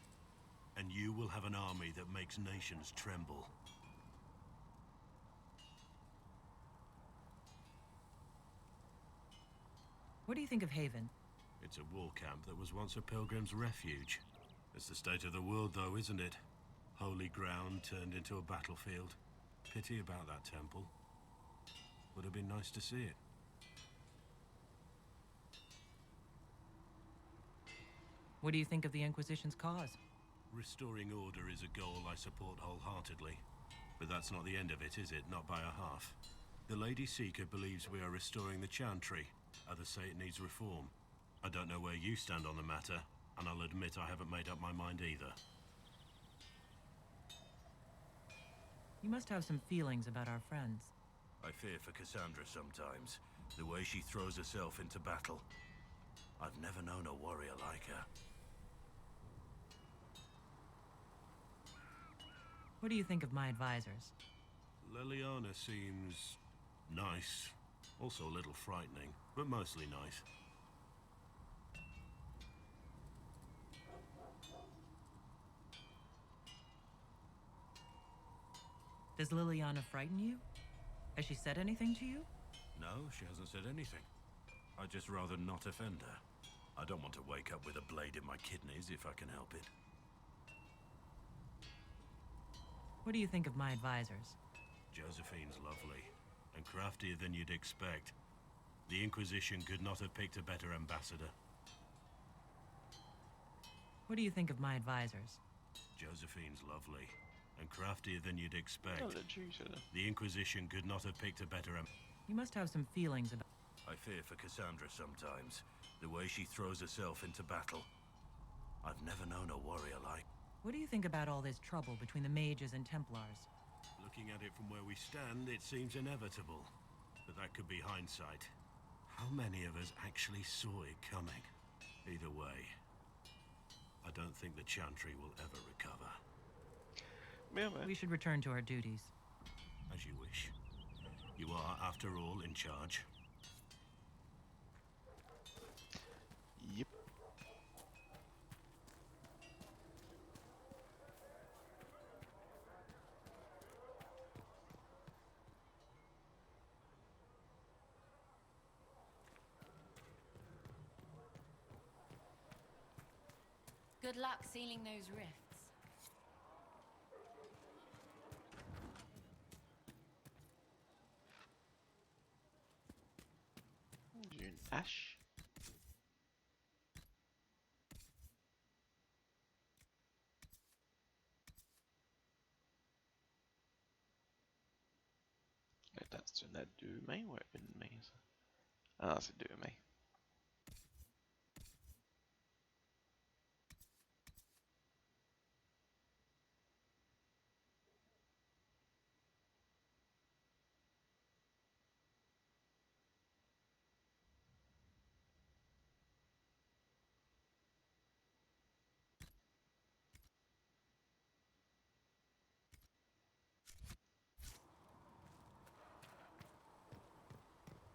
and you will have an army that makes nations tremble. What do you think of Haven? It's a war camp that was once a pilgrim's refuge. It's the state of the world, though, isn't it? Holy ground turned into a battlefield. Pity about that temple. Would have been nice to see it. What do you think of the Inquisition's cause? Restoring order is a goal I support wholeheartedly. But that's not the end of it, is it? Not by a half. The Lady Seeker believes we are restoring the Chantry. Others say it needs reform. I don't know where you stand on the matter, and I'll admit I haven't made up my mind either. You must have some feelings about our friends. I fear for Cassandra sometimes, the way she throws herself into battle. I've never known a warrior like her. What do you think of my advisors? Leliana seems nice, also a little frightening, but mostly nice. Does Liliana frighten you? Has she said anything to you? No, she hasn't said anything. I'd just rather not offend her. I don't want to wake up with a blade in my kidneys if I can help it. What do you think of my advisors? Josephine's lovely, and craftier than you'd expect. The Inquisition could not have picked a better ambassador. What do you think of my advisors? Josephine's lovely, and craftier than you'd expect. Oh, Jesus. The Inquisition could not have picked a better You must have some feelings about... I fear for Cassandra sometimes, the way she throws herself into battle. I've never known a warrior like... What do you think about all this trouble between the mages and Templars? Looking at it from where we stand, it seems inevitable. But that could be hindsight. How many of us actually saw it coming? Either way, I don't think the Chantry will ever recover. We should return to our duties. As you wish. You are, after all, in charge. Yep. Good luck sealing those rifts. J'ai une hache. Attends, c'est une à deux mains ou à une main, ça? Ah, c'est deux mains.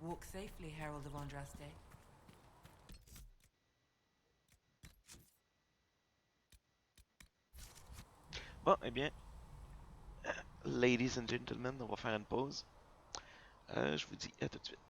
Walk safely, Herald of Andraste. Bon, eh bien, ladies and gentlemen, on va faire une pause. Je vous dis à tout de suite.